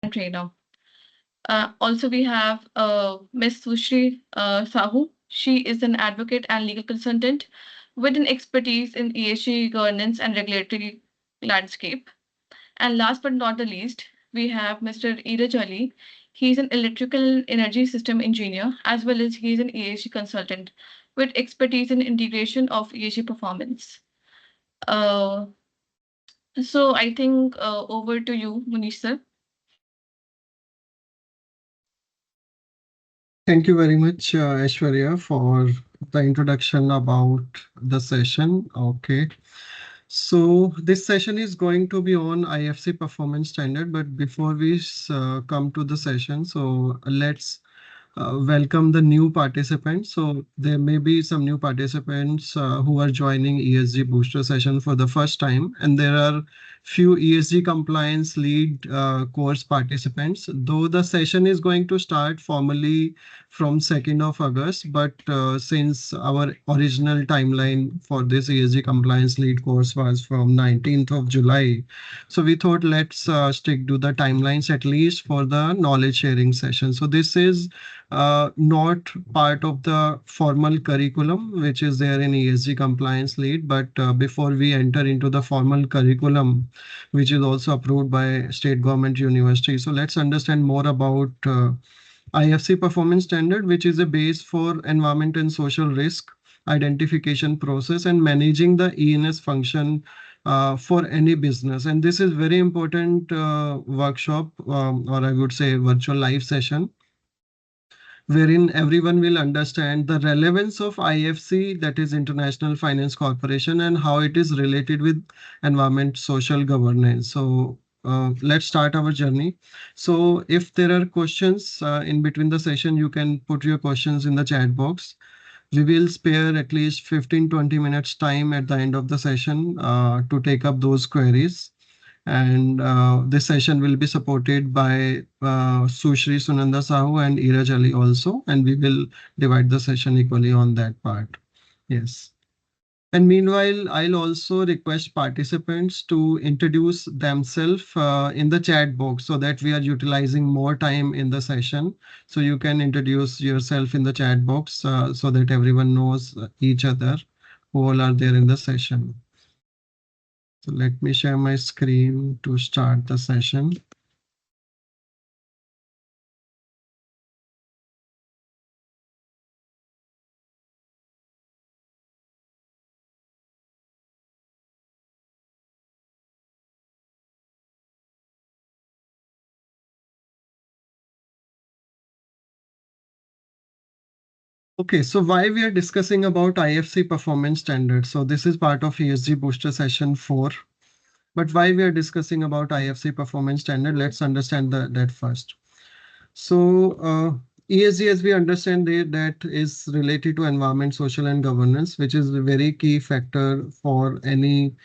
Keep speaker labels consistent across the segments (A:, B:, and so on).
A: trainer. Also, we have Ms. Sushree Sahu. She is an advocate and legal consultant with an expertise in ESG governance and regulatory landscape. And last but not the least, we have Mr. Eraj Ali. He's an electrical energy system engineer as well as he's an ESG consultant with expertise in integration of ESG performance. Uh, so I think over to you, Munish sir.
B: Thank you very much, Aishwarya, for the introduction about the session. Okay. So this session is going to be on IFC Performance Standard, but before we come to the session, so let's welcome the new participants. So there may be some new participants who are joining ESG Booster session for the first time, and there are few ESG compliance lead course participants. Though the session is going to start formally from 2nd of August, but since our original timeline for this ESG compliance lead course was from 19th of July, so we thought let's stick to the timelines at least for the knowledge sharing session. So this is not part of the formal curriculum which is there in ESG compliance lead, but before we enter into the formal curriculum which is also approved by state government university, so let's understand more about IFC performance standard, which is a base for environment and social risk identification process and managing the ENS function for any business. And this is very important workshop, or I would say virtual live session, wherein everyone will understand the relevance of IFC, that is International Finance Corporation, and how it is related with environment, social governance. So let's start our journey. So if there are questions in between the session, you can put your questions in the chat box. We will spare at least 15-20 minutes time at the end of the session to take up those queries. And this session will be supported by Sushree Sunanda Sahu and Eraj Ali also, and we will divide the session equally on that part. Yes. And meanwhile, I'll also request participants to introduce themselves in the chat box so that we are utilizing more time in the session. So you can introduce yourself in the chat box so that everyone knows each other who all are there in the session. So let me share my screen to start the session. Okay, so why we are discussing about IFC performance standards? So this is part of ESG Booster session 4. But why we are discussing about IFC performance standard? Let's understand that first. So ESG, as we understand it, that is related to environment, social, and governance, which is a very key factor for any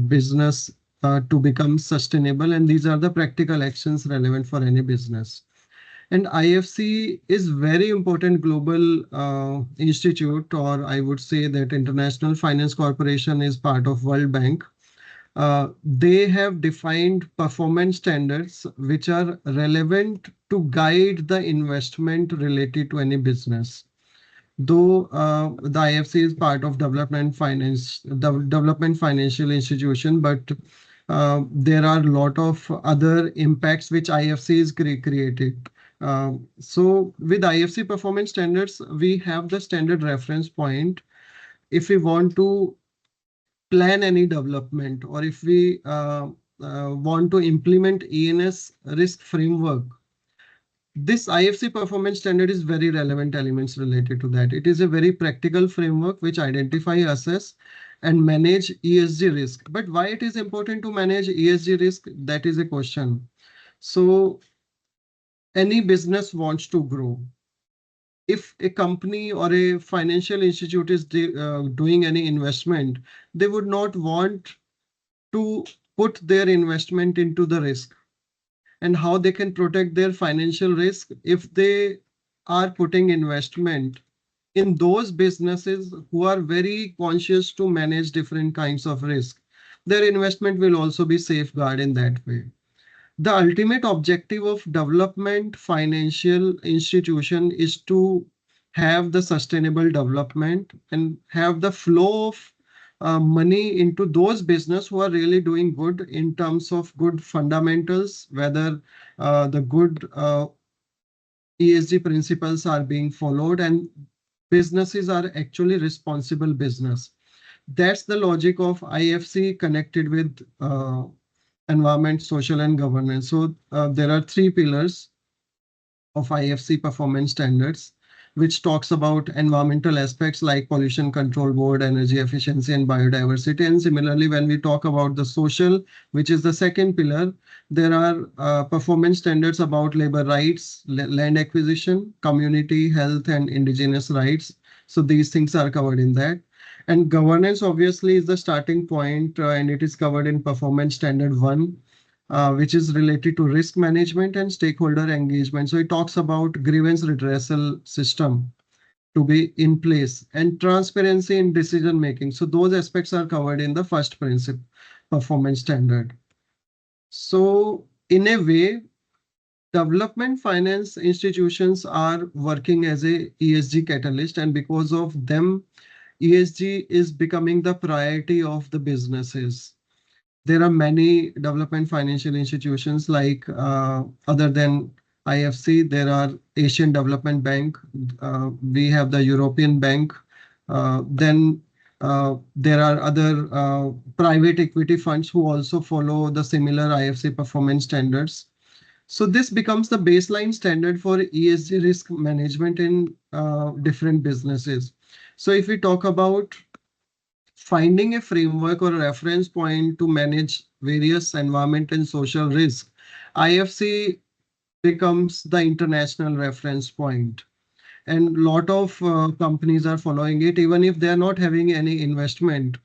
B: business to become sustainable. And these are the practical actions relevant for any business. And IFC is very important global institute, or I would say that International Finance Corporation is part of World Bank. They have defined performance standards which are relevant to guide the investment related to any business. Though the IFC is part of development financial institution, but there are a lot of other impacts which IFC is created. So with IFC performance standards, we have the standard reference point. If we want to plan any development, or if we want to implement ENS risk framework, this IFC performance standard is very relevant elements related to that. It is a very practical framework which identify, assess, and manage ESG risk. But why it is important to manage ESG risk? That is a question. So any business wants to grow. If a company or a financial institute is doing any investment, they would not want to put their investment into the risk. And how they can protect their financial risk if they are putting investment in those businesses who are very conscious to manage different kinds of risk. Their investment will also be safeguarded in that way. The ultimate objective of development financial institution is to have the sustainable development and have the flow of money into those business who are really doing good in terms of good fundamentals, whether the good ESG principles are being followed and businesses are actually responsible business. That's the logic of IFC connected with environment, social, and governance. So there are three pillars of IFC performance standards, which talks about environmental aspects like pollution control board, energy efficiency, and biodiversity. And similarly, when we talk about the social, which is the second pillar, there are performance standards about labor rights, land acquisition, community health, and indigenous rights. So these things are covered in that. And governance obviously is the starting point, and it is covered in performance standard 1, which is related to risk management and stakeholder engagement. So it talks about grievance redressal system to be in place and transparency in decision making. So those aspects are covered in the first principle performance standard. So in a way, development finance institutions are working as a ESG catalyst, and because of them, ESG is becoming the priority of the businesses. There are many development financial institutions like other than IFC, there are Asian Development Bank, we have the European Bank, then there are other private equity funds who also follow the similar IFC performance standards. So this becomes the baseline standard for ESG risk management in different businesses. So if we talk about finding a framework or a reference point to manage various environment and social risk, IFC becomes the international reference point. And a lot of companies are following it, even if they are not having any investment.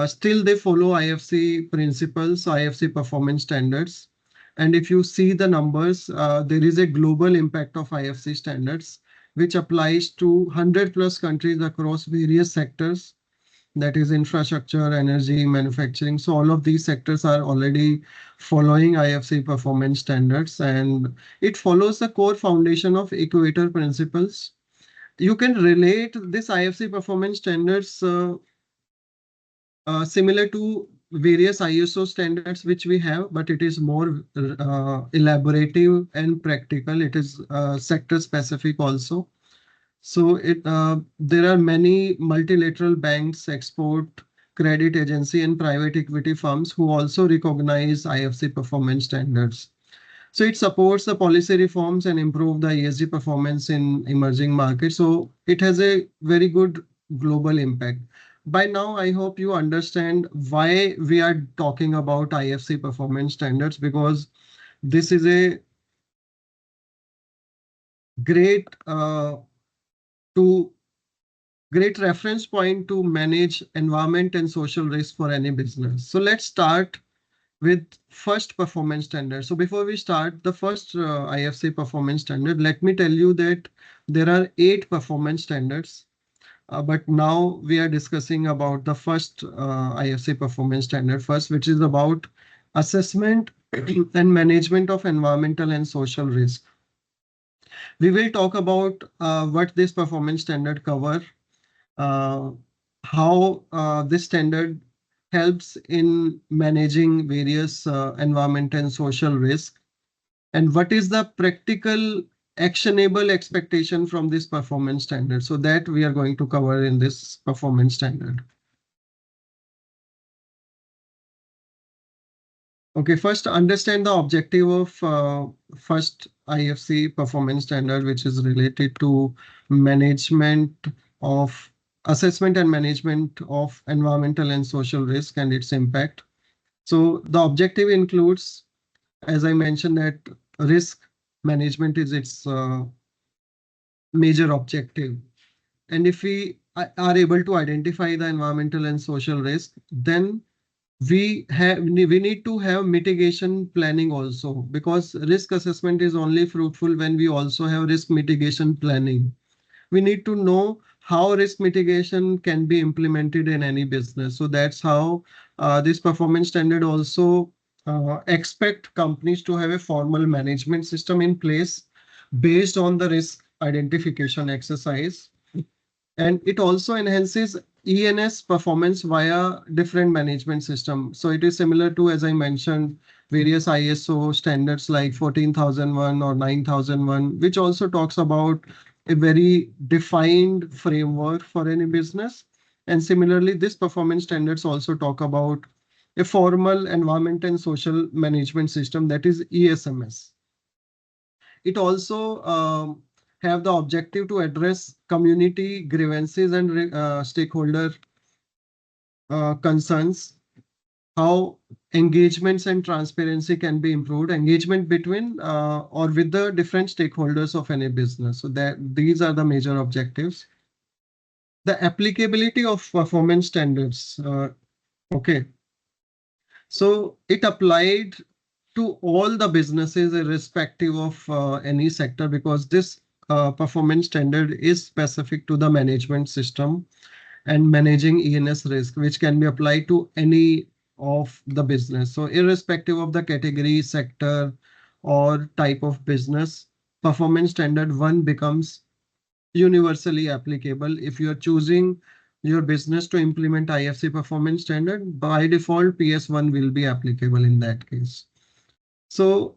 B: Still, they follow IFC principles, IFC performance standards. And if you see the numbers, there is a global impact of IFC standards, which applies to 100 plus countries across various sectors, that is infrastructure, energy, manufacturing. So all of these sectors are already following IFC performance standards, and it follows the core foundation of equator principles. You can relate this IFC performance standards similar to various ISO standards which we have, but it is more elaborative and practical. It is sector specific also. So there are many multilateral banks, export credit agency, and private equity firms who also recognize IFC performance standards. So it supports the policy reforms and improve the ESG performance in emerging markets. So it has a very good global impact. By now, I hope you understand why we are talking about IFC performance standards, because this is a great to great reference point to manage environment and social risk for any business. So let's start with first performance standard. So before we start the first IFC performance standard, let me tell you that there are 8 performance standards. But now we are discussing about the first IFC performance standard first, which is about assessment and management of environmental and social risk. We will talk about what this performance standard cover, uh, how this standard helps in managing various environment and social risk, and what is the practical actionable expectation from this performance standard. So that we are going to cover in this performance standard. Okay, first understand the objective of first IFC performance standard, which is related to management of assessment and management of environmental and social risk and its impact. So the objective includes, as I mentioned, that risk management is its major objective. And if we are able to identify the environmental and social risk, then we need to have mitigation planning also, because risk assessment is only fruitful when we also have risk mitigation planning. We need to know how risk mitigation can be implemented in any business. So that's how this performance standard also expect companies to have a formal management system in place based on the risk identification exercise. And it also enhances ENS performance via different management system. So it is similar to, as I mentioned, various ISO standards like 14001 or 9001, which also talks about a very defined framework for any business. And similarly, this performance standards also talk about a formal environment and social management system, that is ESMS. It also have the objective to address community grievances and stakeholder concerns, how engagements and transparency can be improved, engagement between or with the different stakeholders of any business. So that these are the major objectives. The applicability of performance standards. Okay, so it applied to all the businesses irrespective of any sector, because this performance standard is specific to the management system and managing ENS risk, which can be applied to any of the business. So irrespective of the category, sector, or type of business, performance standard one becomes universally applicable. If you are choosing your business to implement IFC performance standard, by default, PS1 will be applicable in that case. So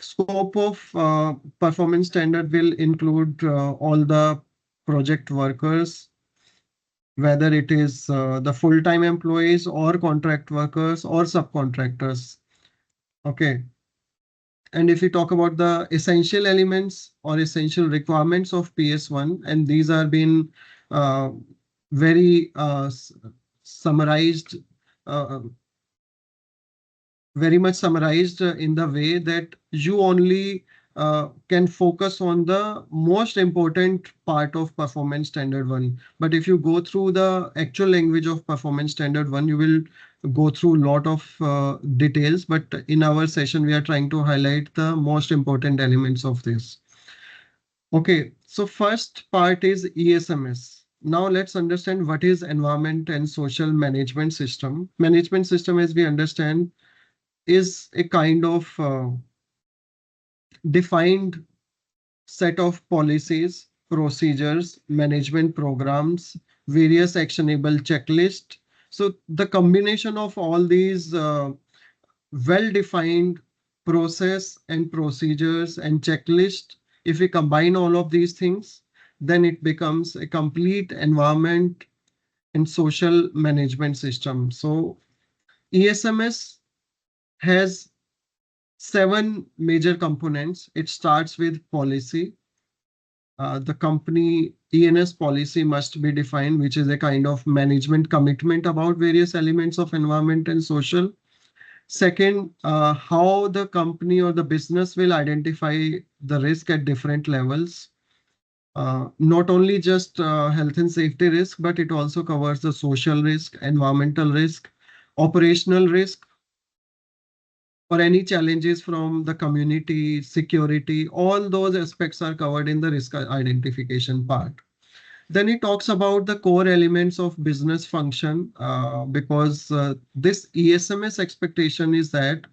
B: scope of performance standard will include all the project workers, whether it is the full-time employees or contract workers or subcontractors. Okay. And if we talk about the essential elements or essential requirements of PS1, and these are being uh, very summarized, uh, very much summarized in the way that you only can focus on the most important part of performance standard one. But if you go through the actual language of performance standard one, you will go through a lot of details. But in our session, we are trying to highlight the most important elements of this. Okay, so first part is ESMS. Now let's understand what is environment and social management system. Management system, as we understand, is a kind of defined set of policies, procedures, management programs, various actionable checklist. So the combination of all these well-defined process and procedures and checklist, if we combine all of these things, then it becomes a complete environment and social management system. So ESMS has 7 major components. It starts with policy. The company ENS policy must be defined, which is a kind of management commitment about various elements of environment and social. Second, how the company or the business will identify the risk at different levels. Not only just health and safety risk, but it also covers the social risk, environmental risk, operational risk, or any challenges from the community, security, all those aspects are covered in the risk identification part. Then it talks about the core elements of business function, because this ESMS expectation is that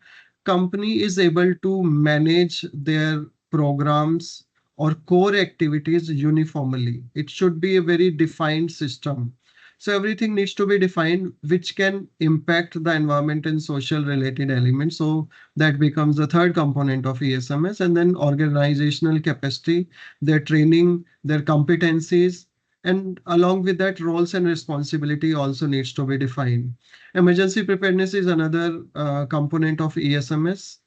B: company is able to manage their programs or core activities uniformly. It should be a very defined system. So everything needs to be defined, which can impact the environment and social related elements. So that becomes the third component of ESMS. And then organizational capacity, their training, their competencies, and along with that, roles and responsibility also needs to be defined. Emergency preparedness is another component of ESMS.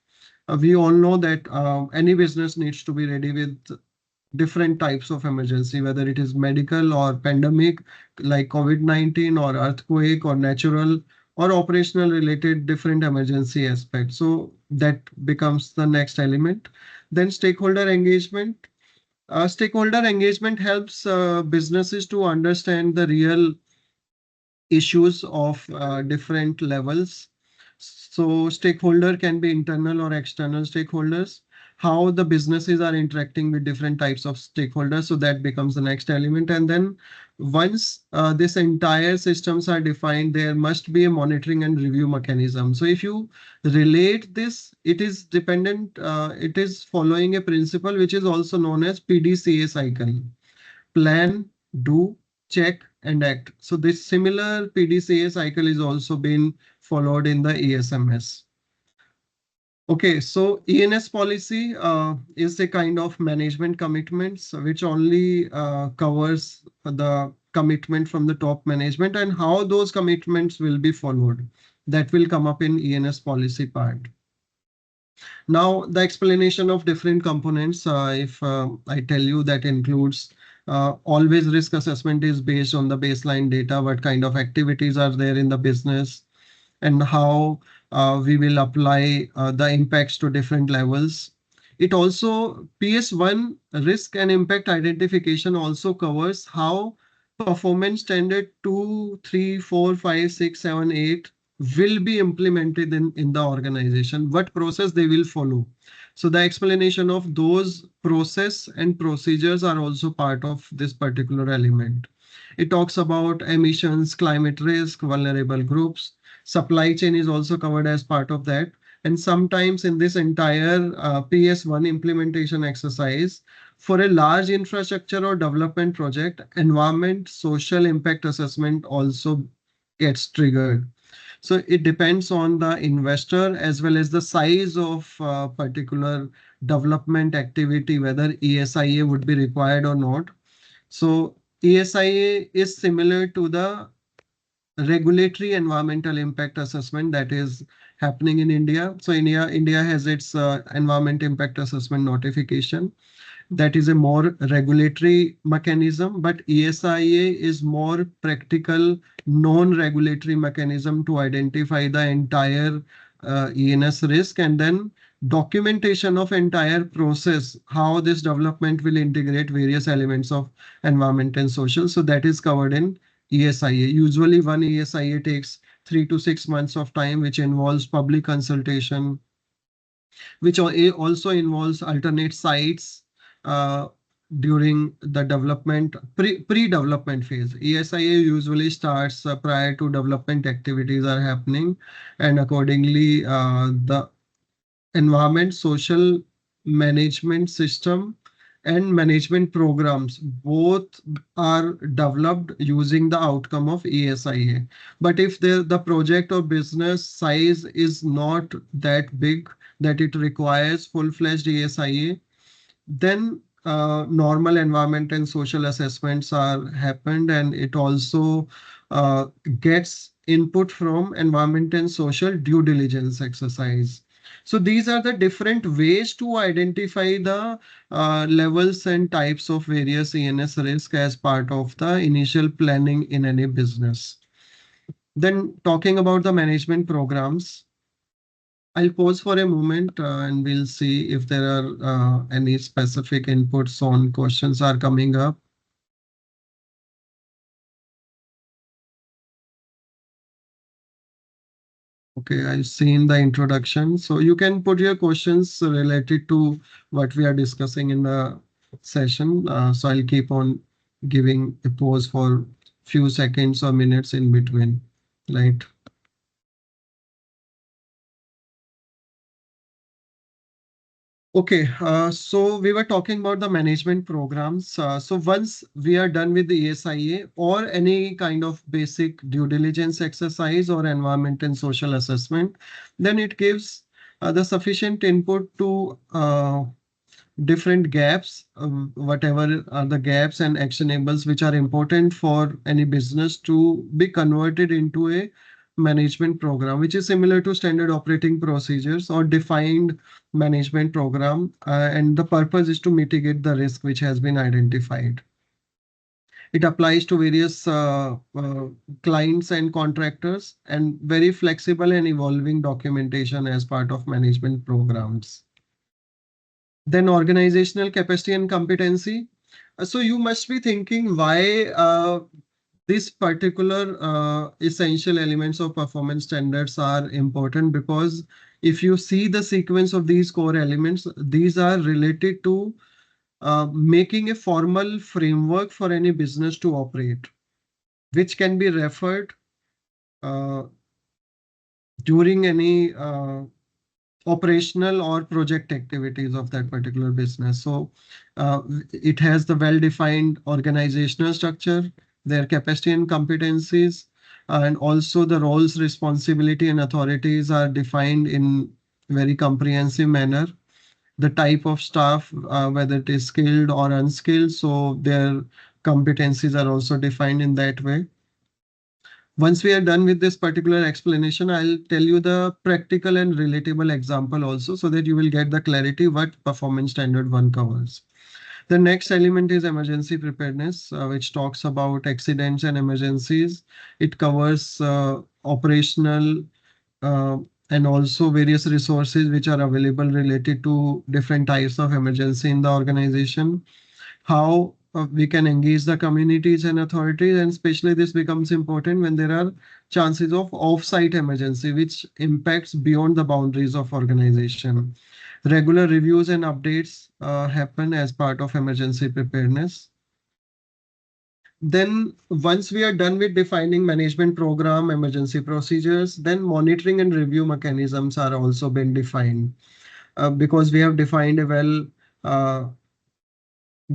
B: We all know that any business needs to be ready with different types of emergency, whether it is medical or pandemic like COVID-19 or earthquake or natural or operational related different emergency aspects. So that becomes the next element. Then stakeholder engagement. Stakeholder engagement helps businesses to understand the real issues of different levels. So stakeholder can be internal or external stakeholders, how the businesses are interacting with different types of stakeholders. So that becomes the next element. And then once this entire systems are defined, there must be a monitoring and review mechanism. So if you relate this, it is dependent, it is following a principle which is also known as PDCA cycle: plan, do, check, and act. So this similar PDCA cycle is also been followed in the ESMS. Okay, so ENS policy is a kind of management commitments which only covers the commitment from the top management and how those commitments will be followed. That will come up in ENS policy part. Now, the explanation of different components, if I tell you, that includes always risk assessment is based on the baseline data, what kind of activities are there in the business, and how we will apply the impacts to different levels. It also, PS1 risk and impact identification also covers how performance standard 2, 3, 4, 5, 6, 7, 8 will be implemented in the organization, what process they will follow. So the explanation of those process and procedures are also part of this particular element. It talks about emissions, climate risk, vulnerable groups. Supply chain is also covered as part of that. And sometimes in this entire PS1 implementation exercise, for a large infrastructure or development project, environment social impact assessment also gets triggered. So it depends on the investor as well as the size of particular development activity, whether ESIA would be required or not. So ESIA is similar to the regulatory environmental impact assessment that is happening in India. So India has its environment impact assessment notification. That is a more regulatory mechanism, but ESIA is more practical, non-regulatory mechanism to identify the entire ENS risk and then documentation of entire process, how this development will integrate various elements of environment and social. So that is covered in ESIA. Usually one ESIA takes 3 to 6 months of time, which involves public consultation, which also involves alternate sites uh, during the development pre-development phase. ESIA usually starts prior to development activities are happening, and accordingly the environment, social management system and management programs both are developed using the outcome of ESIA. But if the project or business size is not that big that it requires full-fledged ESIA, then normal environment and social assessments are happened, and it also uh, gets input from environment and social due diligence exercise. So these are the different ways to identify the levels and types of various ENS risk as part of the initial planning in any business. Then talking about the management programs, I'll pause for a moment and we'll see if there are any specific inputs on questions are coming up. Okay, I've seen the introduction. So you can put your questions related to what we are discussing in the session. So I'll keep on giving a pause for few seconds or minutes in between, right? Okay, so we were talking about the management programs. So once we are done with the ESIA or any kind of basic due diligence exercise or environment and social assessment, then it gives the sufficient input to different gaps, whatever are the gaps and actionables which are important for any business to be converted into a management program, which is similar to standard operating procedures or defined management program. And the purpose is to mitigate the risk which has been identified. It applies to various clients and contractors, and very flexible and evolving documentation as part of management programs. Then organizational capacity and competency. So you must be thinking why this particular essential elements of performance standards are important, because if you see the sequence of these core elements, these are related to making a formal framework for any business to operate, which can be referred uh, during any operational or project activities of that particular business. So it has the well-defined organizational structure, their capacity and competencies, and also the roles, responsibility, and authorities are defined in very comprehensive manner. The type of staff, whether it is skilled or unskilled, so their competencies are also defined in that way. Once we are done with this particular explanation, I'll tell you the practical and relatable example also, so that you will get the clarity what performance standard 1 covers. The next element is emergency preparedness, which talks about accidents and emergencies. It covers operational uh, and also various resources which are available related to different types of emergency in the organization, how we can engage the communities and authorities, and especially this becomes important when there are chances of off-site emergency which impacts beyond the boundaries of organization. Regular reviews and updates happen as part of emergency preparedness. Then once we are done with defining management program, emergency procedures, then monitoring and review mechanisms are also been defined, because we have defined a well uh,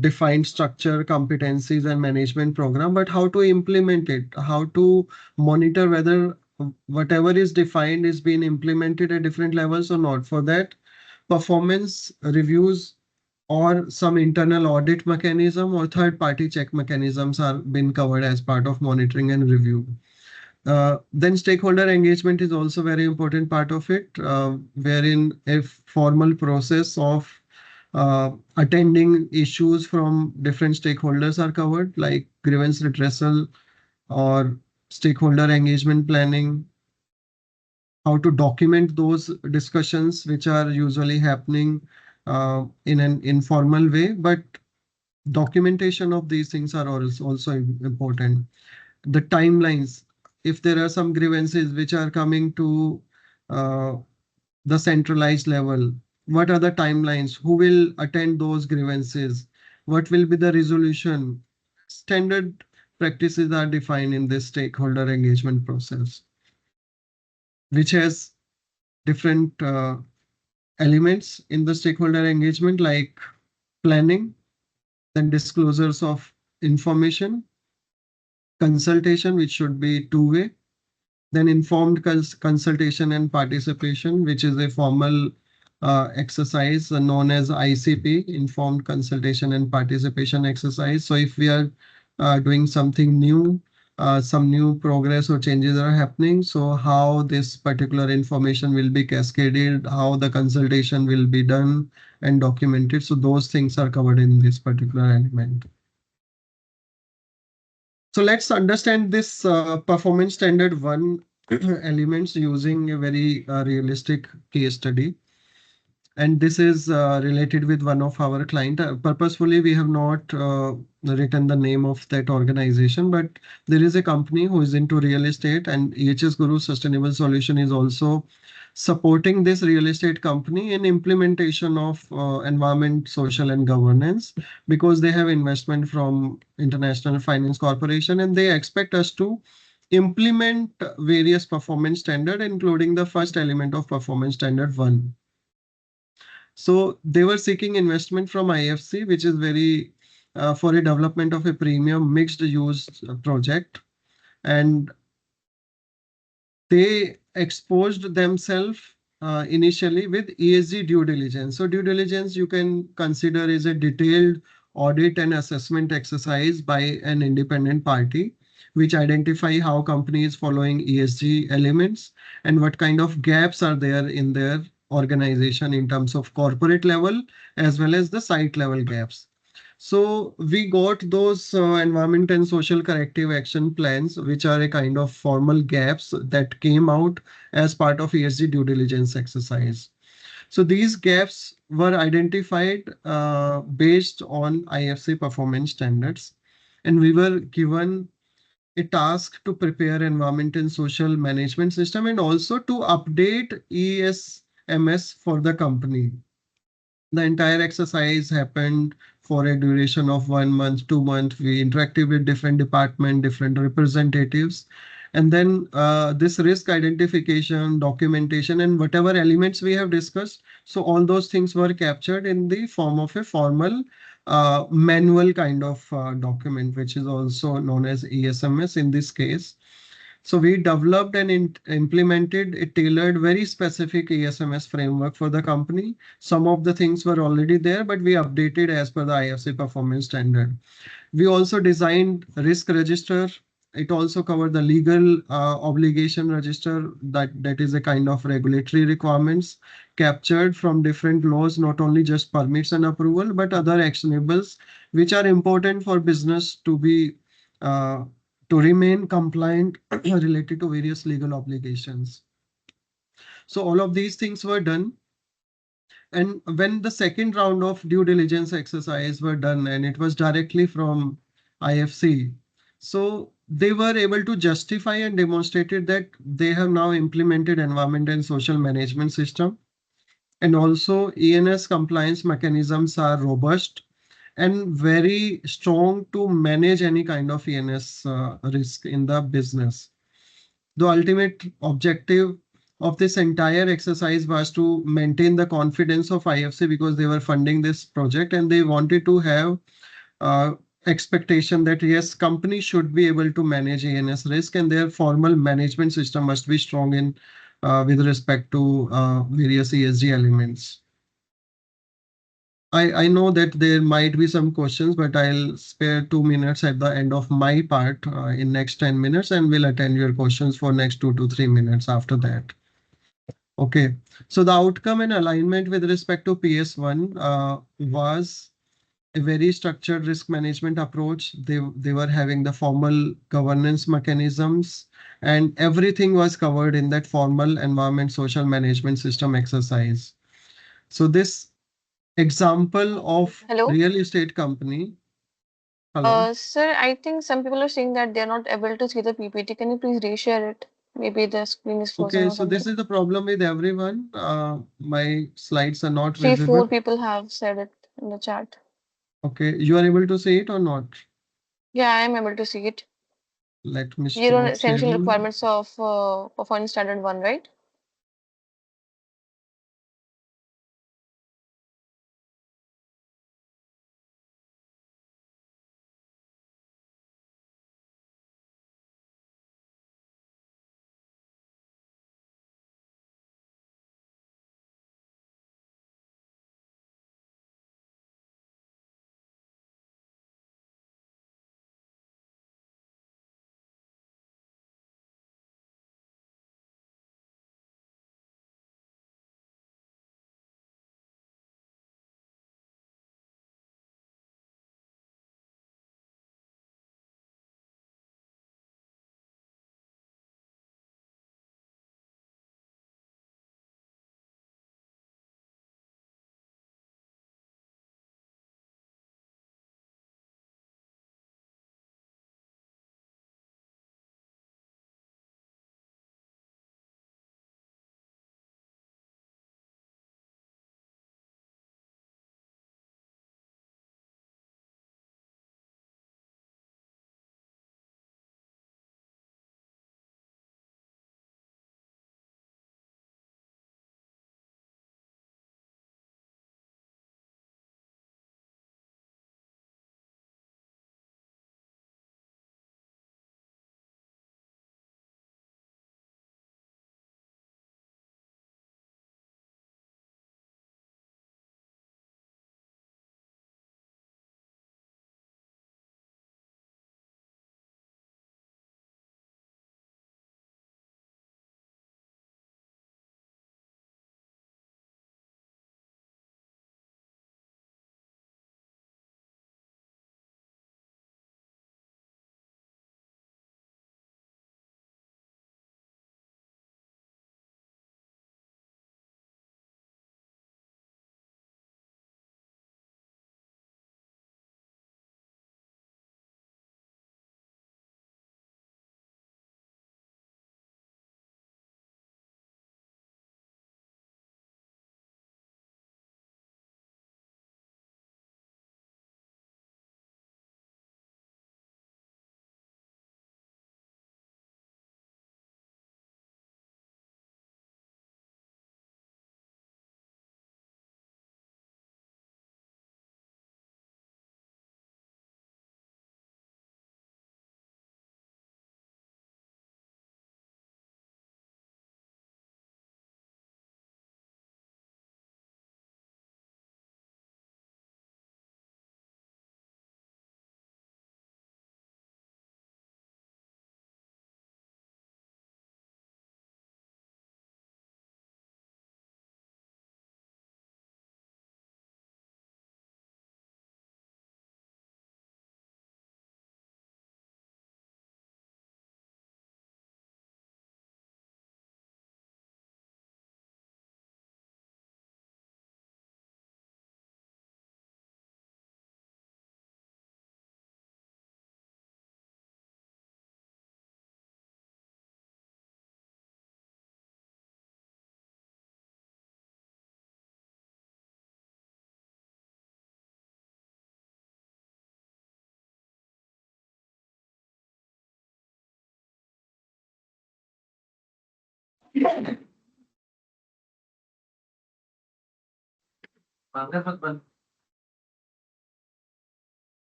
B: defined structure, competencies, and management program, but how to implement it, how to monitor whether whatever is defined is being implemented at different levels or not. For that, performance reviews or some internal audit mechanism or third party check mechanisms are been covered as part of monitoring and review. Then stakeholder engagement is also very important part of it, wherein a formal process of attending issues from different stakeholders are covered, like grievance redressal or stakeholder engagement planning, how to document those discussions which are usually happening in an informal way, but documentation of these things are also important. The timelines, if there are some grievances which are coming to uh, the centralized level, what are the timelines, who will attend those grievances, what will be the resolution. Standard practices are defined in this stakeholder engagement process, which has different elements in the stakeholder engagement, like planning, then disclosures of information, consultation, which should be two-way, then informed consultation and participation, which is a formal exercise known as ICP, informed consultation and participation exercise. So if we are doing something new, some new progress or changes are happening, so how this particular information will be cascaded, how the consultation will be done and documented. So those things are covered in this particular element. So let's understand this performance standard 1 elements using a very realistic case study. And this is related with one of our client. Purposefully, we have not written the name of that organization, but there is a company who is into real estate, and EHS Guru Sustainable Solution is also supporting this real estate company in implementation of environment, social, and governance, because they have investment from International Finance Corporation, and they expect us to implement various performance standard, including the first element of performance standard 1. So they were seeking investment from IFC, which is very for a development of a premium mixed use project. And they exposed themselves initially with ESG due diligence. So due diligence you can consider is a detailed audit and assessment exercise by an independent party, which identify how company is following ESG elements and what kind of gaps are there in their organization in terms of corporate level as well as the site level gaps. So we got those environment and social corrective action plans, which are a kind of formal gaps that came out as part of ESG due diligence exercise. So these gaps were identified based on IFC performance standards, and we were given a task to prepare environment and social management system and also to update ESMS for the company. The entire exercise happened for a duration of 1 month, 2 months. We interacted with different department, different representatives. And then this risk identification, documentation, and whatever elements we have discussed. So all those things were captured in the form of a formal manual kind of document, which is also known as ESMS in this case. So we developed and implemented a tailored, very specific ESMS framework for the company. Some of the things were already there, but we updated as per the IFC performance standard. We also designed risk register. It also covered the legal obligation register, that is a kind of regulatory requirements captured from different laws, not only just permits and approval, but other actionables which are important for business to be uh, to remain compliant related to various legal obligations. So all of these things were done. And when the second round of due diligence exercise were done, and it was directly from IFC, so they were able to justify and demonstrated that they have now implemented environment and social management system. And also ENS compliance mechanisms are robust and very strong to manage any kind of ENS risk in the business. The ultimate objective of this entire exercise was to maintain the confidence of IFC because they were funding this project and they wanted to have uh, expectation that yes, company should be able to manage ENS risk and their formal management system must be strong in with respect to various ESG elements. I know that there might be some questions, but I'll spare 2 minutes at the end of my part in next 10 minutes and will attend your questions for next 2 to 3 minutes after that. Okay, so the outcome and alignment with respect to PS1 was a very structured risk management approach. They were having the formal governance mechanisms and everything was covered in that formal environment social management system exercise. So this example of
C: Hello.
B: real estate company. Hello.
C: Sir, I think some people are saying that they're not able to see the PPT. Can you please reshare it? Maybe the screen is frozen
B: Okay,
C: or
B: so this
C: something.
B: is the problem with everyone. My slides are not
C: Three,
B: visible.
C: four people have said it in the chat.
B: Okay, you are able to see it or not?
C: Yeah, I am able to see it.
B: Let me
C: Zero
B: stop
C: essential
B: sharing.
C: requirements of performance standard one, right?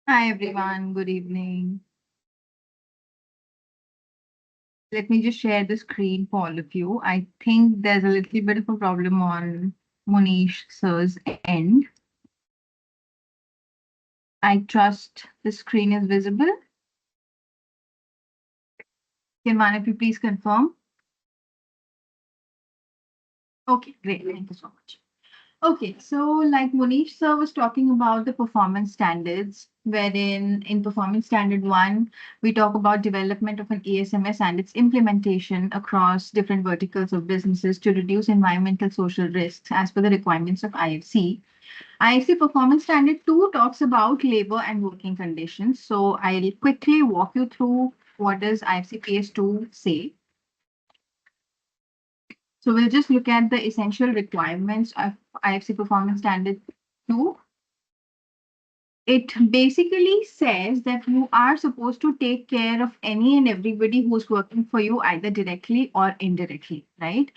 D: Hi everyone, good evening. Let me just share the screen for all of you. I think there's a little bit of a problem on Munish sir's end. I trust the screen is visible. Can one of you please confirm? Okay, great. Thank you so much. Okay, so like Munish sir was talking about the performance standards, wherein in performance standard 1, we talk about development of an ESMS and its implementation across different verticals of businesses to reduce environmental social risks as per the requirements of IFC. IFC Performance Standard 2 talks about labor and working conditions. So I'll quickly walk you through what does IFC PS2 say. So we'll just look at the essential requirements of IFC Performance Standard 2. It basically says that you are supposed to take care of any and everybody who's working for you, either directly or indirectly, right?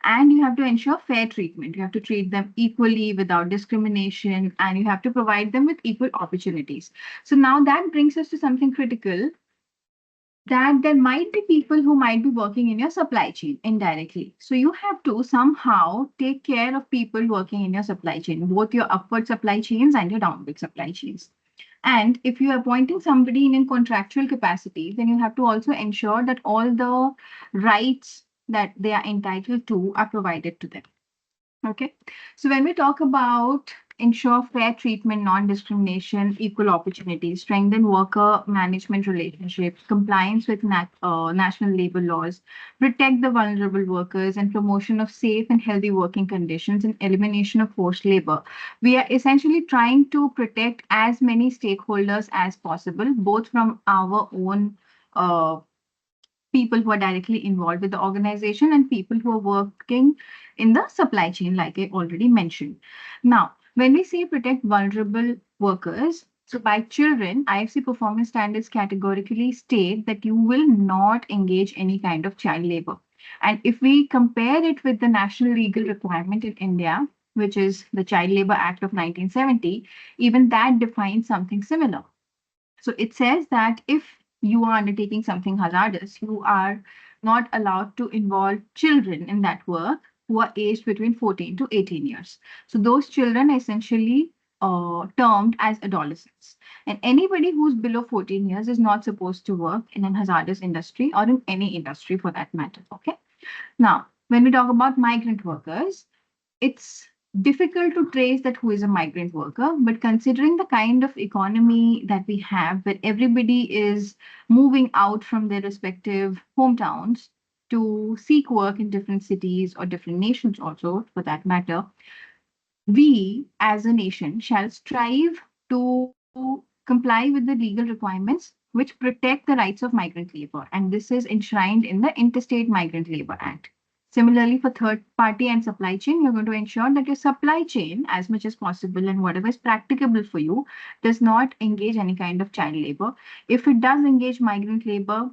D: And you have to ensure fair treatment. You have to treat them equally without discrimination, and you have to provide them with equal opportunities. So now that brings us to something critical, that there might be people who might be working in your supply chain indirectly. So you have to somehow take care of people working in your supply chain, both your upward supply chains and your downward supply chains. And if you are appointing somebody in a contractual capacity, then you have to also ensure that all the rights that they are entitled to are provided to them. Okay. So when we talk about ensure fair treatment, non-discrimination, equal opportunities, strengthen worker management relationships, compliance with national labor laws, protect the vulnerable workers, and promotion of safe and healthy working conditions and elimination of forced labor, we are essentially trying to protect as many stakeholders as possible, both from our own people who are directly involved with the organization and people who are working in the supply chain, like I already mentioned. Now, when we say protect vulnerable workers, so by children, IFC performance standards categorically state that you will not engage any kind of child labor. And if we compare it with the national legal requirement in India, which is the Child Labor Act of 1970, even that defines something similar. So it says that if you are undertaking something hazardous, you are not allowed to involve children in that work who are aged between 14 to 18 years. So those children are essentially termed as adolescents. And anybody who's below 14 years is not supposed to work in an hazardous industry or in any industry for that matter. Okay. Now, when we talk about migrant workers, it's difficult to trace that who is a migrant worker, but considering the kind of economy that we have, where everybody is moving out from their respective hometowns to seek work in different cities or different nations, also for that matter, we as a nation shall strive to comply with the legal requirements which protect the rights of migrant labor. And this is enshrined in the Interstate Migrant Labor Act. Similarly, for third party and supply chain, you're going to ensure that your supply chain, as much as possible and whatever is practicable for you, does not engage any kind of child labor. If it does engage migrant labor,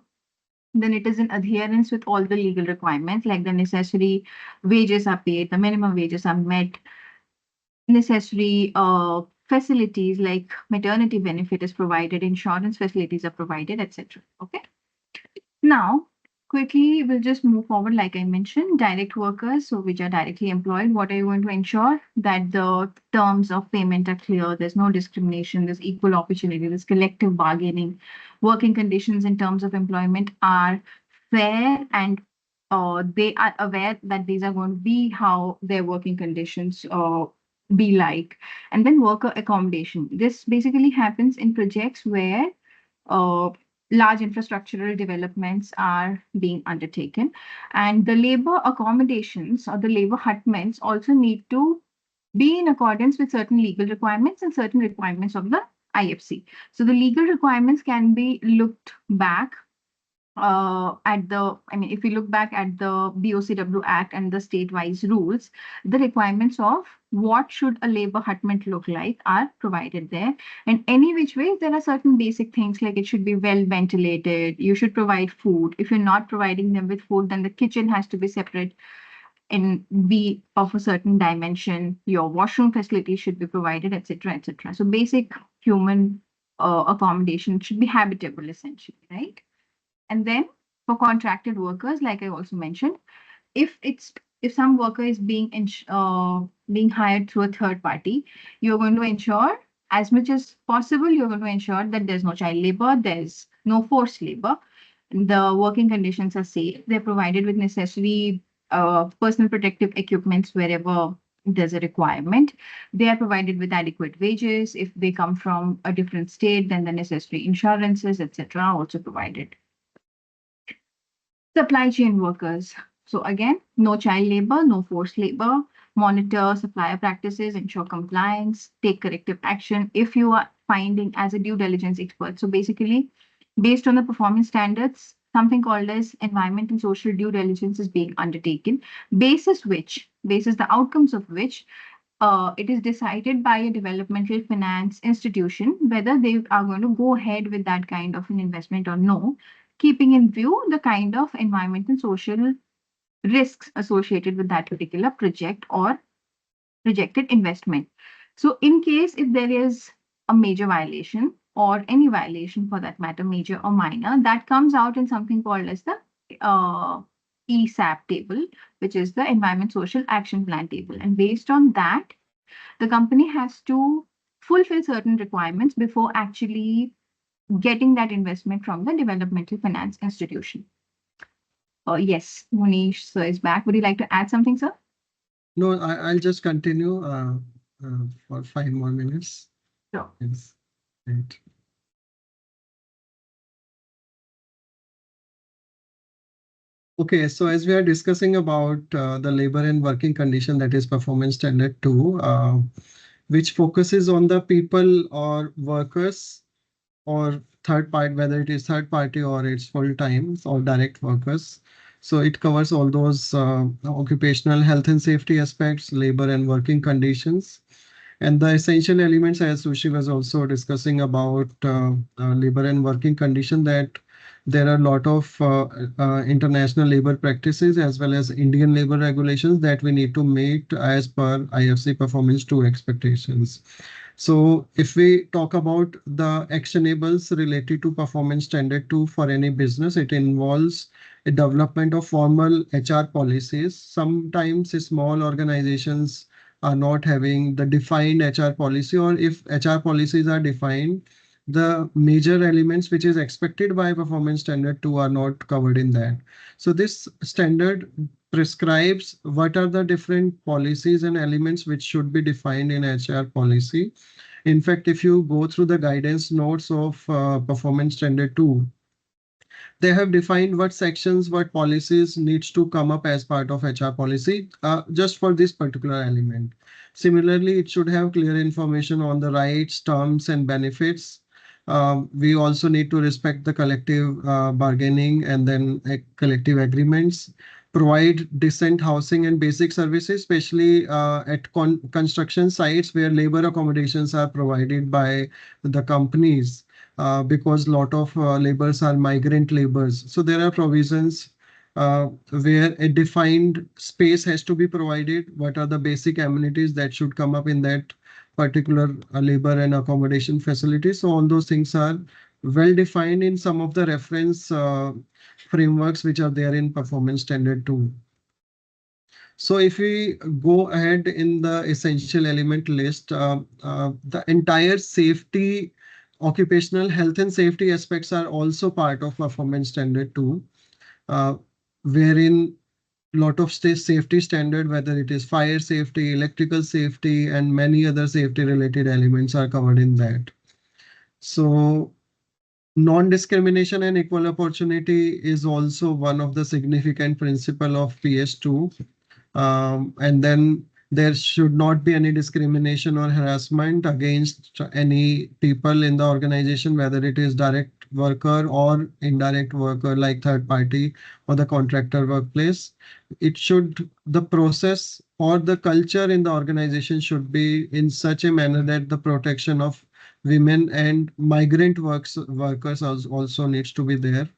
D: then it is in adherence with all the legal requirements, like the necessary wages are paid, the minimum wages are met, necessary facilities like maternity benefit is provided, insurance facilities are provided, etc. Okay. Now, quickly, we'll just move forward. Like I mentioned, direct workers, so which are directly employed. What are you going to ensure? That the terms of payment are clear, there's no discrimination, there's equal opportunity, there's collective bargaining, working conditions in terms of employment are fair, and they are aware that these are going to be how their working conditions be like. And then worker accommodation. This basically happens in projects where uh, large infrastructural developments are being undertaken. And the labor accommodations or the labor hutments also need to be in accordance with certain legal requirements and certain requirements of the IFC. So the legal requirements can be looked back if you look back at the BOCW Act and the state-wise rules, the requirements of what should a labor hutment look like are provided there. And any which way, there are certain basic things like it should be well ventilated. You should provide food. If you're not providing them with food, then the kitchen has to be separate and be of a certain dimension. Your washroom facilities should be provided, etc., etc. So basic human accommodation should be habitable, essentially, right? And then for contracted workers, like I also mentioned, if some worker is being hired through a third party, you're going to ensure as much as possible, you're going to ensure that there's no child labor, there's no forced labor, the working conditions are safe, they're provided with necessary personal protective equipments wherever there's a requirement. They are provided with adequate wages. If they come from a different state, then the necessary insurances, etc., are also provided. Supply chain workers. So again, no child labor, no forced labor, monitor supplier practices, ensure compliance, take corrective action if you are finding as a due diligence expert. So basically, based on the performance standards, something called as environment and social due diligence is being undertaken, basis the outcomes of which it is decided by a developmental finance institution whether they are going to go ahead with that kind of an investment or no, keeping in view the kind of environment and social risks associated with that particular project or projected investment. So in case if there is a major violation or any violation for that matter, major or minor, that comes out in something called as the ESAP table, which is the Environment Social Action Plan table. And based on that, the company has to fulfill certain requirements before actually getting that investment from the developmental finance institution. Yes, Munish sir is back. Would you like to add something, sir?
B: No, I'll just continue for 5 more minutes.
D: Sure.
B: Yes. Right. Okay, so as we are discussing about the labor and working condition, that is performance standard 2, which focuses on the people or workers or third party, whether it is third party or it's full time or direct workers. So it covers all those occupational health and safety aspects, labor and working conditions. And the essential elements, as Sushi was also discussing about labor and working condition, that there are a lot of international labor practices as well as Indian labor regulations that we need to meet as per IFC Performance 2 expectations. So if we talk about the actionables related to performance standard 2 for any business, it involves a development of formal HR policies. Sometimes small organizations are not having the defined HR policy, or if HR policies are defined, the major elements which is expected by performance standard 2 are not covered in that. So this standard prescribes what are the different policies and elements which should be defined in HR policy. In fact, if you go through the guidance notes of performance standard 2, they have defined what sections, what policies needs to come up as part of HR policy just for this particular element. Similarly, it should have clear information on the rights, terms, and benefits. We also need to respect the collective bargaining and then collective agreements, provide decent housing and basic services, especially at construction sites where labor accommodations are provided by the companies. Because a lot of laborers are migrant laborers. So there are provisions where a defined space has to be provided. What are the basic amenities that should come up in that particular labor and accommodation facilities? So all those things are well defined in some of the reference frameworks which are there in performance standard 2. So if we go ahead in the essential element list, the entire safety, occupational health and safety aspects are also part of performance standard 2, wherein lot of safety standard, whether it is fire safety, electrical safety, and many other safety related elements are covered in that. So non-discrimination and equal opportunity is also one of the significant principle of PS2. And then there should not be any discrimination or harassment against any people in the organization, whether it is direct worker or indirect worker like third party or the contractor workplace, the process or the culture in the organization should be in such a manner that the protection of women and migrant workers also needs to be there.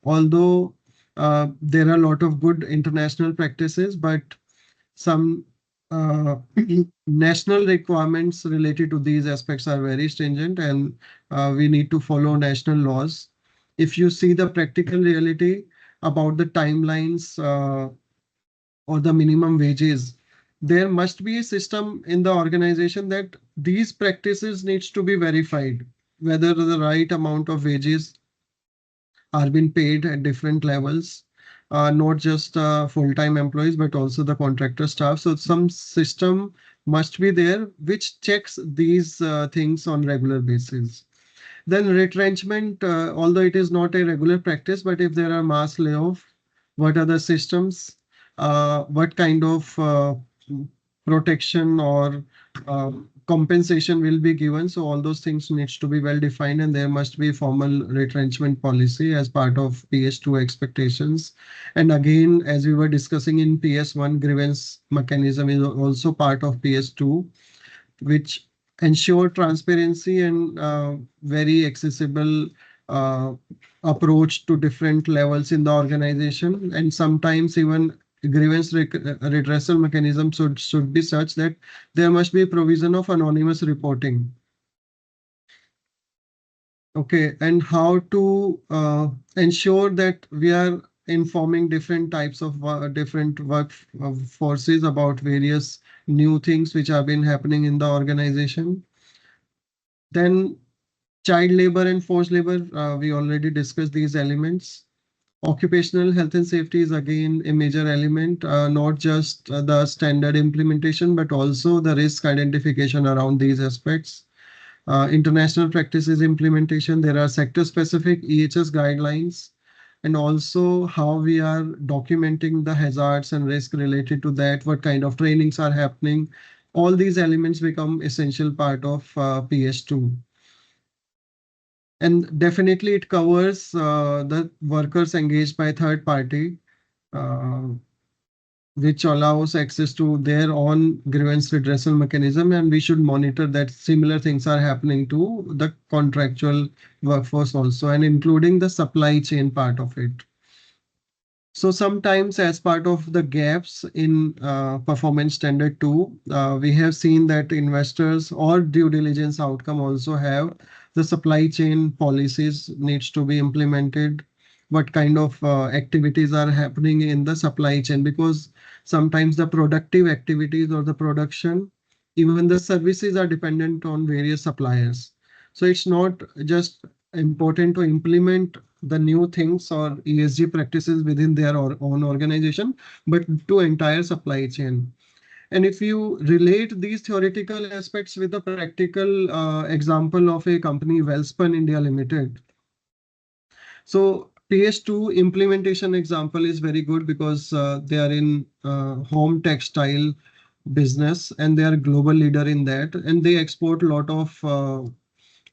B: Although there are a lot of good international practices, but some uh, national requirements related to these aspects are very stringent, and we need to follow national laws. If you see the practical reality about the timelines or the minimum wages, there must be a system in the organization that these practices needs to be verified, whether the right amount of wages are being paid at different levels, not just full-time employees, but also the contractor staff. So some system must be there which checks these things on regular basis. Then retrenchment, although it is not a regular practice, but if there are mass layoff, what are the systems? What kind of protection or compensation will be given? So all those things needs to be well defined, and there must be formal retrenchment policy as part of PS2 expectations. And again, as we were discussing in PS1, grievance mechanism is also part of PS2, which ensure transparency and very accessible uh, approach to different levels in the organization. And sometimes even grievance redressal mechanism should be such that there must be a provision of anonymous reporting. Okay, and how to ensure that we are informing different types of different work forces about various new things which have been happening in the organization. Then child labor and forced labor, we already discussed these elements. Occupational health and safety is again a major element, not just the standard implementation, but also the risk identification around these aspects. International practices implementation, there are sector specific EHS guidelines, and also how we are documenting the hazards and risk related to that, what kind of trainings are happening. All these elements become essential part of PS2. And definitely it covers the workers engaged by third party, uh, which allows access to their own grievance redressal mechanism, and we should monitor that similar things are happening to the contractual workforce also, and including the supply chain part of it. So sometimes as part of the gaps in performance standard 2, we have seen that investors or due diligence outcome also have the supply chain policies needs to be implemented. What kind of activities are happening in the supply chain? Because sometimes the productive activities or the production, even the services are dependent on various suppliers. So it's not just important to implement the new things or ESG practices within their own organization, but to entire supply chain. And if you relate these theoretical aspects with a practical example of a company, Wellspun India Limited. So PS2 implementation example is very good because they are in home textile business and they are a global leader in that, and they export a lot of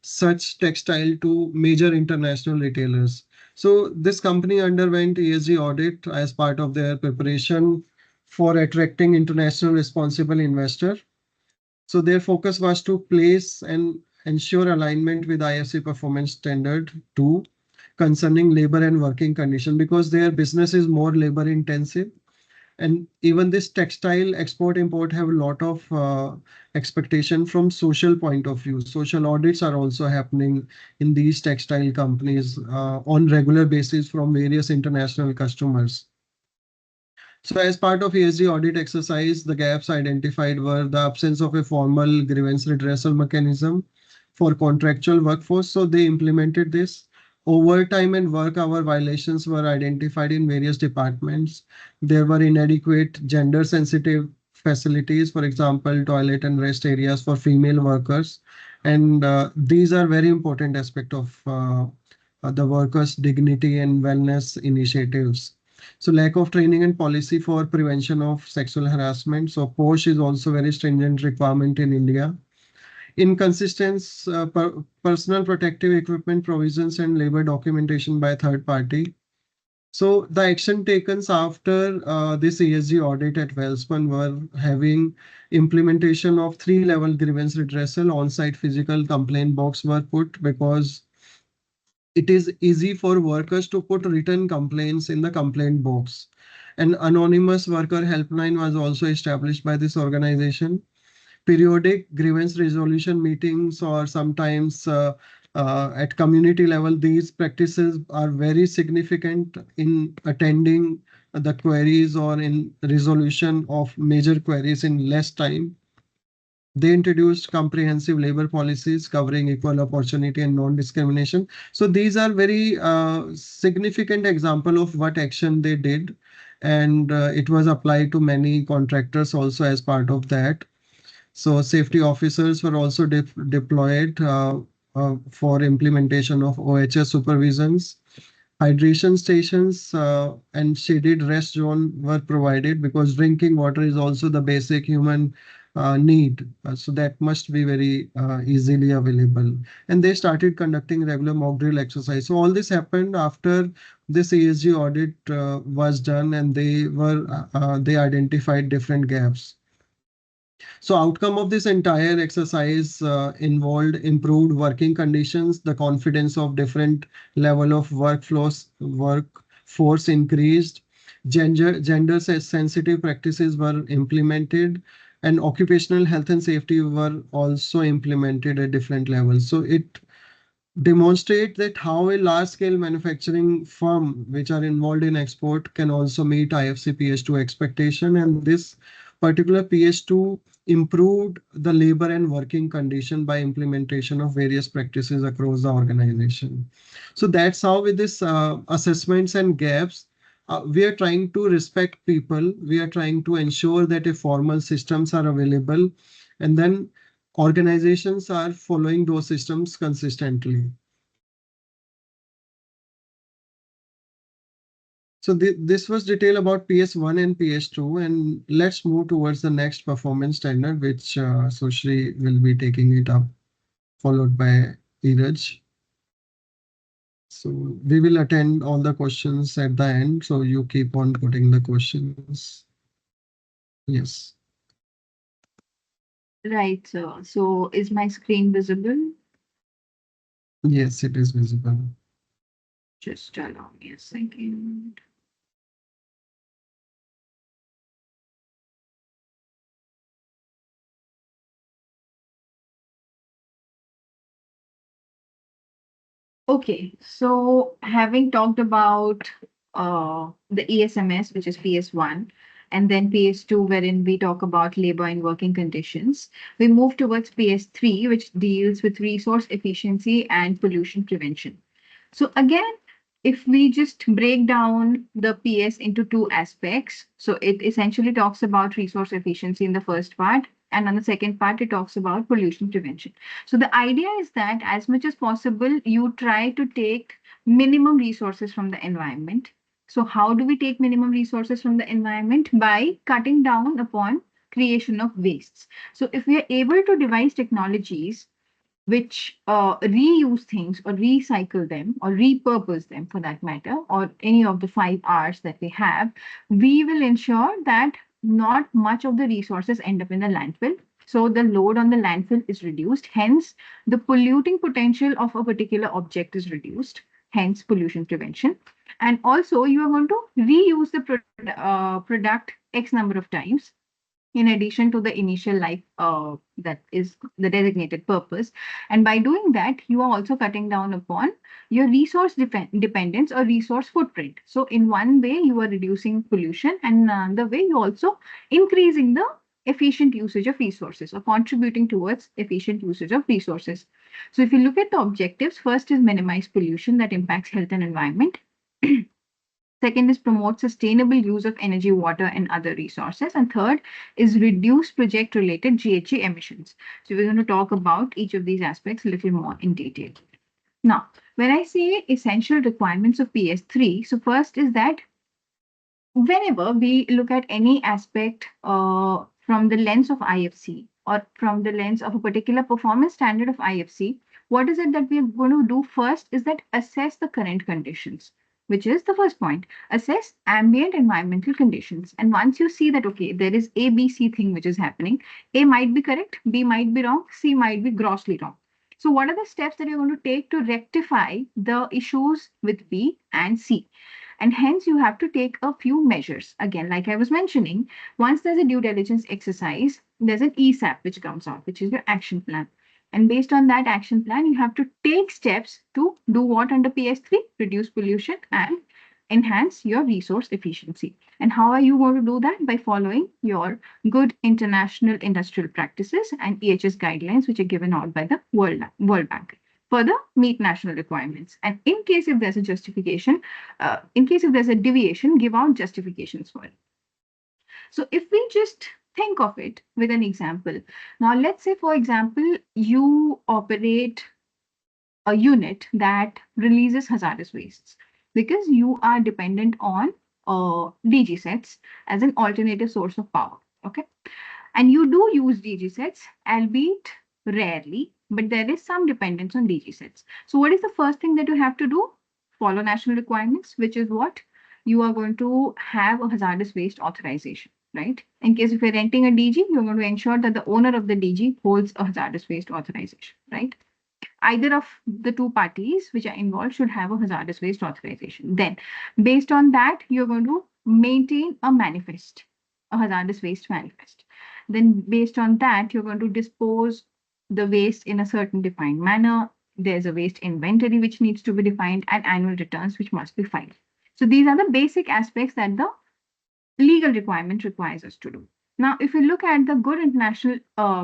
B: such textile to major international retailers. So this company underwent ESG audit as part of their preparation for attracting international responsible investor. So their focus was to place and ensure alignment with IFC Performance Standard 2 concerning labor and working condition, because their business is more labor intensive. And even this textile export import have a lot of expectation from social point of view. Social audits are also happening in these textile companies on regular basis from various international customers. So as part of ESG audit exercise, the gaps identified were the absence of a formal grievance redressal mechanism for contractual workforce. So they implemented this. Overtime and work hour violations were identified in various departments. There were inadequate gender sensitive facilities, for example, toilet and rest areas for female workers. And these are very important aspect of the workers' dignity and wellness initiatives. So lack of training and policy for prevention of sexual harassment. So POSH is also very stringent requirement in India. inconsistent personal protective equipment provisions and labor documentation by third party. So the action taken after this ESG audit at Welspun were having implementation of 3-level grievance redressal. On-site physical complaint box were put because it is easy for workers to put written complaints in the complaint box. An anonymous worker helpline was also established by this organization. Periodic grievance resolution meetings, or sometimes at community level, these practices are very significant in attending the queries or in resolution of major queries in less time. They introduced comprehensive labor policies covering equal opportunity and non-discrimination. So these are very significant example of what action they did, and it was applied to many contractors also as part of that. So safety officers were also deployed for implementation of OHS supervisions. Hydration stations and shaded rest zone were provided because drinking water is also the basic human need. So that must be very easily available. And they started conducting regular mock drill exercise. So all this happened after this ESG audit was done, and they identified different gaps. So outcome of this entire exercise involved improved working conditions, the confidence of different level of workforce increased, gender sensitive practices were implemented, and occupational health and safety were also implemented at different levels. So it demonstrate that how a large scale manufacturing firm which are involved in export can also meet IFC PS2 expectation. And this particular PS2 improved the labor and working condition by implementation of various practices across the organization. So that's how with this assessments and gaps, we are trying to respect people. We are trying to ensure that a formal systems are available, and then organizations are following those systems consistently. So this was detail about PS1 and PS2, and let's move towards the next performance standard, which Sushree will be taking it up, followed by Eraj. So we will attend all the questions at the end, so you keep on putting the questions. Yes.
D: Right, sir. So is my screen visible?
B: Yes, it is visible.
D: Just allow me a second. Okay, so having talked about the ESMS, which is PS1, and then PS2, wherein we talk about labor and working conditions, we move towards PS3, which deals with resource efficiency and pollution prevention. So again, if we just break down the PS into two aspects, so it essentially talks about resource efficiency in the first part, and on the second part, it talks about pollution prevention. So the idea is that as much as possible, you try to take minimum resources from the environment. So how do we take minimum resources from the environment? By cutting down upon creation of wastes. So if we are able to devise technologies which reuse things or recycle them or repurpose them for that matter, or any of the 5 Rs that we have, we will ensure that not much of the resources end up in the landfill. So the load on the landfill is reduced. Hence, the polluting potential of a particular object is reduced. Hence, pollution prevention. And also, you are going to reuse the product X number of times in addition to the initial life that is the designated purpose. And by doing that, you are also cutting down upon your resource dependence or resource footprint. So in one way, you are reducing pollution, and another way, you also increasing the efficient usage of resources or contributing towards efficient usage of resources. So if you look at the objectives, first is minimize pollution that impacts health and environment. Second is promote sustainable use of energy, water, and other resources. And third is reduce project-related GHG emissions. So we're going to talk about each of these aspects a little more in detail. Now, when I say essential requirements of PS3, so first is that whenever we look at any aspect from the lens of IFC, or from the lens of a particular performance standard of IFC, what is it that we are going to do first is that assess the current conditions, which is the first point. Assess ambient environmental conditions. And once you see that, okay, there is A, B, C thing which is happening, A might be correct, B might be wrong, C might be grossly wrong. So what are the steps that you're going to take to rectify the issues with B and C? And hence you have to take a few measures. Again, like I was mentioning, once there's a due diligence exercise, there's an ESAP which comes out, which is your action plan. And based on that action plan, you have to take steps to do what under PS3? Reduce pollution and enhance your resource efficiency. And how are you going to do that? By following your good international industrial practices and EHS guidelines, which are given out by the World Bank. Further, meet national requirements. And in case if there's a justification, in case if there's a deviation, give out justifications for it. So if we just think of it with an example, now let's say, for example, you operate a unit that releases hazardous wastes because you are dependent on DG sets as an alternative source of power. Okay. And you do use DG sets, albeit rarely, but there is some dependence on DG sets. So what is the first thing that you have to do? Follow national requirements, which is what? You are going to have a hazardous waste authorization, right? In case if you're renting a DG, you're going to ensure that the owner of the DG holds a hazardous waste authorization, right? Either of the two parties which are involved should have a hazardous waste authorization. Then, based on that, you're going to maintain a manifest, a hazardous waste manifest. Then, based on that, you're going to dispose the waste in a certain defined manner. There's a waste inventory which needs to be defined and annual returns which must be filed. So, these are the basic aspects that the legal requirement requires us to do. Now, if you look at the good international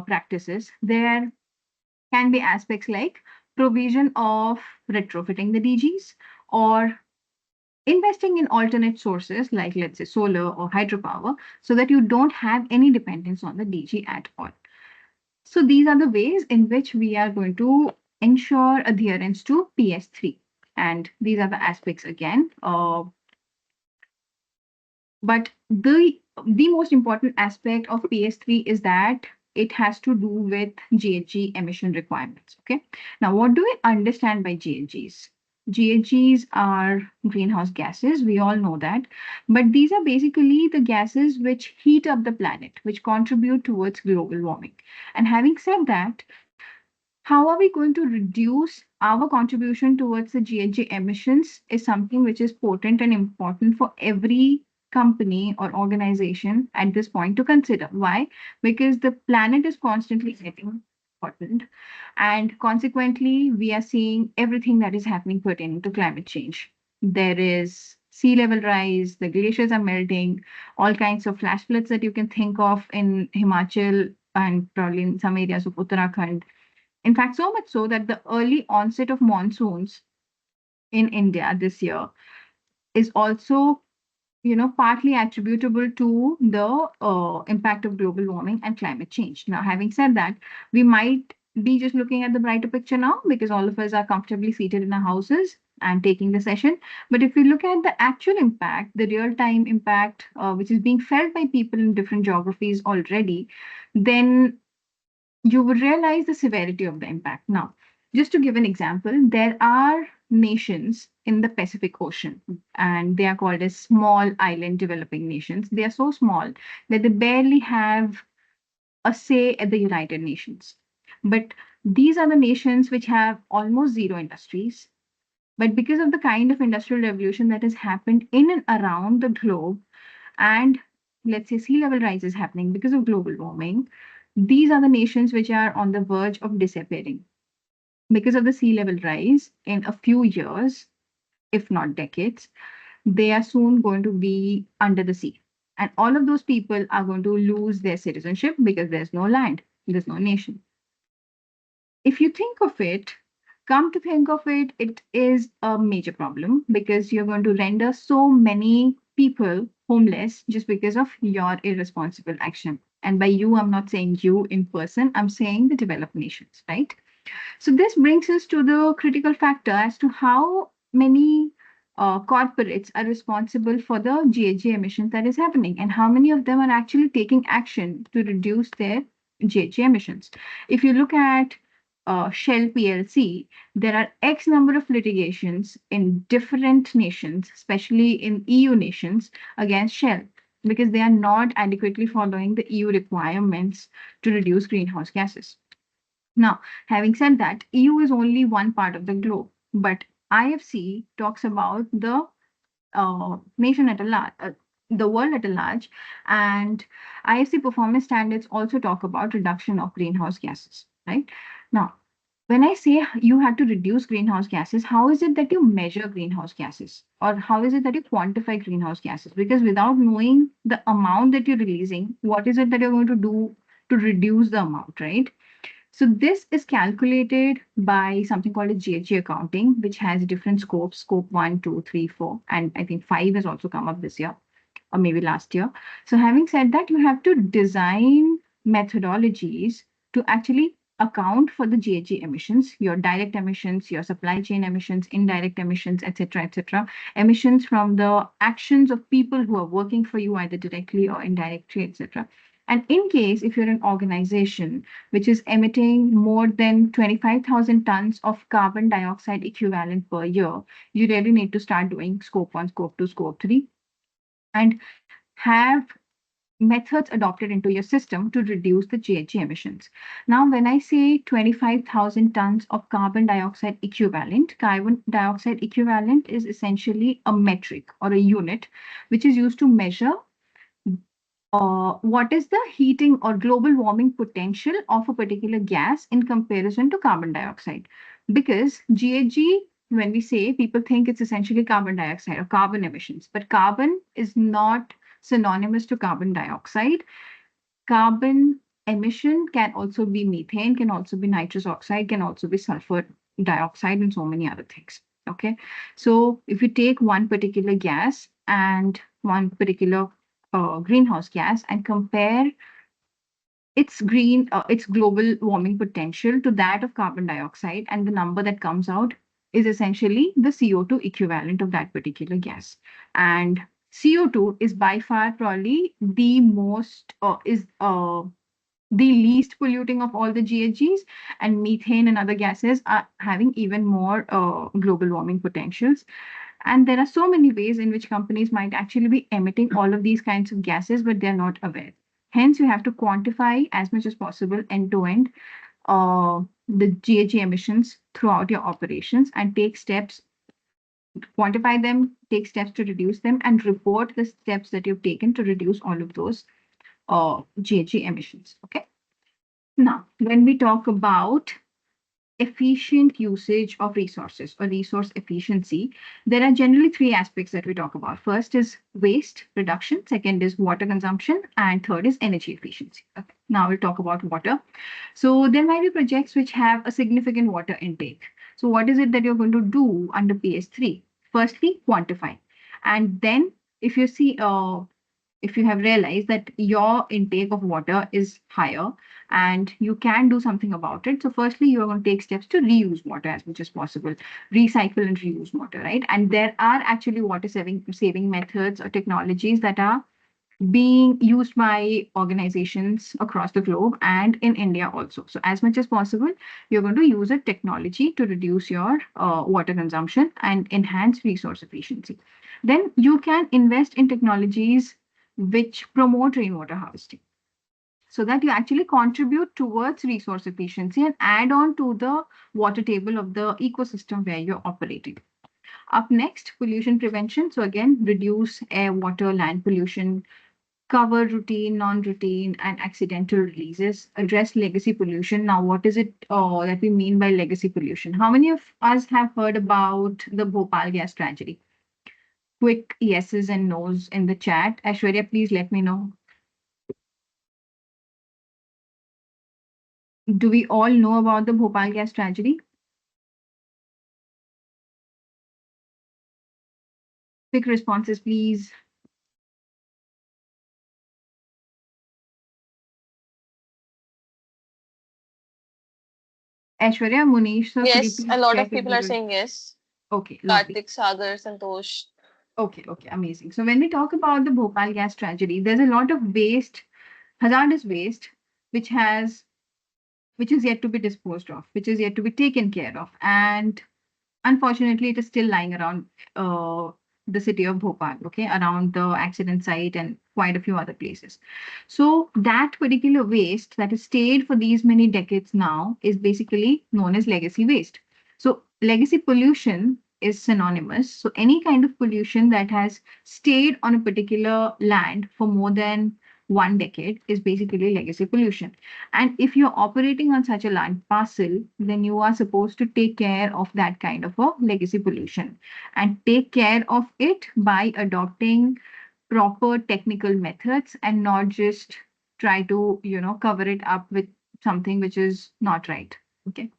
D: practices, there can be aspects like provision of retrofitting the DGs or investing in alternate sources like, let's say, solar or hydropower, so that you don't have any dependence on the DG at all. So these are the ways in which we are going to ensure adherence to PS3. And these are the aspects again. But the most important aspect of PS3 is that it has to do with GHG emission requirements. Okay. Now, what do we understand by GHGs? GHGs are greenhouse gases. We all know that. But these are basically the gases which heat up the planet, which contribute towards global warming. And having said that, how are we going to reduce our contribution towards the GHG emissions is something which is potent and important for every company or organization at this point to consider. Why? Because the planet is constantly getting important, and consequently, we are seeing everything that is happening pertaining to climate change. There is sea level rise, the glaciers are melting, all kinds of flash floods that you can think of in Himachal and probably in some areas of Uttarakhand. In fact, so much so that the early onset of monsoons in India this year is also, partly attributable to the impact of global warming and climate change. Now, having said that, we might be just looking at the brighter picture now because all of us are comfortably seated in our houses and taking the session. But if we look at the actual impact, the real-time impact, which is being felt by people in different geographies already, then you would realize the severity of the impact. Now, just to give an example, there are nations in the Pacific Ocean, and they are called as small island developing nations. They are so small that they barely have a say at the United Nations. But these are the nations which have almost zero industries. But because of the kind of industrial revolution that has happened in and around the globe, and let's say sea level rise is happening because of global warming, these are the nations which are on the verge of disappearing. Because of the sea level rise, in a few years, if not decades, they are soon going to be under the sea. And all of those people are going to lose their citizenship because there's no land, there's no nation. If you think of it, come to think of it, it is a major problem because you're going to render so many people homeless just because of your irresponsible action. And by you, I'm not saying you in person, I'm saying the developed nations, right? So this brings us to the critical factor as to how many corporates are responsible for the GHG emissions that is happening and how many of them are actually taking action to reduce their GHG emissions. If you look at Shell PLC, there are X number of litigations in different nations, especially in EU nations, against Shell because they are not adequately following the EU requirements to reduce greenhouse gases. Now, having said that, EU is only one part of the globe, but IFC talks about the nation at a large, the world at a large, and IFC performance standards also talk about reduction of greenhouse gases, right? Now, when I say you have to reduce greenhouse gases, how is it that you measure greenhouse gases? Or how is it that you quantify greenhouse gases? Because without knowing the amount that you're releasing, what is it that you're going to do to reduce the amount, right? So this is calculated by something called a GHG accounting, which has different scopes, scope 1, 2, 3, 4, and I think 5 has also come up this year or maybe last year. So having said that, you have to design methodologies to actually account for the GHG emissions, your direct emissions, your supply chain emissions, indirect emissions, etc., emissions from the actions of people who are working for you either directly or indirectly, etc. And in case if you're an organization which is emitting more than 25,000 tons of carbon dioxide equivalent per year, you really need to start doing scope 1, scope 2, scope 3, and have methods adopted into your system to reduce the GHG emissions. Now, when I say 25,000 tons of carbon dioxide equivalent is essentially a metric or a unit which is used to measure what is the heating or global warming potential of a particular gas in comparison to carbon dioxide. Because GHG, when we say, people think it's essentially carbon dioxide or carbon emissions, but carbon is not synonymous to carbon dioxide. Carbon emission can also be methane, can also be nitrous oxide, can also be sulfur dioxide, and so many other things. Okay, so if you take one particular gas and one particular greenhouse gas and compare its global warming potential to that of carbon dioxide, and the number that comes out is essentially the CO2 equivalent of that particular gas. And CO2 is by far probably the most the least polluting of all the GHGs, and methane and other gases are having even more global warming potentials. And there are so many ways in which companies might actually be emitting all of these kinds of gases, but they're not aware. Hence, you have to quantify as much as possible end to end the GHG emissions throughout your operations and take steps, quantify them, take steps to reduce them, and report the steps that you've taken to reduce all of those GHG emissions. Okay. Now, when we talk about efficient usage of resources or resource efficiency, there are generally three aspects that we talk about. First is waste reduction, second is water consumption, and third is energy efficiency. Okay. Now we'll talk about water. So there might be projects which have a significant water intake. So what is it that you're going to do under PS3? Firstly, quantify. And then if you see if you have realized that your intake of water is higher and you can do something about it. So firstly, you're going to take steps to reuse water as much as possible, recycle and reuse water, right? And there are actually water saving methods or technologies that are being used by organizations across the globe and in India also. So as much as possible, you're going to use a technology to reduce your water consumption and enhance resource efficiency. Then you can invest in technologies which promote rainwater harvesting, so that you actually contribute towards resource efficiency and add on to the water table of the ecosystem where you're operating. Up next, pollution prevention. So again, reduce air, water, land pollution, cover routine, non-routine, and accidental releases, address legacy pollution. Now, what is it that we mean by legacy pollution? How many of us have heard about the Bhopal gas tragedy? Quick yeses and nos in the chat. Aishwarya, please let me know. Do we all know about the Bhopal gas tragedy? Quick responses, please. Aishwarya, Munish, sir, could you
C: Yes, a
D: please
C: lot
D: check
C: of
D: if
C: people
D: there
C: are
D: is?
C: saying yes.
D: Okay, lovely.
C: Kartik, Sagar, Santosh.
D: Okay, amazing. So when we talk about the Bhopal gas tragedy, there's a lot of waste, hazardous waste, which is yet to be disposed of, which is yet to be taken care of. And unfortunately, it is still lying around the city of Bhopal, okay, around the accident site and quite a few other places. So that particular waste that has stayed for these many decades now is basically known as legacy waste. So legacy pollution is synonymous. So any kind of pollution that has stayed on a particular land for more than 1 decade is basically legacy pollution. And if you're operating on such a land parcel, then you are supposed to take care of that kind of a legacy pollution and take care of it by adopting proper technical methods and not just try to, cover it up with something which is not right. Okay.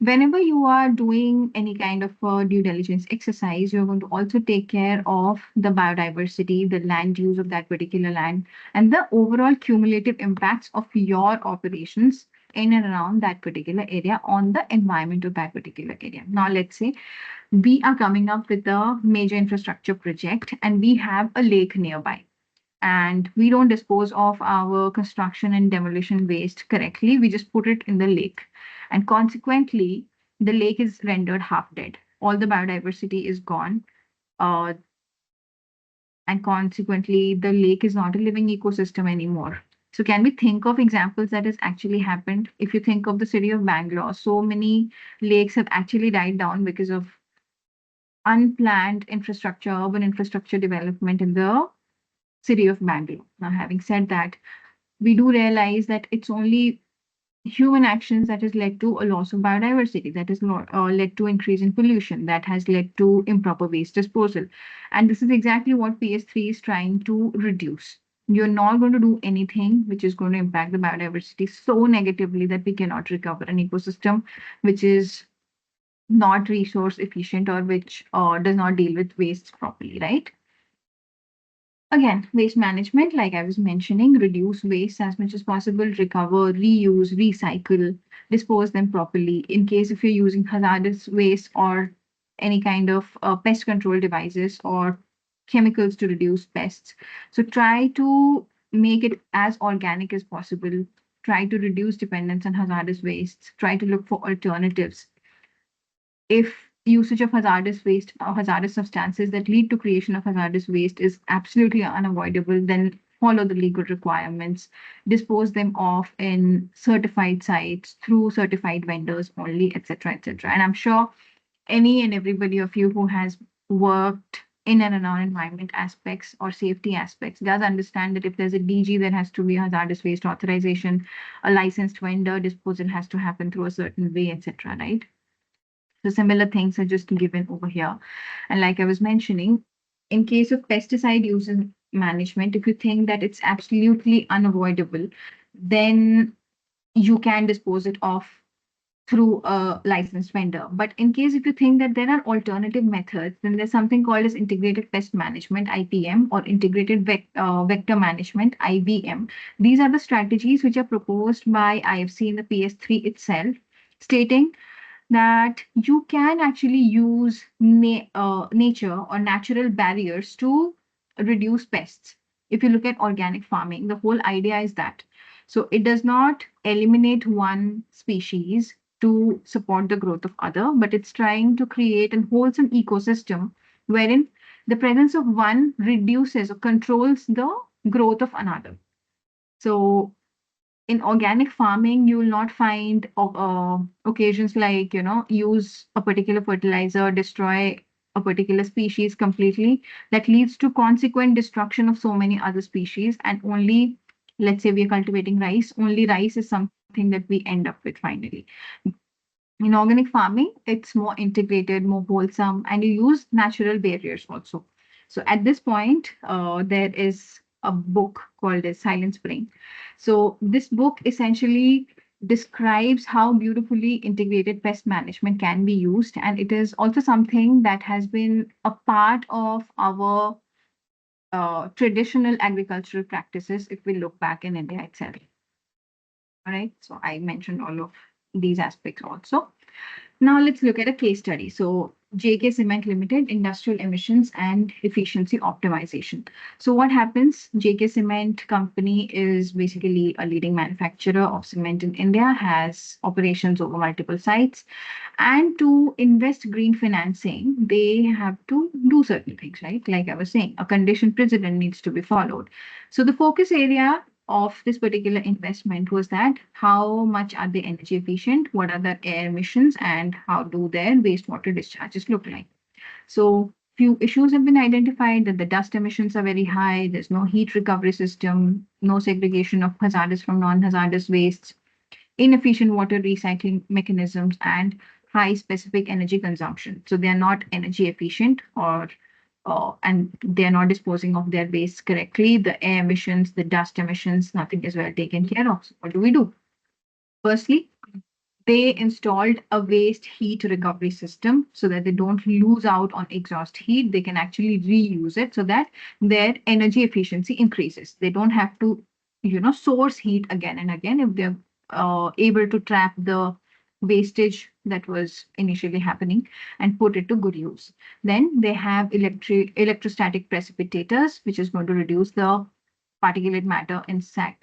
D: Whenever you are doing any kind of due diligence exercise, you're going to also take care of the biodiversity, the land use of that particular land, and the overall cumulative impacts of your operations in and around that particular area on the environment of that particular area. Now, let's say we are coming up with a major infrastructure project and we have a lake nearby, and we don't dispose of our construction and demolition waste correctly. We just put it in the lake. And consequently, the lake is rendered half dead. All the biodiversity is gone. Uh, and consequently, the lake is not a living ecosystem anymore. So, can we think of examples that has actually happened? If you think of the city of Bangalore, so many lakes have actually died down because of unplanned infrastructure, urban infrastructure development in the city of Bangalore. Now, having said that, we do realize that it's only human actions that has led to a loss of biodiversity, that has led to increase in pollution, that has led to improper waste disposal. And this is exactly what PS3 is trying to reduce. You're not going to do anything which is going to impact the biodiversity so negatively that we cannot recover an ecosystem which is not resource efficient or which does not deal with waste properly, right? Again, waste management, like I was mentioning, reduce waste as much as possible, recover, reuse, recycle, dispose them properly. In case if you're using hazardous waste or any kind of pest control devices or chemicals to reduce pests. So try to make it as organic as possible. Try to reduce dependence on hazardous wastes. Try to look for alternatives. If usage of hazardous waste or hazardous substances that lead to creation of hazardous waste is absolutely unavoidable, then follow the legal requirements, dispose them off in certified sites through certified vendors only, etc., etc. And I'm sure any and everybody of you who has worked in and around environment aspects or safety aspects does understand that if there's a DG, there has to be a hazardous waste authorization, a licensed vendor disposal has to happen through a certain way, etc., right? So similar things are just given over here. And like I was mentioning, in case of pesticide use and management, if you think that it's absolutely unavoidable, then you can dispose it off through a licensed vendor. But in case if you think that there are alternative methods, then there's something called as integrated pest management, IPM, or integrated vector management, IVM. These are the strategies which are proposed by IFC in the PS3 itself, stating that you can actually use nature or natural barriers to reduce pests. If you look at organic farming, the whole idea is that. So it does not eliminate one species to support the growth of other, but it's trying to create a wholesome ecosystem wherein the presence of one reduces or controls the growth of another. So in organic farming, you will not find occasions like, use a particular fertilizer, destroy a particular species completely. That leads to consequent destruction of so many other species. And only, let's say we are cultivating rice, only rice is something that we end up with finally. In organic farming, it's more integrated, more wholesome, and you use natural barriers also. So at this point, there is a book called as Silent Spring. So this book essentially describes how beautifully integrated pest management can be used, and it is also something that has been a part of our traditional agricultural practices if we look back in India itself. All right, so I mentioned all of these aspects also. Now let's look at a case study. So JK Cement Limited, industrial emissions and efficiency optimization. So what happens? JK Cement company is basically a leading manufacturer of cement in India, has operations over multiple sites. And to invest green financing, they have to do certain things, right? Like I was saying, a condition precedent needs to be followed. So the focus area of this particular investment was that how much are they energy efficient, what are their air emissions, and how do their wastewater discharges look like. So few issues have been identified that the dust emissions are very high, there's no heat recovery system, no segregation of hazardous from non-hazardous wastes, inefficient water recycling mechanisms, and high specific energy consumption. So they are not energy efficient, or and they are not disposing of their waste correctly. The air emissions, the dust emissions, nothing is well taken care of. So what do we do? Firstly, they installed a waste heat recovery system so that they don't lose out on exhaust heat. They can actually reuse it so that their energy efficiency increases. They don't have to, source heat again and again if they're able to trap the wastage that was initially happening and put it to good use. Then they have electrostatic precipitators, which is going to reduce the particulate matter in stack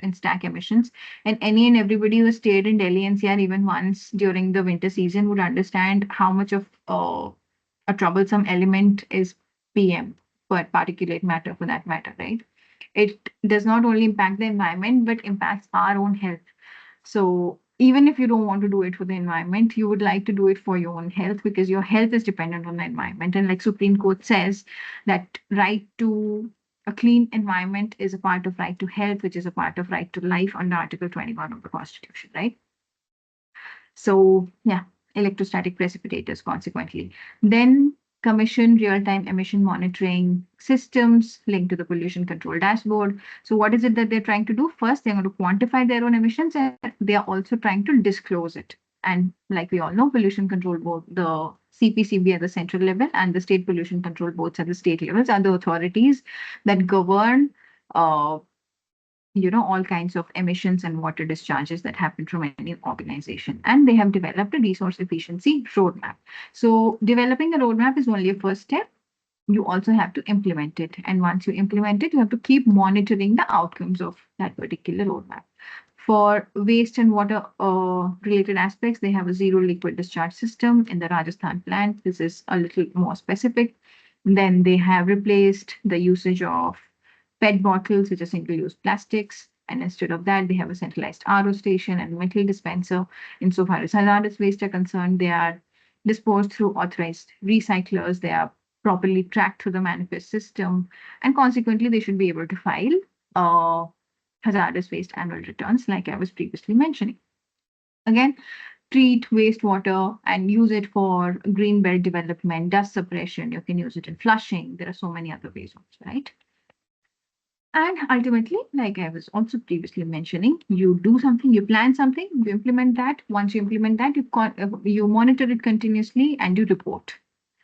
D: emissions. And any and everybody who stayed in Delhi NCR even once during the winter season would understand how much of a troublesome element is PM, but particulate matter for that matter, right? It does not only impact the environment, but impacts our own health. So even if you don't want to do it for the environment, you would like to do it for your own health because your health is dependent on the environment. And like Supreme Court says, that right to a clean environment is a part of right to health, which is a part of right to life under Article 21 of the Constitution, right? So yeah, electrostatic precipitators consequently. Then commission real-time emission monitoring systems linked to the pollution control dashboard. So what is it that they're trying to do? First, they're going to quantify their own emissions, and they are also trying to disclose it. And like we all know, pollution control board, the CPCB at the central level and the state pollution control boards at the state levels are the authorities that govern all kinds of emissions and water discharges that happen from any organization. And they have developed a resource efficiency roadmap. So developing a roadmap is only a first step. You also have to implement it. And once you implement it, you have to keep monitoring the outcomes of that particular roadmap. For waste and water related aspects, they have a zero liquid discharge system in the Rajasthan plant. This is a little more specific. Then they have replaced the usage of PET bottles, which are single-use plastics. And instead of that, they have a centralized RO station and metal dispenser. Insofar as hazardous waste are concerned, they are disposed through authorized recyclers. They are properly tracked through the manifest system. And consequently, they should be able to file hazardous waste annual returns, like I was previously mentioning. Again, treat wastewater and use it for green belt development, dust suppression. You can use it in flushing. There are so many other ways also, right? And ultimately, like I was also previously mentioning, you do something, you plan something, you implement that. Once you implement that, you monitor it continuously and you report.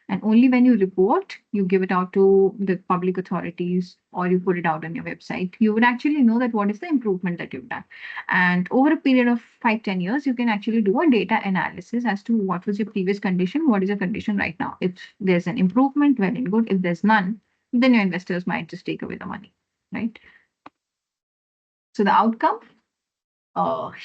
D: And only when you report, you give it out to the public authorities or you put it out on your website, you would actually know that what is the improvement that you've done. And over a period of 5-10 years, you can actually do a data analysis as to what was your previous condition, what is your condition right now. If there's an improvement, well and good. If there's none, then your investors might just take away the money, right? So the outcome,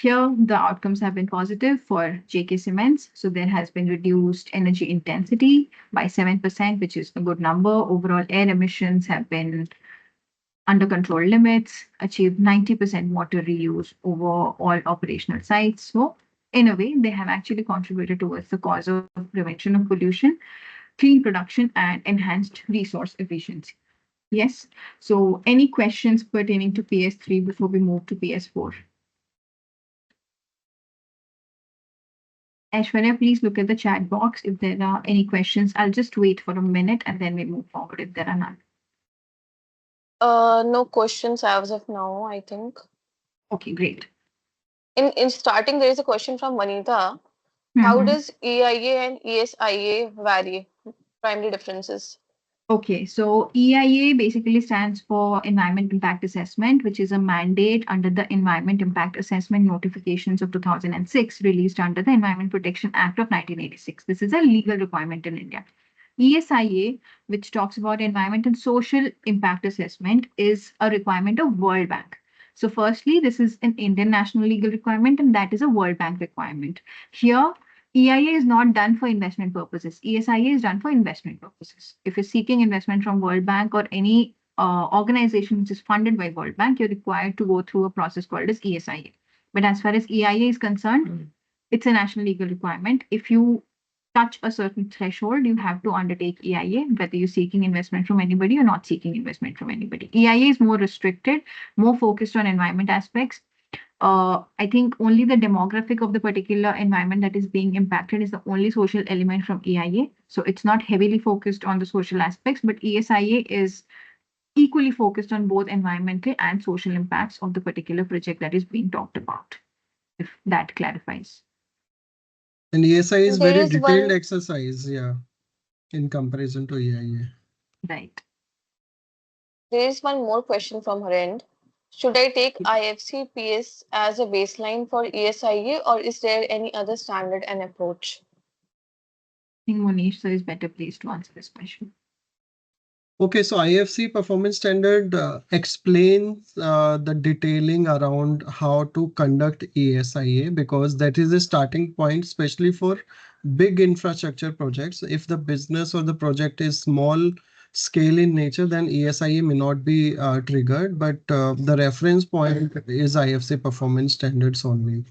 D: here the outcomes have been positive for JK Cements. So there has been reduced energy intensity by 7%, which is a good number. Overall air emissions have been under control limits, achieved 90% water reuse over all operational sites. So in a way, they have actually contributed towards the cause of prevention of pollution, clean production, and enhanced resource efficiency. Yes. So any questions pertaining to PS3 before we move to PS4? Aishwarya, please look at the chat box if there are any questions. I'll just wait for a minute and then we move forward if there are none.
C: No questions as of now, I think.
D: Okay, great.
C: In starting, there is a question from Manita. How does EIA and ESIA vary? Primary differences.
D: Okay, so EIA basically stands for Environment Impact Assessment, which is a mandate under the Environment Impact Assessment Notifications of 2006, released under the Environment Protection Act of 1986. This is a legal requirement in India. ESIA, which talks about Environment and Social Impact Assessment, is a requirement of World Bank. So firstly, this is an Indian national legal requirement, and that is a World Bank requirement. Here, EIA is not done for investment purposes. ESIA is done for investment purposes. If you're seeking investment from World Bank or any organization which is funded by World Bank, you're required to go through a process called as ESIA. But as far as EIA is concerned, it's a national legal requirement. If you touch a certain threshold, you have to undertake EIA, whether you're seeking investment from anybody or not seeking investment from anybody. EIA is more restricted, more focused on environment aspects. I think only the demographic of the particular environment that is being impacted is the only social element from EIA. So it's not heavily focused on the social aspects, but ESIA is equally focused on both environmental and social impacts of the particular project that is being talked about, if that clarifies.
B: And ESI is
C: There
B: very
C: is
B: detailed
C: one,
B: exercise, yeah, in comparison to EIA.
D: Right.
C: there is one more question from her end. Should I take IFC PS as a baseline for ESIA, or is there any other standard and approach?
D: I think Munish sir is better placed to answer this question.
B: Okay, so IFC Performance Standard explains the detailing around how to conduct ESIA, because that is the starting point, especially for big infrastructure projects. If the business or the project is small scale in nature, then ESIA may not be triggered, but the reference point is IFC Performance Standards only.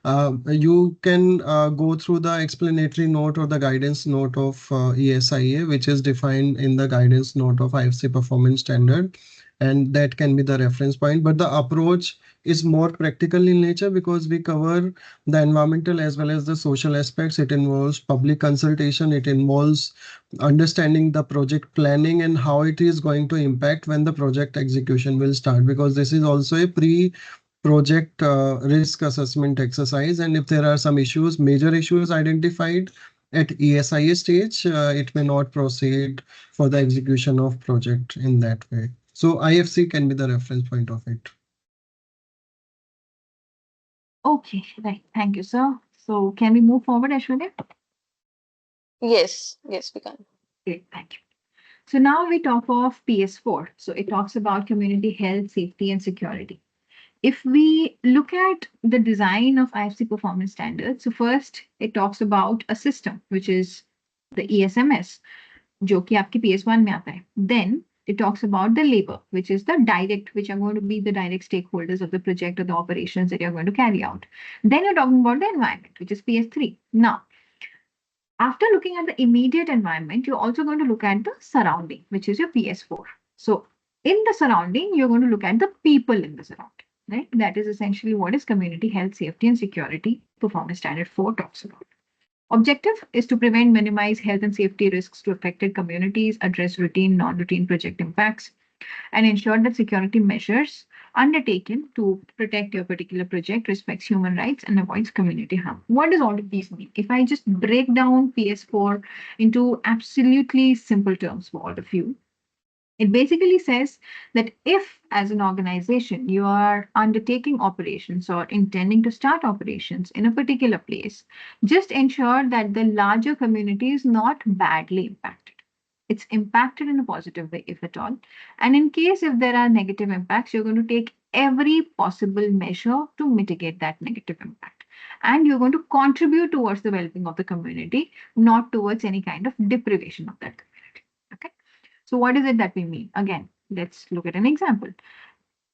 B: You can go through the explanatory note or the guidance note of ESIA, which is defined in the guidance note of IFC Performance Standard, and that can be the reference point. But the approach is more practical in nature because we cover the environmental as well as the social aspects. It involves public consultation. It involves understanding the project planning and how it is going to impact when the project execution will start, because this is also a project risk assessment exercise, and if there are some issues, major issues identified at ESIA stage, it may not proceed for the execution of project in that way. So IFC can be the reference point of it.
D: Okay, right. Thank you, sir. So can we move forward, Ashwini?
C: Yes, yes, we can.
D: Great, thank you. So now we talk of PS4. So it talks about community health, safety, and security. If we look at the design of IFC performance standards, so first it talks about a system, which is the ESMS, जो कि आपके PS1 में आता है. Then it talks about the labor, which is the direct, which are going to be the direct stakeholders of the project or the operations that you're going to carry out. Then you're talking about the environment, which is PS3. Now, after looking at the immediate environment, you're also going to look at the surrounding, which is your PS4. So in the surrounding, you're going to look at the people in the surrounding, right? That is essentially what is community health, safety, and security performance standard 4 talks about. Objective is to prevent, minimize health and safety risks to affected communities, address routine, non-routine project impacts, and ensure that security measures undertaken to protect your particular project respects human rights and avoids community harm. What does all of these mean? If I just break down PS4 into absolutely simple terms for all of you, it basically says that if, as an organization, you are undertaking operations or intending to start operations in a particular place, just ensure that the larger community is not badly impacted. It's impacted in a positive way, if at all. And in case if there are negative impacts, you're going to take every possible measure to mitigate that negative impact. And you're going to contribute towards the well-being of the community, not towards any kind of deprivation of that community. Okay. So what is it that we mean? Again, let's look at an example.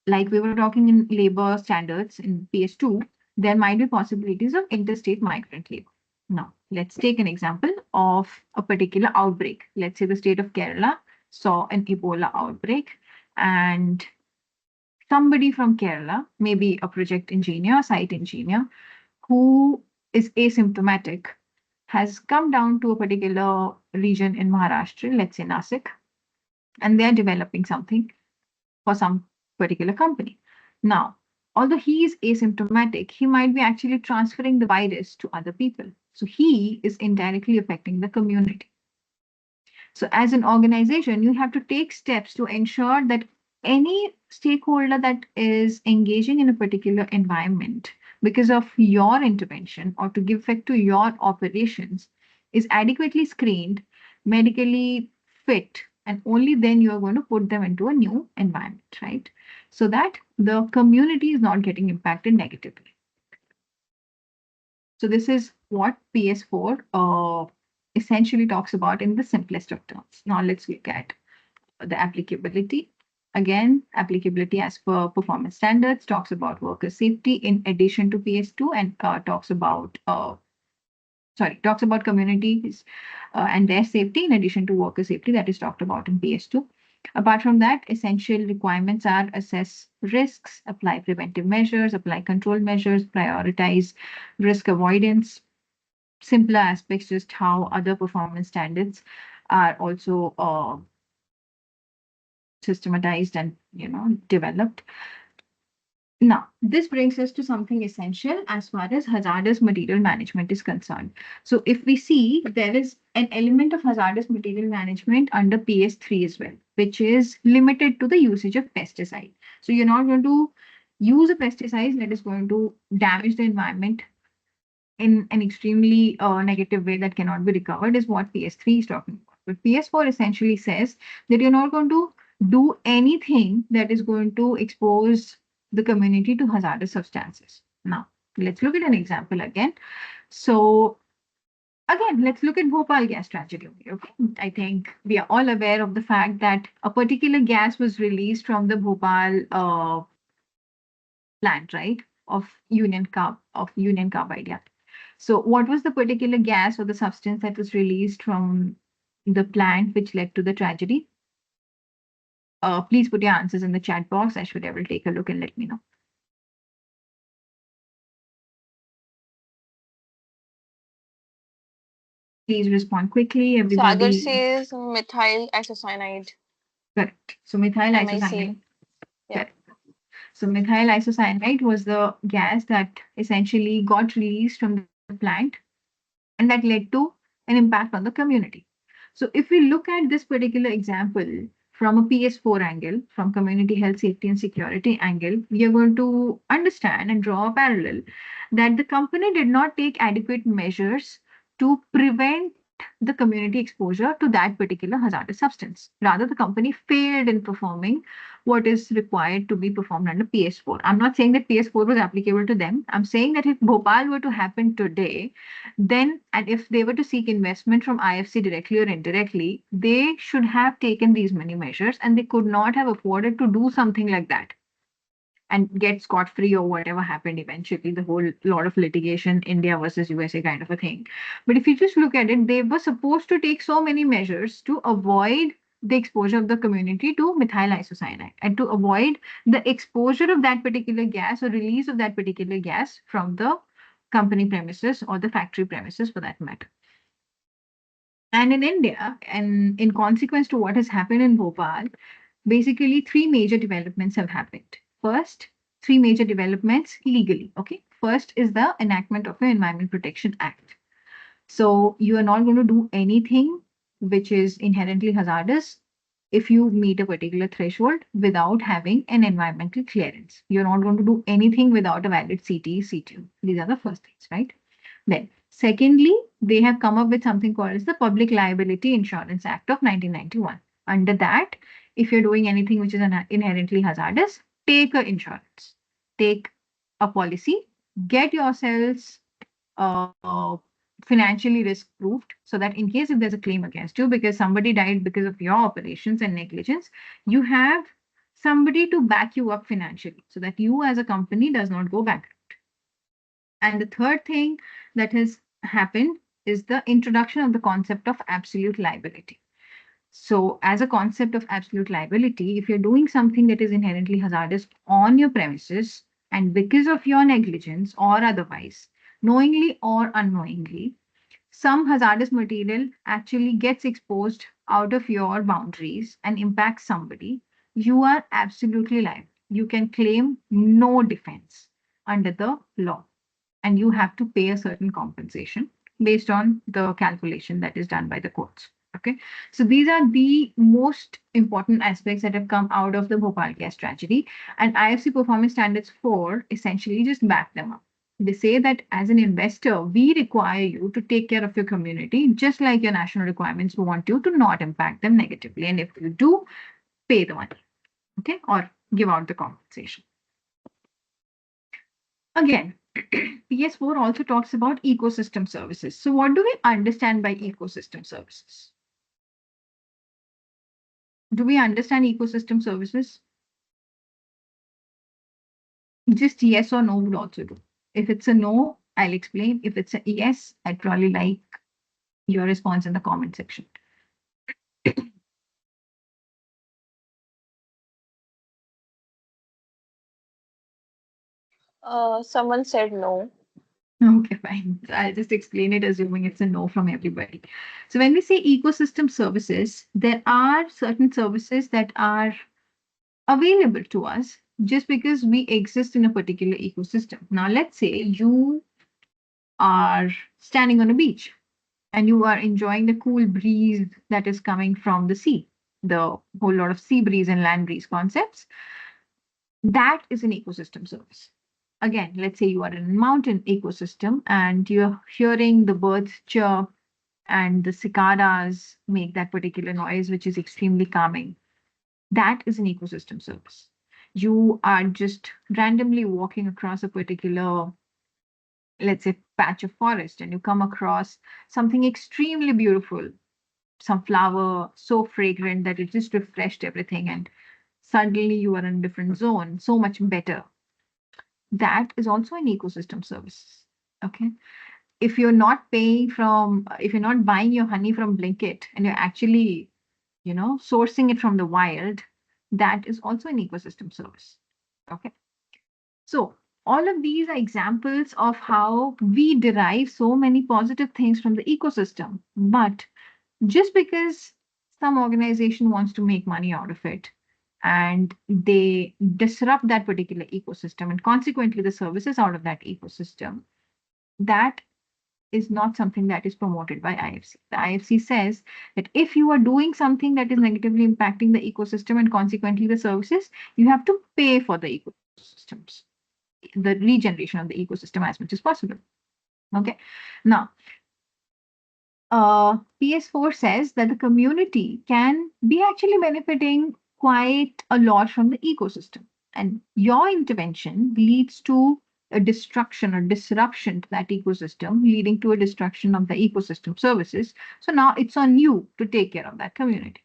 D: Like we were talking in labor standards in PS2, there might be possibilities of interstate migrant labor. Now, let's take an example of a particular outbreak. Let's say the state of Kerala saw an Ebola outbreak, and somebody from Kerala, maybe a project engineer, site engineer, who is asymptomatic, has come down to a particular region in Maharashtra, let's say Nasik, and they're developing something for some particular company. Now, although he is asymptomatic, he might be actually transferring the virus to other people. So he is indirectly affecting the community. So as an organization, you have to take steps to ensure that any stakeholder that is engaging in a particular environment because of your intervention or to give effect to your operations is adequately screened, medically fit, and only then you are going to put them into a new environment, right? So that the community is not getting impacted negatively. So this is what PS4 essentially talks about in the simplest of terms. Now let's look at the applicability. Again, applicability as per performance standards talks about worker safety in addition to PS2 and talks about communities and their safety in addition to worker safety that is talked about in PS2. Apart from that, essential requirements are assess risks, apply preventive measures, apply control measures, prioritize risk avoidance. Simpler aspects, just how other performance standards are also systematized and developed. Now, this brings us to something essential as far as hazardous material management is concerned. So, if we see, there is an element of hazardous material management under PS3 as well, which is limited to the usage of pesticide. So, you're not going to use a pesticide that is going to damage the environment in an extremely negative way that cannot be recovered, is what PS3 is talking about. But PS4 essentially says that you're not going to do anything that is going to expose the community to hazardous substances. Now, let's look at an example again. So, again, let's look at Bhopal gas tragedy. Okay, I think we are all aware of the fact that a particular gas was released from the Bhopal plant, right, of Union Carbide. Yeah. So, what was the particular gas or the substance that was released from the plant which led to the tragedy? Please put your answers in the chat box. Aishwarya will take a look and let me know. Please respond quickly,
C: Sagar
D: everybody.
C: says methyl isocyanide.
D: Correct. So methyl
C: MIC.
D: isocyanide.
C: Yeah.
D: Correct. So methyl isocyanide was the gas that essentially got released from the plant and that led to an impact on the community. So if we look at this particular example from a PS4 angle, from community health, safety and security angle, we are going to understand and draw a parallel that the company did not take adequate measures to prevent the community exposure to that particular hazardous substance. Rather, the company failed in performing what is required to be performed under PS4. I'm not saying that PS4 was applicable to them. I'm saying that if Bhopal were to happen today, then, and if they were to seek investment from IFC directly or indirectly, they should have taken these many measures and they could not have afforded to do something like that and get scot free or whatever happened eventually, the whole lot of litigation, India versus USA kind of a thing. But if you just look at it, they were supposed to take so many measures to avoid the exposure of the community to methyl isocyanide and to avoid the exposure of that particular gas or release of that particular gas from the company premises or the factory premises for that matter. And in India, and in consequence to what has happened in Bhopal, basically three major developments have happened. First, three major developments legally. Okay. First is the enactment of the Environment Protection Act. So you are not going to do anything which is inherently hazardous if you meet a particular threshold without having an environmental clearance. You're not going to do anything without a valid CTE, CTU. These are the first things, right? Then, secondly, they have come up with something called as the Public Liability Insurance Act of 1991. Under that, if you're doing anything which is inherently hazardous, take an insurance, take a policy, get yourselves financially risk proofed so that in case if there's a claim against you because somebody died because of your operations and negligence, you have somebody to back you up financially so that you as a company does not go bankrupt. And the third thing that has happened is the introduction of the concept of absolute liability. So, as a concept of absolute liability, if you're doing something that is inherently hazardous on your premises and because of your negligence or otherwise, knowingly or unknowingly, some hazardous material actually gets exposed out of your boundaries and impacts somebody, you are absolutely liable. You can claim no defense under the law and you have to pay a certain compensation based on the calculation that is done by the courts. Okay, so these are the most important aspects that have come out of the Bhopal gas tragedy, and IFC Performance Standards 4 essentially just back them up. They say that as an investor, we require you to take care of your community, just like your national requirements want you to not impact them negatively. And if you do, pay the money, okay, or give out the compensation. Again, PS4 also talks about ecosystem services. So, what do we understand by ecosystem services? Do we understand ecosystem services? Just yes or no would also do. If it's a no, I'll explain. If it's a yes, I'd probably like your response in the comment section.
C: Someone said no.
D: Okay, fine. So I'll just explain it, assuming it's a no from everybody. So when we say ecosystem services, there are certain services that are available to us just because we exist in a particular ecosystem. Now, let's say you are standing on a beach and you are enjoying the cool breeze that is coming from the sea, the whole lot of sea breeze and land breeze concepts. That is an ecosystem service. Again, let's say you are in a mountain ecosystem and you're hearing the birds chirp and the cicadas make that particular noise, which is extremely calming. That is an ecosystem service. You are just randomly walking across a particular, let's say, patch of forest, and you come across something extremely beautiful, some flower so fragrant that it just refreshed everything, and suddenly you are in a different zone, so much better. That is also an ecosystem service. Okay. If you're not paying from, if you're not buying your honey from Blinkit and you're actually, sourcing it from the wild, that is also an ecosystem service. Okay. So all of these are examples of how we derive so many positive things from the ecosystem. But just because some organization wants to make money out of it and they disrupt that particular ecosystem and consequently the services out of that ecosystem, that is not something that is promoted by IFC. The IFC says that if you are doing something that is negatively impacting the ecosystem and consequently the services, you have to pay for the ecosystems, the regeneration of the ecosystem as much as possible. Okay. Now, PS4 says that the community can be actually benefiting quite a lot from the ecosystem. And your intervention leads to a destruction or disruption to that ecosystem, leading to a destruction of the ecosystem services. So now it's on you to take care of that community.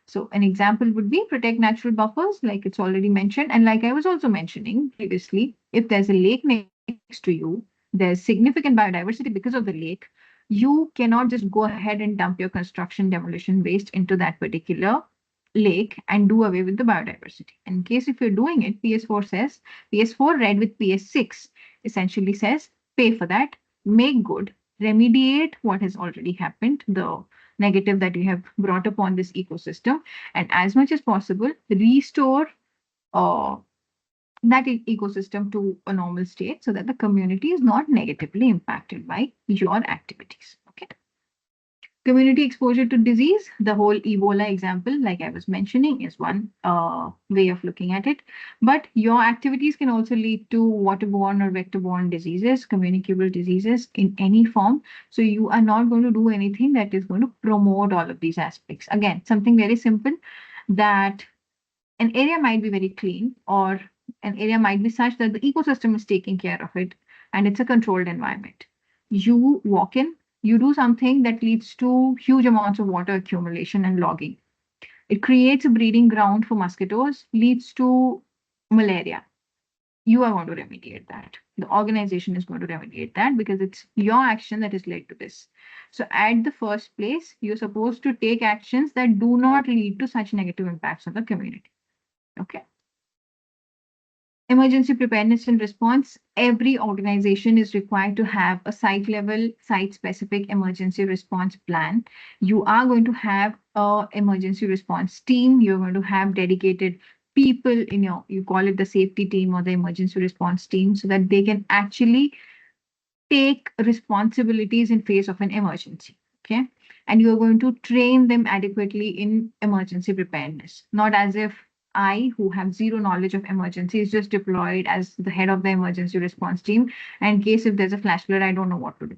D: So an example would be protect natural buffers, like it's already mentioned. And like I was also mentioning previously, if there's a lake next to you, there's significant biodiversity because of the lake, you cannot just go ahead and dump your construction demolition waste into that particular lake and do away with the biodiversity. In case if you're doing it, PS4 says, PS4 read with PS6 essentially says, pay for that, make good, remediate what has already happened, the negative that you have brought upon this ecosystem, and as much as possible, restore that ecosystem to a normal state so that the community is not negatively impacted by your activities. Okay. Community exposure to disease, the whole Ebola example, like I was mentioning, is one way of looking at it. But your activities can also lead to waterborne or vector-borne diseases, communicable diseases in any form. So you are not going to do anything that is going to promote all of these aspects. Again, something very simple, that an area might be very clean or an area might be such that the ecosystem is taking care of it and it's a controlled environment. You walk in, you do something that leads to huge amounts of water accumulation and logging. It creates a breeding ground for mosquitoes, leads to malaria. You are going to remediate that. The organization is going to remediate that because it's your action that has led to this. So at the first place, you're supposed to take actions that do not lead to such negative impacts on the community. Okay. Emergency preparedness and response, every organization is required to have a site level, site specific emergency response plan. You are going to have a emergency response team. You're going to have dedicated people in you call it the safety team or the emergency response team, so that they can actually take responsibilities in face of an emergency. Okay. and you're going to train them adequately in emergency preparedness. Not as if I, who have zero knowledge of emergency, is just deployed as the head of the emergency response team. And in case if there's a flash flood, I don't know what to do.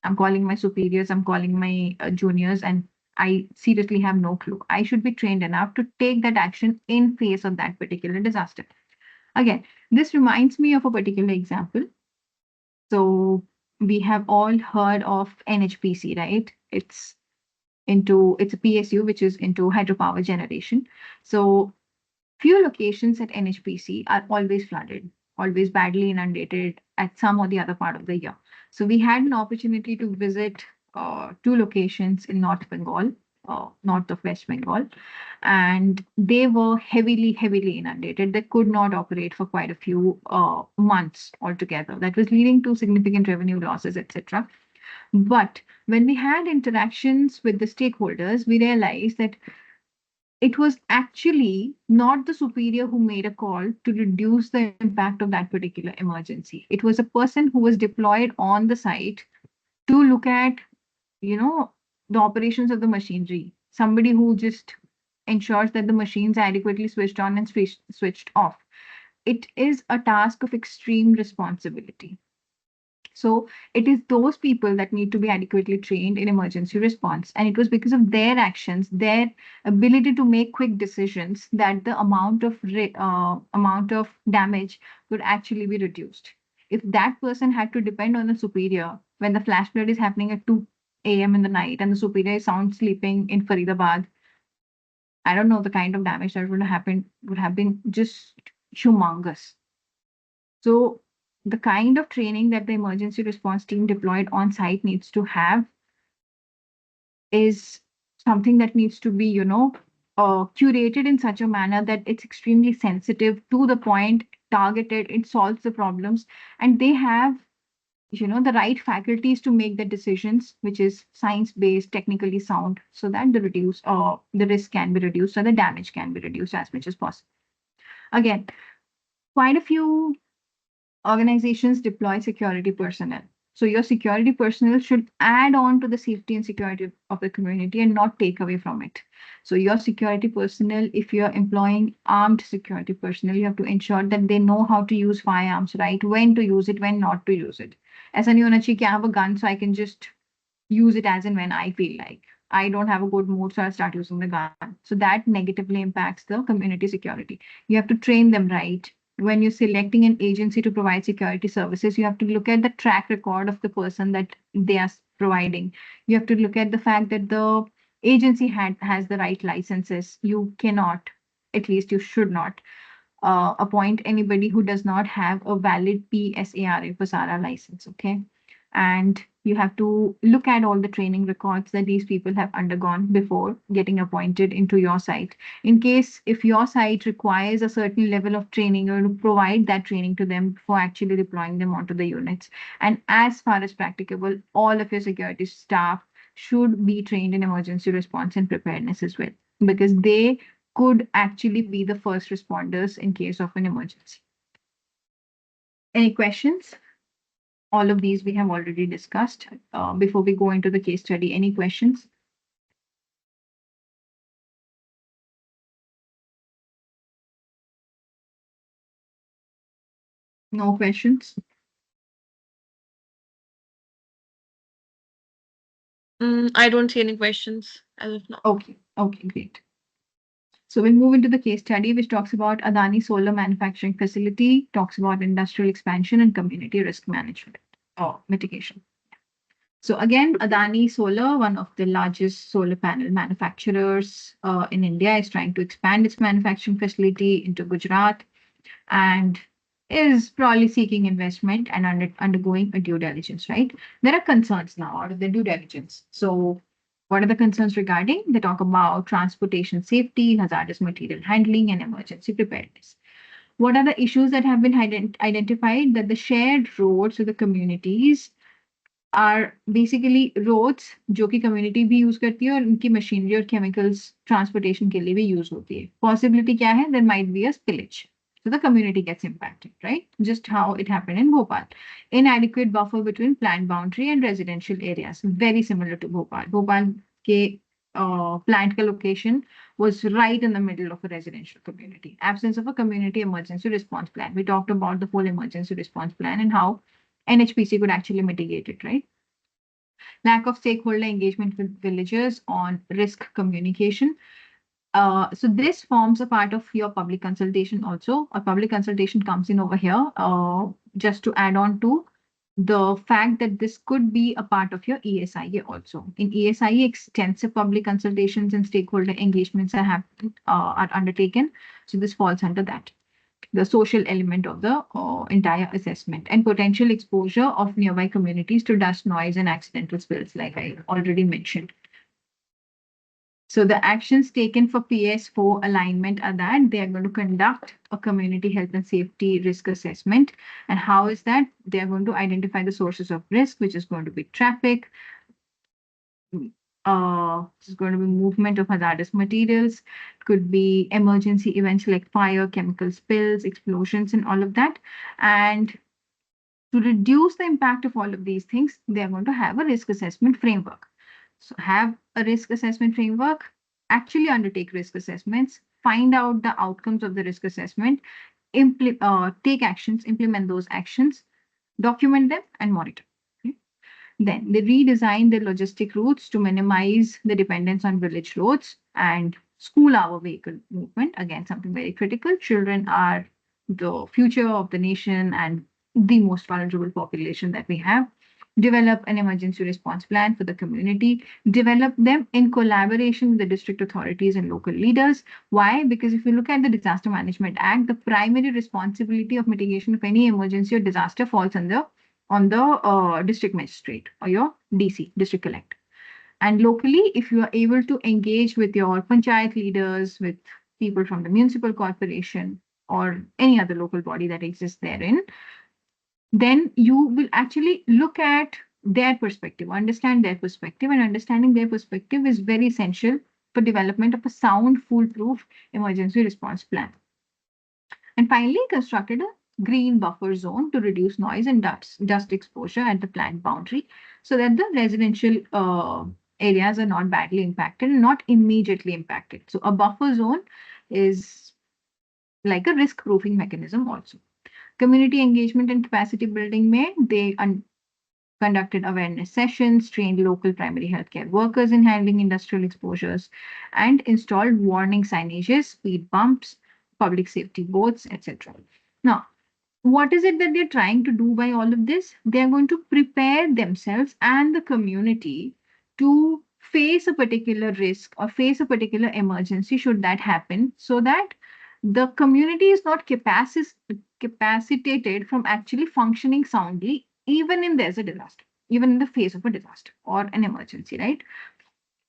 D: I'm calling my superiors, I'm calling my juniors, and I seriously have no clue. I should be trained enough to take that action in face of that particular disaster. Again, this reminds me of a particular example. So we have all heard of NHPC, right? It's a PSU, which is into hydropower generation. So few locations at NHPC are always flooded, always badly inundated at some or the other part of the year. So we had an opportunity to visit two locations in North Bengal, north of West Bengal, and they were heavily inundated. They could not operate for quite a few months altogether. That was leading to significant revenue losses, etc. But when we had interactions with the stakeholders, we realized that it was actually not the superior who made a call to reduce the impact of that particular emergency. It was a person who was deployed on the site to look at, the operations of the machinery. Somebody who just ensures that the machines are adequately switched on and switched off. It is a task of extreme responsibility. So it is those people that need to be adequately trained in emergency response. And it was because of their actions, their ability to make quick decisions, that the amount of damage could actually be reduced. If that person had to depend on the superior when the flash flood is happening at 2 a.m. in the night and the superior is sound sleeping in Faridabad, I don't know, the kind of damage that would have been just humongous. So the kind of training that the emergency response team deployed on site needs to have is something that needs to be, curated in such a manner that it's extremely sensitive, to the point, targeted, it solves the problems, and they have, the right faculties to make the decisions, which is science-based, technically sound, so that the risk can be reduced, so the damage can be reduced as much as possible. Again, quite a few organizations deploy security personnel. So your security personnel should add on to the safety and security of the community and not take away from it. So your security personnel, if you're employing armed security personnel, you have to ensure that they know how to use firearms, right? When to use it, when not to use it. As an I have a gun, so I can just use it as and when I feel like. I don't have a good mood, so I'll start using the gun. So that negatively impacts the community security. You have to train them right. When you're selecting an agency to provide security services, you have to look at the track record of the person that they are providing. You have to look at the fact that the agency has the right licenses. You cannot, at least you should not, appoint anybody who does not have a valid PSARA license, okay? And you have to look at all the training records that these people have undergone before getting appointed into your site. In case if your site requires a certain level of training, or to provide that training to them before actually deploying them onto the units. And as far as practicable, all of your security staff should be trained in emergency response and preparedness as well, because they could actually be the first responders in case of an emergency. Any questions? All of these we have already discussed. Before we go into the case study, any questions? No questions?
A: I don't see any questions as of now.
D: Okay, great. So we'll move into the case study, which talks about Adani Solar Manufacturing Facility, talks about industrial expansion and community risk management or mitigation. So again, Adani Solar, one of the largest solar panel manufacturers in India, is trying to expand its manufacturing facility into Gujarat and is probably seeking investment and undergoing a due diligence, right? There are concerns now out of the due diligence. So what are the concerns regarding? They talk about transportation safety, hazardous material handling, and emergency preparedness. What are the issues that have been identified? That the shared roads of the communities are basically roads जो कि community भी use करती है और उनकी machinery और chemicals transportation के लिए भी use होती है. Possibility क्या है? There might be a spillage. So the community gets impacted, right? Just how it happened in Bhopal. Inadequate buffer between plant boundary and residential areas. Very similar to Bhopal. Bhopal plant ka location was right in the middle of a residential community. Absence of a community emergency response plan. We talked about the full emergency response plan and how NHPC could actually mitigate it, right? Lack of stakeholder engagement with villagers on risk communication. So this forms a part of your public consultation also. A public consultation comes in over here, just to add on to the fact that this could be a part of your ESIA also. In ESIA, extensive public consultations and stakeholder engagements are undertaken. So this falls under that. The social element of the entire assessment and potential exposure of nearby communities to dust, noise, and accidental spills, like I already mentioned. So the actions taken for PS4 alignment are that they are going to conduct a community health and safety risk assessment. And how is that? They are going to identify the sources of risk, which is going to be traffic, this is going to be movement of hazardous materials, could be emergency events like fire, chemical spills, explosions, and all of that. And to reduce the impact of all of these things, they are going to have a risk assessment framework. So have a risk assessment framework, actually undertake risk assessments, find out the outcomes of the risk assessment, take actions, implement those actions, document them, and monitor. Okay. Then they redesign the logistic routes to minimize the dependence on village roads and school hour vehicle movement. Again, something very critical. Children are the future of the nation and the most vulnerable population that we have. Develop an emergency response plan for the community, develop them in collaboration with the district authorities and local leaders. Why? Because if you look at the Disaster Management Act, the primary responsibility of mitigation of any emergency or disaster falls on the district magistrate or your DC, district collector. And locally, if you are able to engage with your panchayat leaders, with people from the municipal corporation or any other local body that exists therein, then you will actually look at their perspective, understand their perspective, and understanding their perspective is very essential for development of a sound, foolproof emergency response plan. And finally, constructed a green buffer zone to reduce noise and dust exposure at the plant boundary so that the residential areas are not badly impacted and not immediately impacted. So a buffer zone is like a risk proofing mechanism also. Community engagement and capacity building they conducted awareness sessions, trained local primary healthcare workers in handling industrial exposures, and installed warning signages, speed bumps, public safety boards, etc. Now, what is it that they're trying to do by all of this? They're going to prepare themselves and the community to face a particular risk or face a particular emergency should that happen, so that the community is not capacitated from actually functioning soundly, even in there's a disaster, even in the face of a disaster or an emergency, right?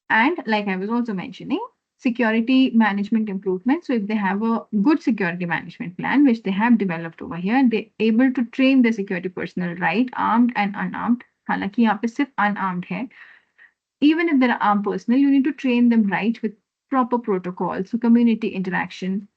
D: And like I was also mentioning, security management improvement. So if they have a good security management plan, which they have developed over here, they're able to train the security personnel, right, armed and unarmed. हालांकि यहाँ पे सिर्फ unarmed है. Even if they're armed personnel, you need to train them right with proper protocols, so community interaction,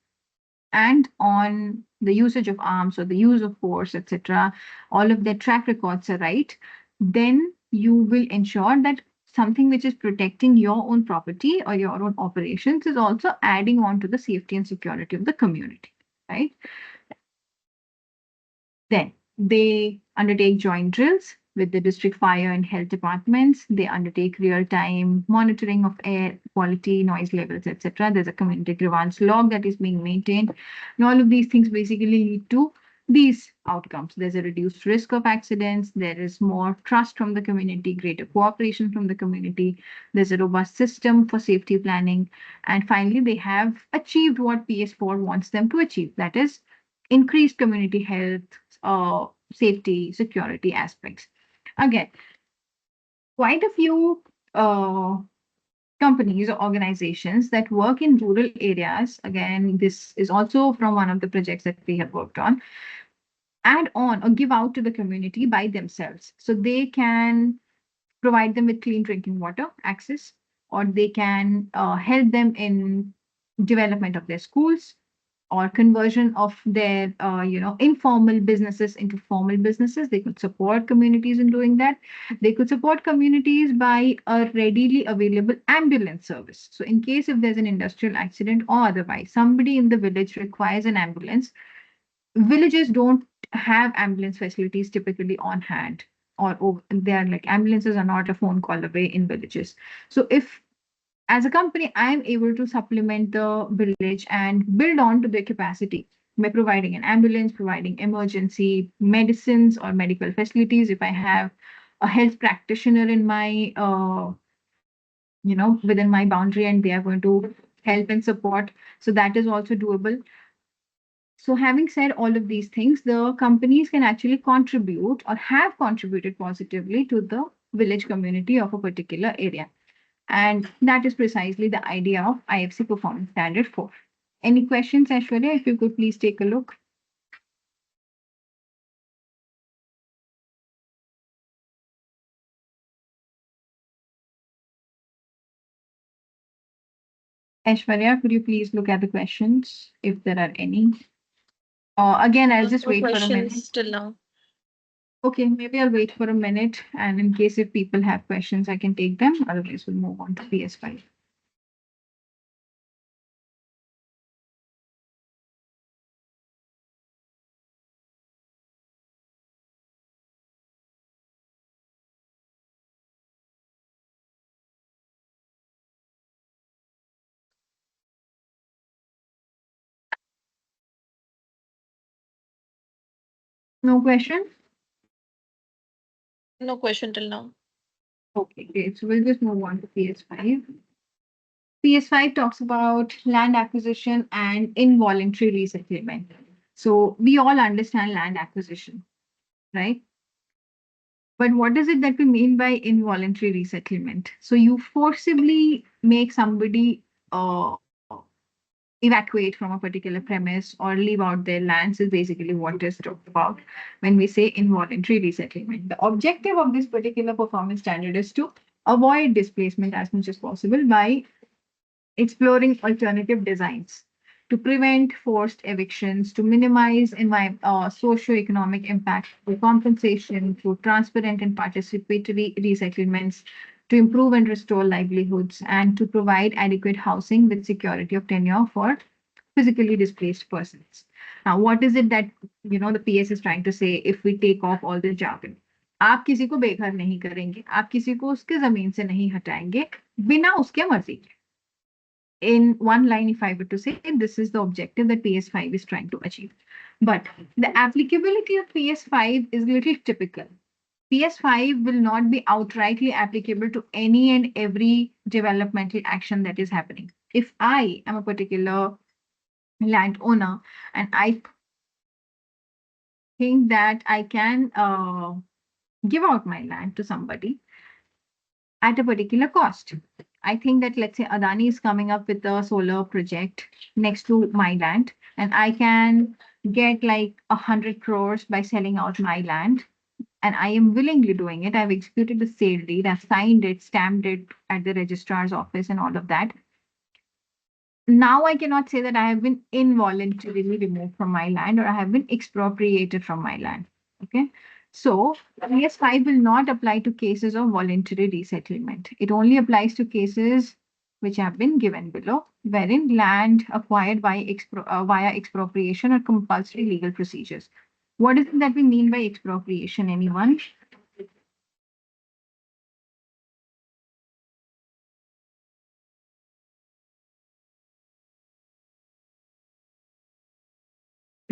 D: and on the usage of arms or the use of force, etc., all of their track records are right, then you will ensure that something which is protecting your own property or your own operations is also adding on to the safety and security of the community, right? Then they undertake joint drills with the district fire and health departments. They undertake real-time monitoring of air quality, noise levels, etc. There's a community grievance log that is being maintained. And all of these things basically lead to these outcomes. There's a reduced risk of accidents. There is more trust from the community, greater cooperation from the community. There's a robust system for safety planning. And finally, they have achieved what PS4 wants them to achieve. That is increased community health, safety, security aspects. Again, quite a few companies or organizations that work in rural areas, again, this is also from one of the projects that we have worked on, add on or give out to the community by themselves. So they can provide them with clean drinking water access, or they can help them in development of their schools, or conversion of their informal businesses into formal businesses. They could support communities in doing that. They could support communities by a readily available ambulance service. So in case if there's an industrial accident or otherwise somebody in the village requires an ambulance, villages don't have ambulance facilities typically on hand, or they are like ambulances are not a phone call away in villages. So if as a company, I'm able to supplement the village and build on to their capacity by providing an ambulance, providing emergency medicines or medical facilities. If I have a health practitioner in my, within my boundary, and they are going to help and support, so that is also doable. So, having said all of these things, the companies can actually contribute or have contributed positively to the village community of a particular area. And that is precisely the idea of IFC Performance Standard 4. Any questions, Aishwarya? If you could please take a look. Aishwarya, could you please look at the questions if there are any? Again, I'll just
C: No
D: wait for a minute.
C: questions till now.
D: Okay, maybe I'll wait for a minute. And in case if people have questions, I can take them. Otherwise, we'll move on to PS5. No question?
C: No question till now.
D: Okay, great. So we'll just move on to PS5. PS5 talks about land acquisition and involuntary resettlement. So we all understand land acquisition, right? But what is it that we mean by involuntary resettlement? So you forcibly make somebody evacuate from a particular premise or leave out their lands is basically what is talked about when we say involuntary resettlement. The objective of this particular performance standard is to avoid displacement as much as possible by exploring alternative designs to prevent forced evictions, to minimize socio-economic impact through compensation, through transparent and participatory resettlements, to improve and restore livelihoods, and to provide adequate housing with security of tenure for physically displaced persons. Now, what is it that the PS is trying to say if we take off all this jargon? आप किसी को बेघर नहीं करेंगे, आप किसी को उसके जमीन से नहीं हटाएंगे बिना उसके मर्जी के. In one line, if I were to say, this is the objective that PS5 is trying to achieve. But the applicability of PS5 is a little typical. PS5 will not be outrightly applicable to any and every developmental action that is happening. If I am a particular landowner and I think that I can give out my land to somebody at a particular cost. I think that let's say Adani is coming up with a solar project next to my land, and I can get like 100 crores by selling out my land, and I am willingly doing it. I've executed the sale deed, I've signed it, stamped it at the registrar's office, and all of that. Now I cannot say that I have been involuntarily removed from my land or I have been expropriated from my land. Okay. So PS5 will not apply to cases of voluntary resettlement. It only applies to cases which have been given below, wherein land acquired via expropriation or compulsory legal procedures. What is it that we mean by expropriation, anyone?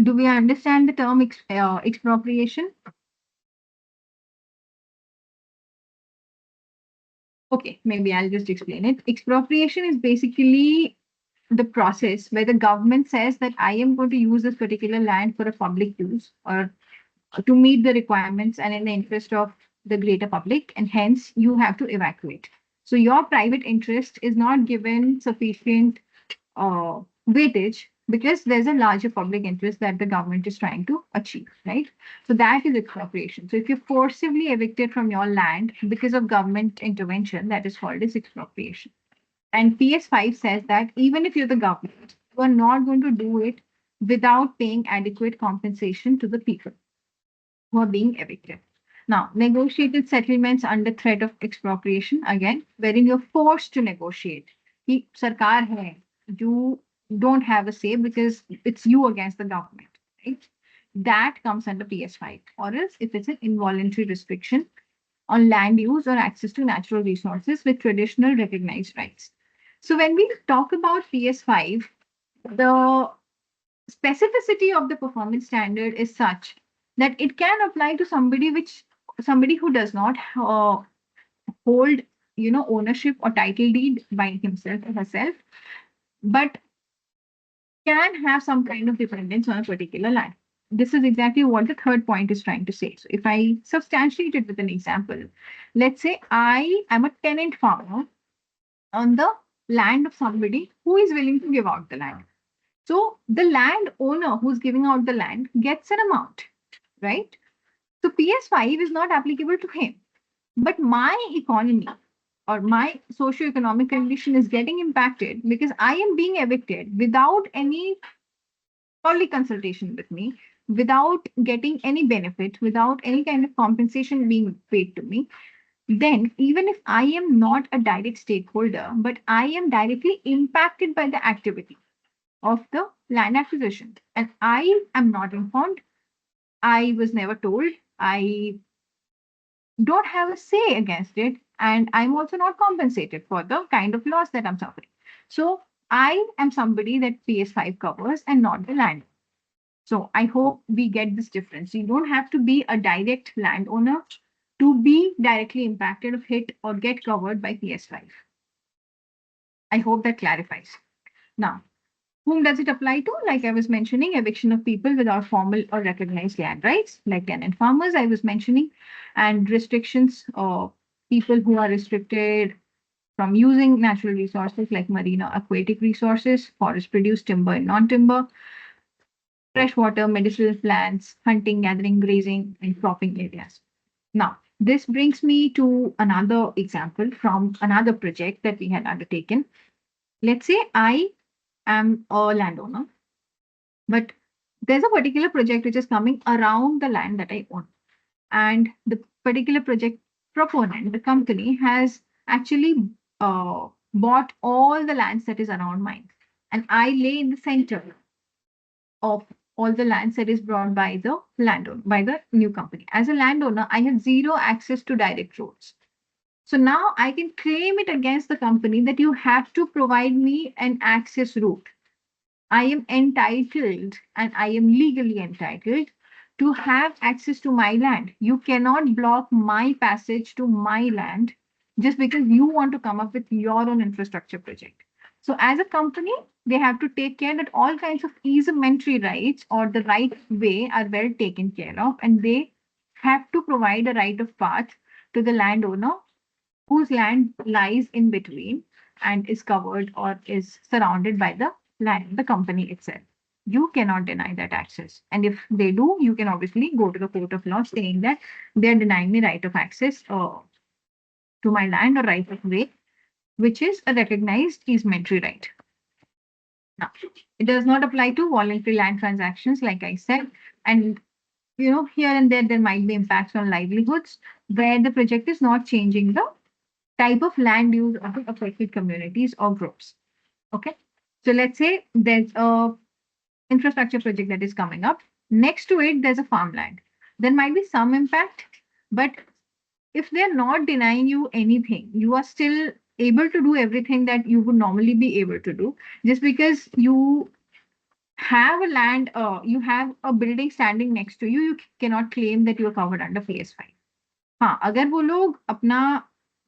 D: Do we understand the term expropriation? Okay, maybe I'll just explain it. Expropriation is basically the process where the government says that I am going to use this particular land for a public use or to meet the requirements and in the interest of the greater public, and hence you have to evacuate. So your private interest is not given sufficient weightage because there's a larger public interest that the government is trying to achieve, right? So that is expropriation. So if you're forcibly evicted from your land because of government intervention, that is called as expropriation. And PS5 says that even if you're the government, you are not going to do it without paying adequate compensation to the people who are being evicted. Now, negotiated settlements under threat of expropriation, again, wherein you're forced to negotiate. Ki sarkar hai, you don't have a say because it's you against the government, right? That comes under PS5. Or else, if it's an involuntary restriction on land use or access to natural resources with traditional recognized rights. So, when we talk about PS5, the specificity of the performance standard is such that it can apply to somebody who does not hold ownership or title deed by himself or herself, but can have some kind of dependence on a particular land. This is exactly what the third point is trying to say. So if I substantiate it with an example, let's say I am a tenant farmer on the land of somebody who is willing to give out the land. So the land owner who's giving out the land gets an amount, right? So PS5 is not applicable to him. But my economy or my socio-economic condition is getting impacted because I am being evicted without any early consultation with me, without getting any benefit, without any kind of compensation being paid to me. Then, even if I am not a direct stakeholder, but I am directly impacted by the activity of the land acquisition. And I am not informed. I was never told. I don't have a say against it. And I'm also not compensated for the kind of loss that I'm suffering. So I am somebody that PS5 covers and not the land. So I hope we get this difference. You don't have to be a direct landowner to be directly impacted of hit or get covered by PS5. I hope that clarifies. Now, whom does it apply to? Like I was mentioning, eviction of people without formal or recognized land rights, like tenant farmers, I was mentioning, and restrictions of people who are restricted from using natural resources like marine or aquatic resources, forest produced timber and non timber, freshwater, medicinal plants, hunting, gathering, grazing, and cropping areas. Now, this brings me to another example from another project that we had undertaken. Let's say I am a landowner, but there's a particular project which is coming around the land that I own. And the particular project proponent, the company, has actually bought all the lands that is around mine. And I lay in the center of all the lands that is brought by the landowner, by the new company. As a landowner, I have zero access to direct roads. So now I can claim it against the company that you have to provide me an access route. I am entitled and I am legally entitled to have access to my land. You cannot block my passage to my land just because you want to come up with your own infrastructure project. So, as a company, they have to take care that all kinds of easementary rights or the right way are well taken care of, and they have to provide a right of path to the landowner whose land lies in between and is covered or is surrounded by the land, the company itself. You cannot deny that access. And if they do, you can obviously go to the court of law saying that they're denying me right of access to my land or right of way, which is a recognized easementary right. Now, it does not apply to voluntary land transactions, like I said. And here and there might be impacts on livelihoods where the project is not changing the type of land use of the affected communities or groups. Okay. So let's say there's a infrastructure project that is coming up. Next to it, there's a farmland. There might be some impact, but if they're not denying you anything, you are still able to do everything that you would normally be able to do. Just because you have a land, you have a building standing next to you, you cannot claim that you are covered under PS5. हाँ, अगर वो लोग अपना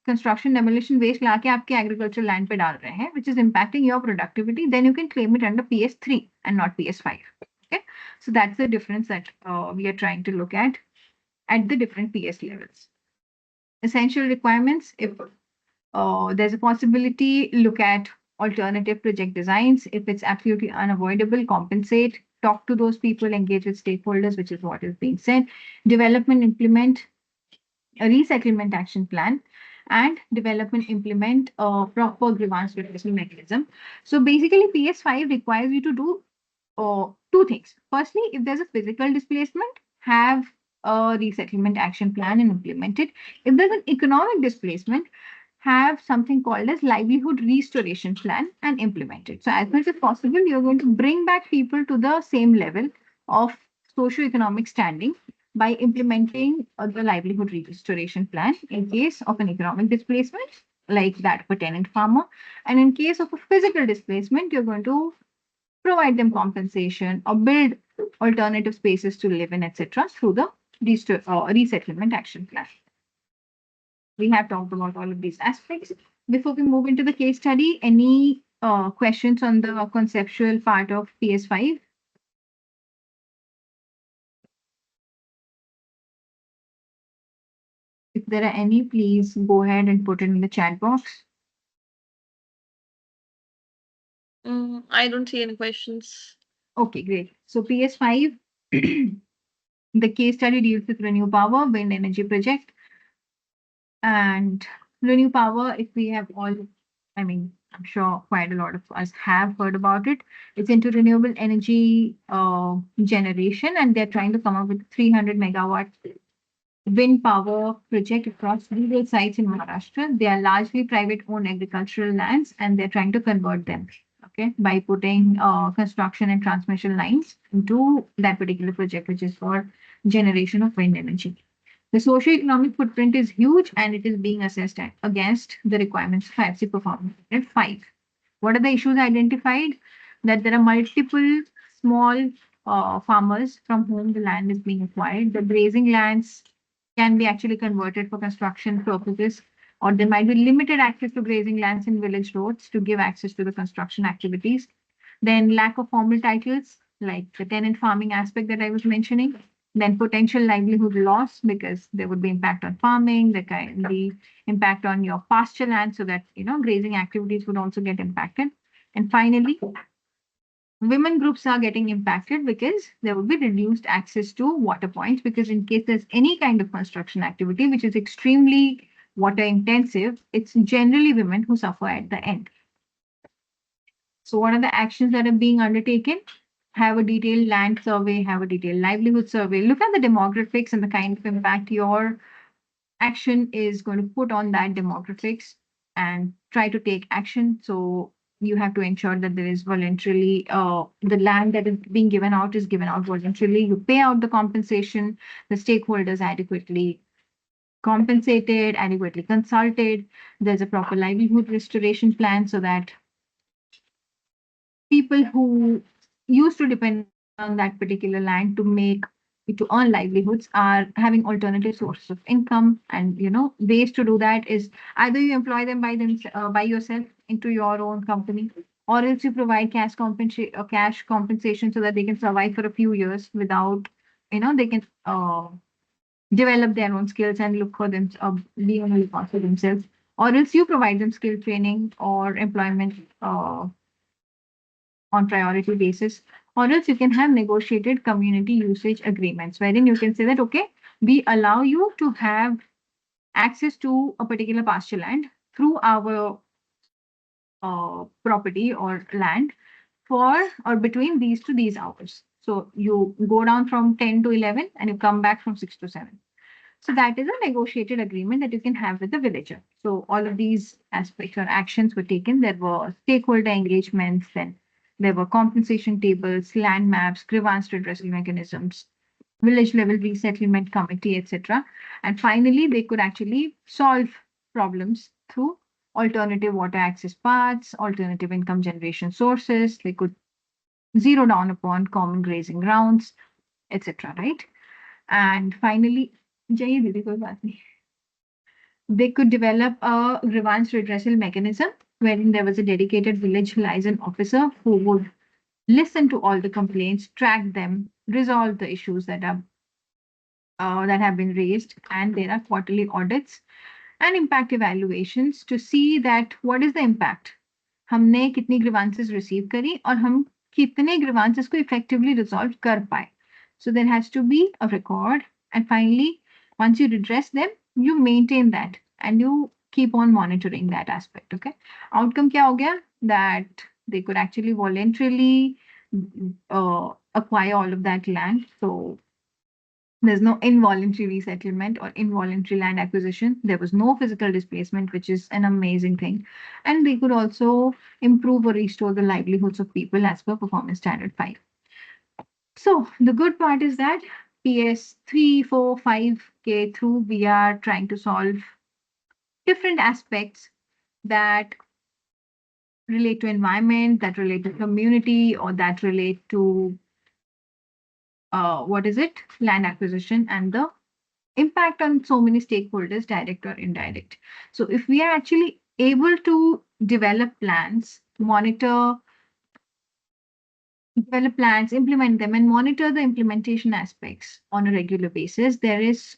D: construction demolition waste लाके आपके agriculture land पे डाल रहे हैं, which is impacting your productivity, then you can claim it under PS3 and not PS5. Okay, so that's the difference that we are trying to look at the different PS levels. Essential requirements: if there's a possibility, look at alternative project designs. If it's absolutely unavoidable, compensate. Talk to those people, engage with stakeholders, which is what is being said. Development, implement a resettlement action plan, and development implement a proper grievance redressal mechanism. So basically, PS5 requires you to do two things. Firstly, if there's a physical displacement, have a resettlement action plan and implement it. If there's an economic displacement, have something called as livelihood restoration plan and implement it. So as much as possible, you're going to bring back people to the same level of socio-economic standing by implementing the livelihood restoration plan in case of an economic displacement, like that of a tenant farmer. And in case of a physical displacement, you're going to provide them compensation or build alternative spaces to live in, etc., through the resettlement action plan. We have talked about all of these aspects. Before we move into the case study, any questions on the conceptual part of PS5? If there are any, please go ahead and put it in the chat box.
C: I don't see any questions.
D: Okay, great. So PS5, the case study deals with Renew Power wind energy project. And Renew Power, if we have all, I mean, I'm sure quite a lot of us have heard about it. It's into renewable energy generation, and they're trying to come up with 300 megawatt wind power project across rural sites in Maharashtra. They are largely private owned agricultural lands, and they're trying to convert them, okay, by putting construction and transmission lines into that particular project, which is for generation of wind energy. The socio-economic footprint is huge, and it is being assessed against the requirements of IFC Performance Standard 5. What are the issues identified? That there are multiple small farmers from whom the land is being acquired. The grazing lands can be actually converted for construction purposes, or there might be limited access to grazing lands in village roads to give access to the construction activities. Then lack of formal titles, like the tenant farming aspect that I was mentioning. Then potential livelihood loss, because there would be impact on farming, there can be impact on your pasture land, so that grazing activities would also get impacted. And finally, women groups are getting impacted because there will be reduced access to water points, because in case there's any kind of construction activity which is extremely water intensive, it's generally women who suffer at the end. So what are the actions that are being undertaken? Have a detailed land survey, have a detailed livelihood survey, look at the demographics and the kind of impact your action is going to put on that demographics, and try to take action. So you have to ensure that there is voluntarily, the land that is being given out is given out voluntarily. You pay out the compensation, the stakeholders adequately compensated, adequately consulted. There's a proper livelihood restoration plan so that people who used to depend on that particular land to earn livelihoods are having alternative sources of income. And ways to do that is either you employ them by yourself into your own company, or else you provide cash compensation so that they can survive for a few years without, they can develop their own skills and look for them, be on the lookout for themselves. Or else you provide them skill training or employment on priority basis. Or else you can have negotiated community usage agreements, wherein you can say that, okay, we allow you to have access to a particular pasture land through our property or land for or between these to these hours. So you go down from 10 to 11 and you come back from 6 to 7. So that is a negotiated agreement that you can have with the villager. So all of these aspects or actions were taken. There were stakeholder engagements, then there were compensation tables, land maps, grievance redressal mechanisms, village level resettlement committee, etc. And finally, they could actually solve problems through alternative water access paths, alternative income generation sources. They could zero down upon common grazing grounds, etc. Right? And finally, Jai Didi, koi baat nahi. They could develop a grievance redressal mechanism wherein there was a dedicated village liaison officer who would listen to all the complaints, track them, resolve the issues that have been raised, and there are quarterly audits and impact evaluations to see that what is the impact. हमने कितनी grievances receive करी और हम कितने grievances को effectively resolve कर पाए. So there has to be a record, and finally, once you redress them, you maintain that and you keep on monitoring that aspect. Okay. Outcome क्या हो गया? That they could actually voluntarily acquire all of that land. So there's no involuntary resettlement or involuntary land acquisition. There was no physical displacement, which is an amazing thing. And they could also improve or restore the livelihoods of people as per Performance Standard 5. So the good part is that PS 3, 4, 5K through, we are trying to solve different aspects that relate to environment, that relate to community, or that relate to land acquisition and the impact on so many stakeholders, direct or indirect. So if we are actually able to develop plans, implement them, and monitor the implementation aspects on a regular basis, there is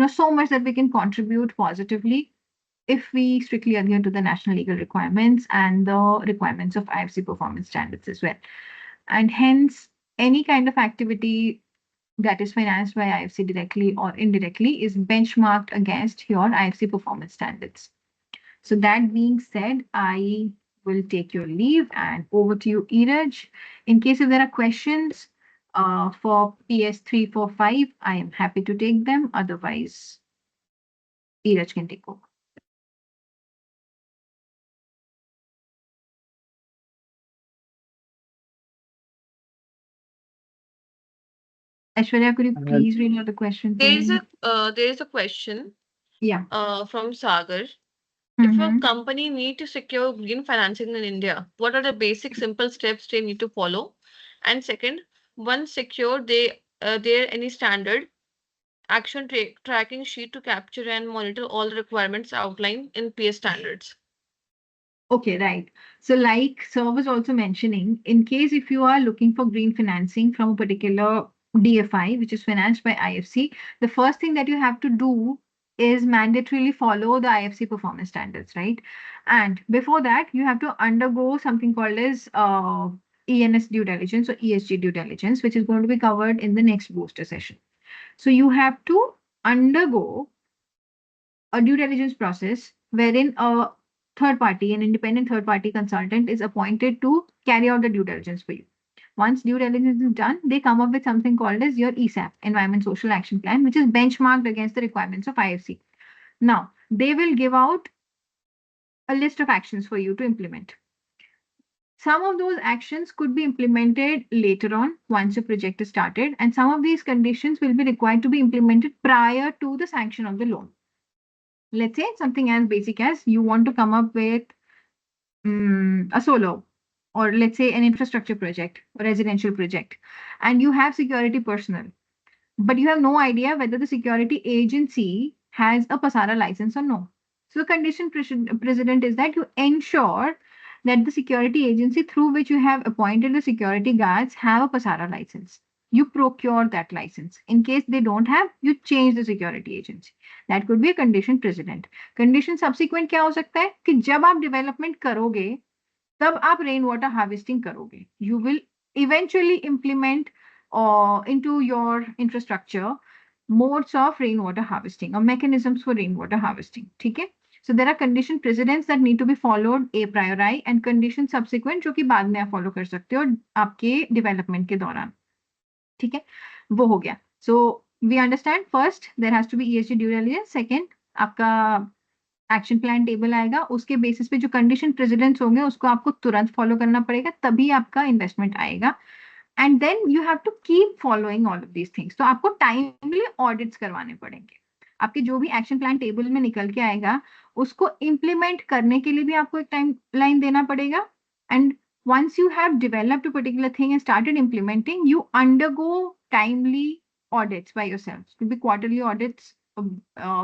D: so much that we can contribute positively if we strictly adhere to the national legal requirements and the requirements of IFC performance standards as well. And hence, any kind of activity that is financed by IFC directly or indirectly is benchmarked against your IFC performance standards. So that being said, I will take your leave and over to you, Eraj. In case if there are questions for PS345, I am happy to take them. Otherwise, Eraj can take over. Aishwarya, could you please read out the question for me?
C: There is a question
D: Yeah.
C: from Sagar. If a
D: Mm-hmm.
C: company need to secure green financing in India, what are the basic simple steps they need to follow? And second, once secured, there any standard action tracking sheet to capture and monitor all the requirements outlined in PS standards?
D: Okay, right. So, like Sir was also mentioning, in case if you are looking for green financing from a particular DFI, which is financed by IFC, the first thing that you have to do is mandatorily follow the IFC performance standards, right? And before that, you have to undergo something called as ENS due diligence or ESG due diligence, which is going to be covered in the next booster session. So, you have to undergo a due diligence process wherein a third party, an independent third party consultant, is appointed to carry out the due diligence for you. Once due diligence is done, they come up with something called as your ESAP, Environment Social Action Plan, which is benchmarked against the requirements of IFC. Now, they will give out a list of actions for you to implement. Some of those actions could be implemented later on once your project is started, and some of these conditions will be required to be implemented prior to the sanction of the loan. Let's say something as basic as you want to come up with a solo, or let's say an infrastructure project or residential project, and you have security personnel, but you have no idea whether the security agency has a pasara license or no. So the condition precedent is that you ensure that the security agency through which you have appointed the security guards have a pasara license. You procure that license. In case they don't have, you change the security agency. That could be a condition precedent. Condition subsequent क्या हो सकता है कि जब आप development करोगे तब आप रेन वाटर हार्वेस्टिंग करोगे. You will eventually implement into your infrastructure modes of rainwater harvesting or mechanisms for rainwater harvesting. ठीक है? So there are condition precedents that need to be followed a priori and condition subsequent जो कि बाद में आप follow कर सकते हो आपके development के दौरान. ठीक है? वो हो गया. So we understand first there has to be ESG due diligence. Second आपका एक्शन प्लान टेबल आएगा, उसके बेसिस पे जो कंडीशन प्रेसिडेंट्स होंगे उसको आपको तुरंत फॉलो करना पड़ेगा, तभी आपका इन्वेस्टमेंट आएगा. And then you have to keep following all of these things. तो आपको टाइमली ऑडिट्स करवाने पड़ेंगे. आपके जो भी एक्शन प्लान टेबल में निकल के आएगा उसको इम्प्लीमेंट करने के लिए भी आपको एक टाइम लाइन देना पड़ेगा. And once you have developed a particular thing and started implementing, you undergo timely audits by yourself. It could be quarterly audits,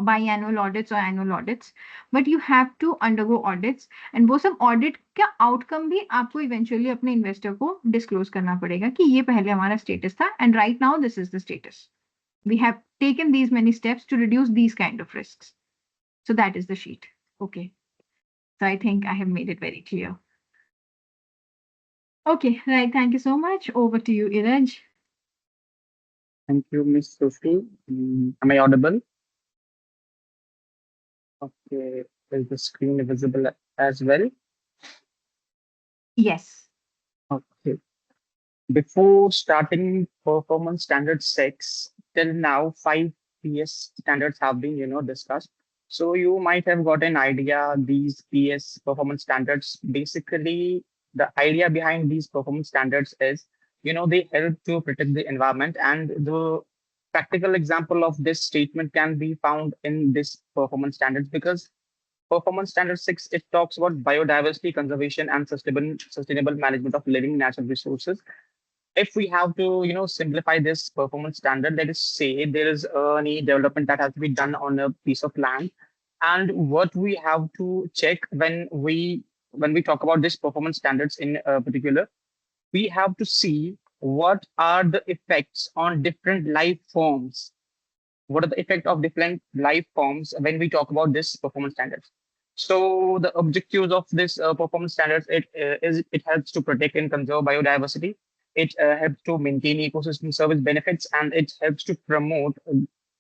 D: biannual audits or annual audits, but you have to undergo audits. And वो सब audit का outcome भी आपको eventually अपने investor को disclose करना पड़ेगा कि ये पहले हमारा status था and right now this is the status. We have taken these many steps to reduce these kind of risks. So that is the sheet. Okay. So I think I have made it very clear. Okay, right. Thank you so much. Over to you, Eraj.
E: Thank you, Miss Sushree. Am I audible? Okay. Is the screen visible as well?
D: Yes.
E: Okay. Before starting performance standard 6, till now, 5 PS standards have been, discussed. So you might have got an idea, these PS performance standards, basically, the idea behind these performance standards is, they help to protect the environment. And the practical example of this statement can be found in this performance standards, because Performance Standard 6, it talks about biodiversity conservation and sustainable management of living natural resources. If we have to, simplify this performance standard, let us say there is any development that has to be done on a piece of land, and what we have to check when we talk about this performance standards in particular, we have to see what are the effects on different life forms. What are the effect of different life forms when we talk about this performance standards? So the objectives of this performance standards, it helps to protect and conserve biodiversity. It helps to maintain ecosystem service benefits, and it helps to promote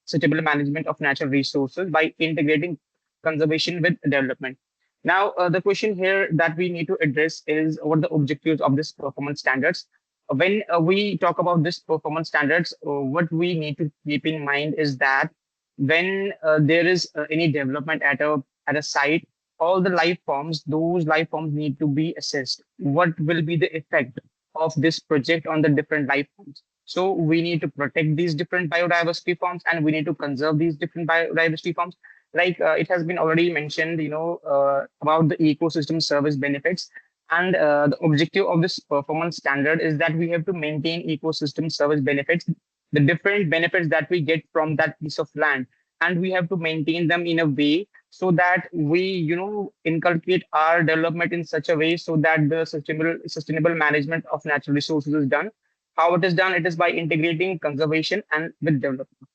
E: suitable management of natural resources by integrating conservation with development. Now, the question here that we need to address is what are the objectives of this performance standards. When we talk about this performance standards, what we need to keep in mind is that when there is any development at a site, all the life forms, those life forms need to be assessed. What will be the effect of this project on the different life forms? So we need to protect these different biodiversity forms, and we need to conserve these different biodiversity forms. Like it has been already mentioned, about the ecosystem service benefits. And the objective of this performance standard is that we have to maintain ecosystem service benefits, the different benefits that we get from that piece of land. And we have to maintain them in a way so that we, inculcate our development in such a way so that the sustainable management of natural resources is done. How it is done? It is by integrating conservation and with development.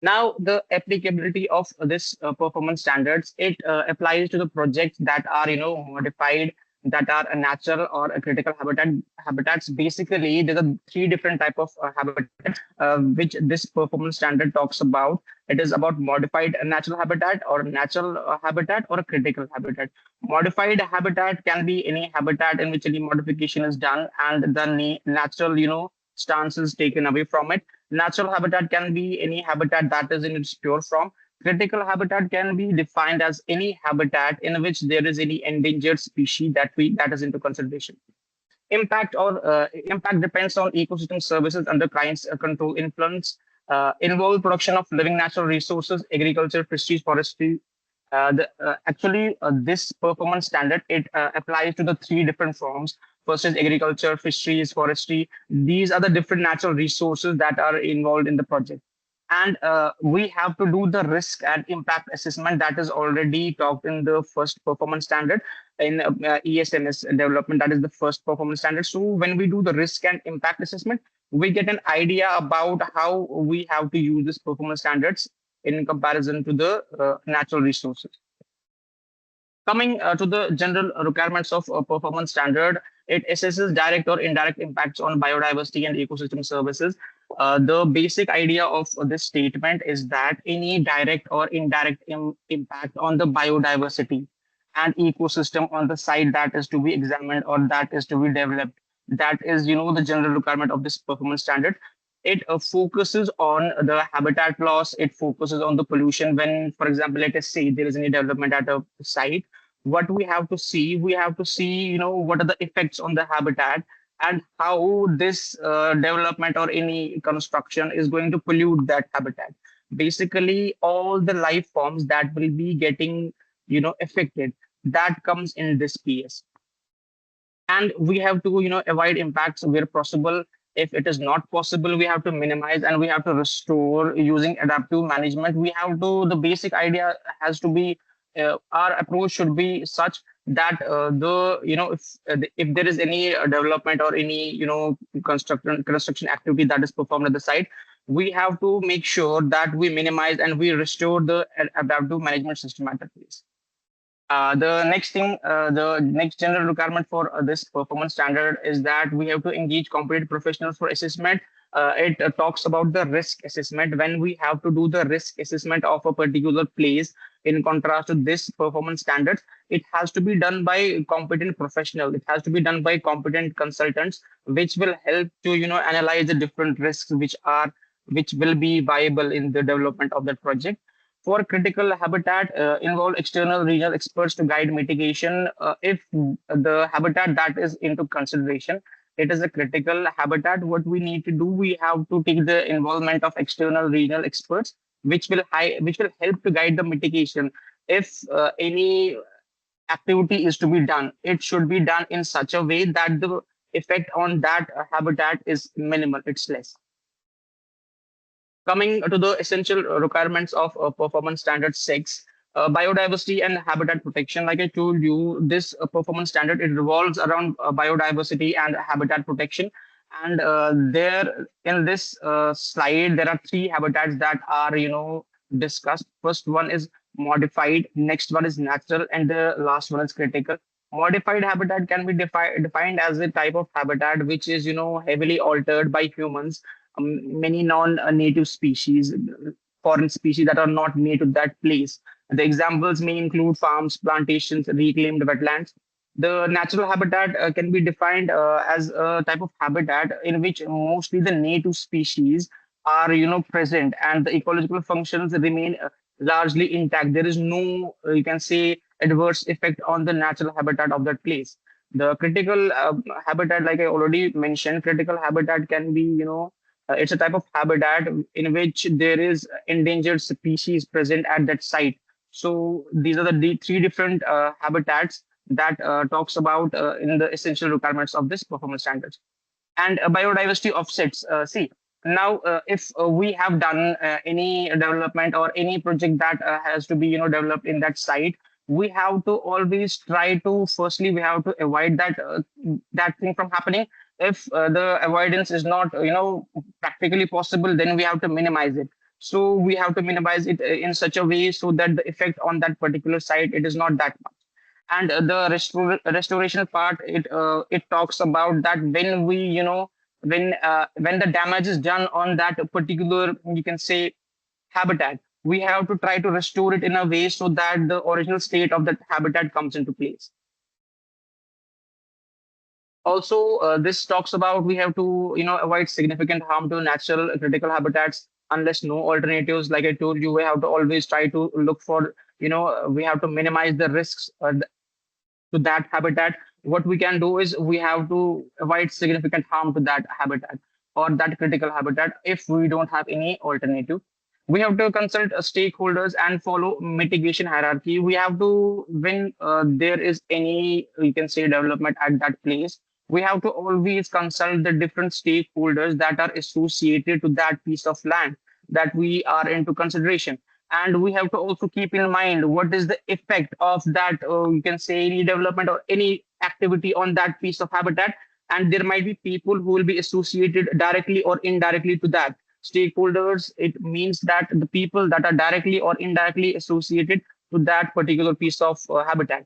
E: Now, the applicability of this performance standards, it applies to the projects that are, modified, that are a natural or a critical habitats. Basically, there are three different type of habitats which this performance standard talks about. It is about modified natural habitat, or natural habitat, or a critical habitat. Modified habitat can be any habitat in which any modification is done and the natural, stance is taken away from it. Natural habitat can be any habitat that is in its pure form. Critical habitat can be defined as any habitat in which there is any endangered species that is into consideration. Impact depends on ecosystem services under client's control influence. Involve production of living natural resources, agriculture, fisheries, forestry. Actually, this performance standard, it applies to the three different forms. First is agriculture, fisheries, forestry. These are the different natural resources that are involved in the project. And we have to do the risk and impact assessment that is already talked in the first performance standard in ESMS development. That is the first performance standard. So when we do the risk and impact assessment, we get an idea about how we have to use this performance standards in comparison to the natural resources. Coming to the general requirements of performance standard, it assesses direct or indirect impacts on biodiversity and ecosystem services. The basic idea of this statement is that any direct or indirect impact on the biodiversity and ecosystem on the site that is to be examined or that is to be developed, that is, the general requirement of this performance standard. It focuses on the habitat loss. It focuses on the pollution. When, for example, let us say there is any development at a site, what we have to see, what are the effects on the habitat and how this development or any construction is going to pollute that habitat. Basically, all the life forms that will be getting, affected, that comes in this PS. And we have to, avoid impacts where possible. If it is not possible, we have to minimize and we have to restore using adaptive management. We have to, the basic idea has to be, our approach should be such that if there is any development or any, construction activity that is performed at the site, we have to make sure that we minimize and we restore the adaptive management system at that place. The next general requirement for this performance standard is that we have to engage competent professionals for assessment. It talks about the risk assessment. When we have to do the risk assessment of a particular place, in contrast to this performance standards, it has to be done by competent professional. It has to be done by competent consultants, which will help to analyze the different risks which will be viable in the development of that project. For critical habitat, involve external regional experts to guide mitigation. If the habitat that is into consideration, it is a critical habitat, what we need to do, we have to take the involvement of external regional experts, which will help to guide the mitigation. If any activity is to be done, it should be done in such a way that the effect on that habitat is minimal, it's less. Coming to the essential requirements of performance standard 6, biodiversity and habitat protection. Like I told you, this performance standard, it revolves around biodiversity and habitat protection. And there in this slide, there are three habitats that are discussed. First one is modified, next one is natural, and the last one is critical. Modified habitat can be defined as a type of habitat which is heavily altered by humans. Many non-native species, foreign species that are not native to that place. The examples may include farms, plantations, reclaimed wetlands. The natural habitat can be defined as a type of habitat in which mostly the native species are present, and the ecological functions remain largely intact. There is no you can say adverse effect on the natural habitat of that place. The critical habitat, like I already mentioned, critical habitat can be it's a type of habitat in which there is endangered species present at that site. So these are the three different habitats that talks about in the essential requirements of this performance standards. And biodiversity offsets. See, now if we have done any development or any project that has to be developed in that site, we have to always try to, firstly we have to avoid that thing from happening. If the avoidance is not practically possible, then we have to minimize it. So we have to minimize it in such a way so that the effect on that particular site, it is not that much. And the restoration part, it talks about that when we when the damage is done on that particular, you can say, habitat, we have to try to restore it in a way so that the original state of that habitat comes into place. Also, this talks about we have to avoid significant harm to natural critical habitats unless no alternatives. Like I told you, we have to always try to look for we have to minimize the risks to that habitat. What we can do is we have to avoid significant harm to that habitat or that critical habitat if we don't have any alternative. We have to consult stakeholders and follow mitigation hierarchy. We have to, when there is any, you can say, development at that place, we have to always consult the different stakeholders that are associated to that piece of land that we are into consideration. And we have to also keep in mind what is the effect of that you can say any development or any activity on that piece of habitat. And there might be people who will be associated directly or indirectly to that. Stakeholders, it means that the people that are directly or indirectly associated to that particular piece of habitat.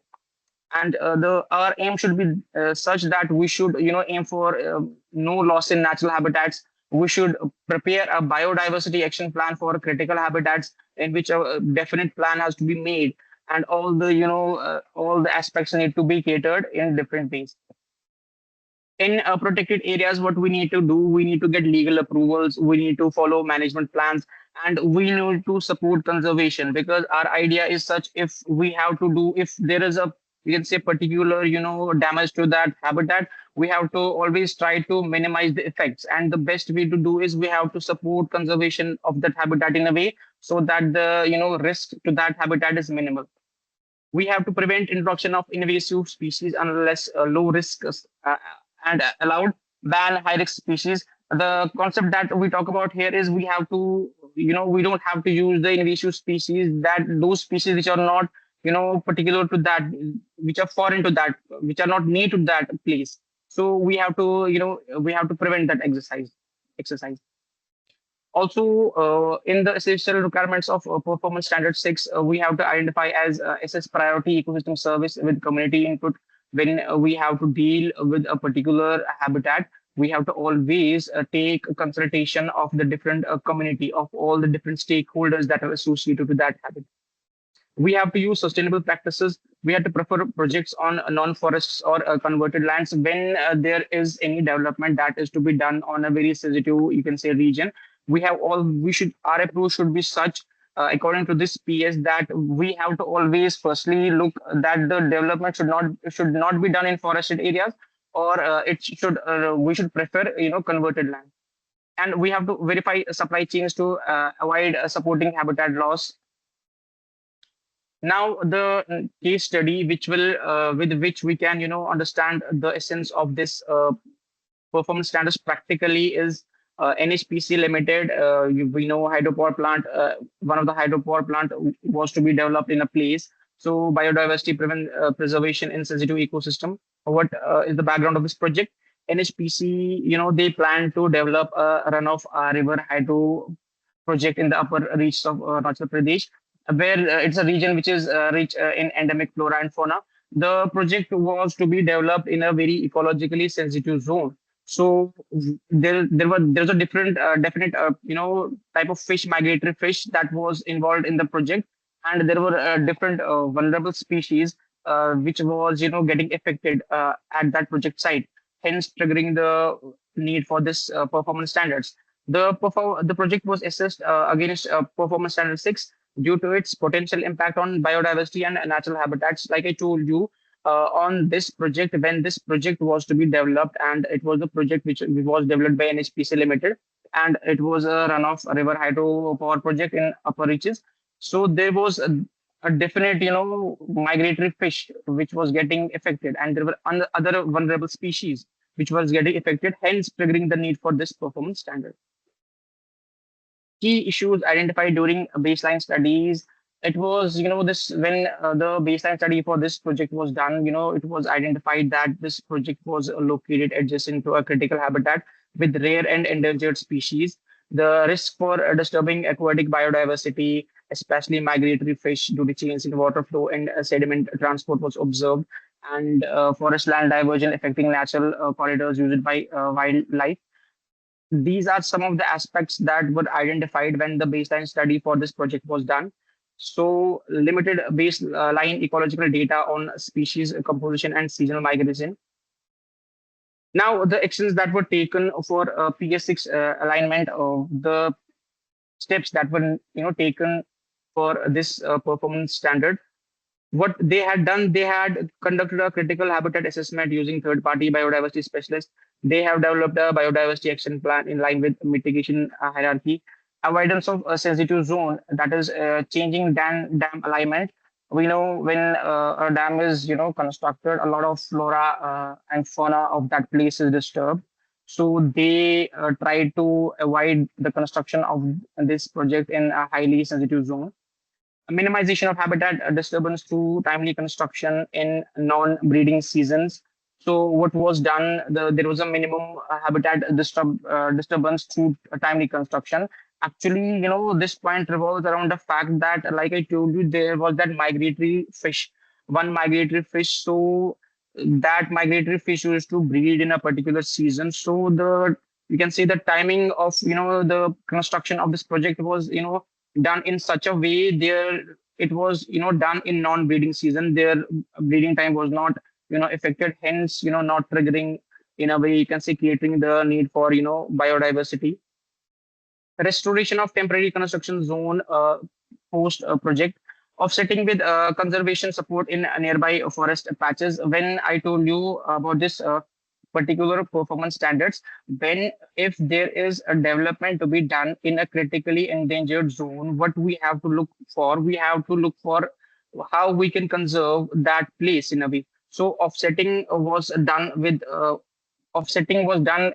E: And the our aim should be such that we should aim for no loss in natural habitats. We should prepare a biodiversity action plan for critical habitats in which a definite plan has to be made, and all the all the aspects need to be catered in different ways. In protected areas, what we need to do, we need to get legal approvals, we need to follow management plans, and we need to support conservation, because our idea is such, if we have to do, if there is a, you can say, particular damage to that habitat, we have to always try to minimize the effects, and the best way to do is we have to support conservation of that habitat in a way so that the risk to that habitat is minimal. We have to prevent introduction of invasive species unless low risk and allowed, ban high risk species. The concept that we talk about here is we have to, we don't have to use the invasive species, that those species which are not, particular to that, which are foreign to that, which are not native to that place. So we have to, we have to prevent that exercise. Also, in the essential requirements of performance standard 6, we have to identify as assess priority ecosystem service with community input. When we have to deal with a particular habitat, we have to always take a consultation of the different community, of all the different stakeholders that are associated with that habitat. We have to use sustainable practices. We have to prefer projects on non-forests or converted lands when there is any development that is to be done on a very sensitive, you can say, region. We should, our approach should be such, according to this PS, that we have to always firstly look that the development should not be done in forested areas, or we should prefer, converted land. And we have to verify supply chains to avoid supporting habitat loss. Now the case study which will with which we can understand the essence of this performance standards practically is NHPC Limited. We know hydropower plant. One of the hydropower plant was to be developed in a place. So biodiversity preservation in sensitive ecosystem. What is the background of this project? NHPC, they plan to develop a runoff river hydro project in the upper reaches of Arunachal Pradesh, where it's a region which is rich in endemic flora and fauna. The project was to be developed in a very ecologically sensitive zone. So there's a different definite type of fish, migratory fish, that was involved in the project, and there were different vulnerable species which was getting affected at that project site, hence triggering the need for this performance standards. The project was assessed against performance standard 6 due to its potential impact on biodiversity and natural habitats. Like I told you, on this project, when this project was to be developed, and it was a project which was developed by NHPC Limited, and it was a runoff river hydro power project in upper reaches. So there was a definite, migratory fish which was getting affected, and there were other vulnerable species which was getting affected, hence triggering the need for this performance standard. Key issues identified during baseline studies. It was, this when the baseline study for this project was done, it was identified that this project was located adjacent to a critical habitat with rare and endangered species. The risk for disturbing aquatic biodiversity, especially migratory fish, due to changes in water flow and sediment transport, was observed, and forest land diversion affecting natural corridors used by wildlife. These are some of the aspects that were identified when the baseline study for this project was done. So, limited baseline ecological data on species composition and seasonal migration. Now, the actions that were taken for PS6 alignment, the steps that were taken for this performance standard. What they had done, they had conducted a critical habitat assessment using third-party biodiversity specialists. They have developed a biodiversity action plan in line with mitigation hierarchy, avoidance of a sensitive zone, that is changing dam alignment. We know when a dam is constructed, a lot of flora and fauna of that place is disturbed. So they try to avoid the construction of this project in a highly sensitive zone. Minimization of habitat disturbance through timely construction in non-breeding seasons. So what was done, there was a minimum disturbance through timely construction. Actually, this point revolves around the fact that, like I told you, there was that migratory fish, one migratory fish. So that migratory fish used to breed in a particular season. So you can say the timing of the construction of this project was done in such a way, there it was done in non-breeding season. Their breeding time was not affected, hence not triggering, in a way you can say, creating the need for biodiversity. Restoration of temporary construction zone post project, offsetting with conservation support in nearby forest patches. When I told you about this particular performance standards, when if there is a development to be done in a critically endangered zone, what we have to look for, we have to look for how we can conserve that place in a way. So offsetting was done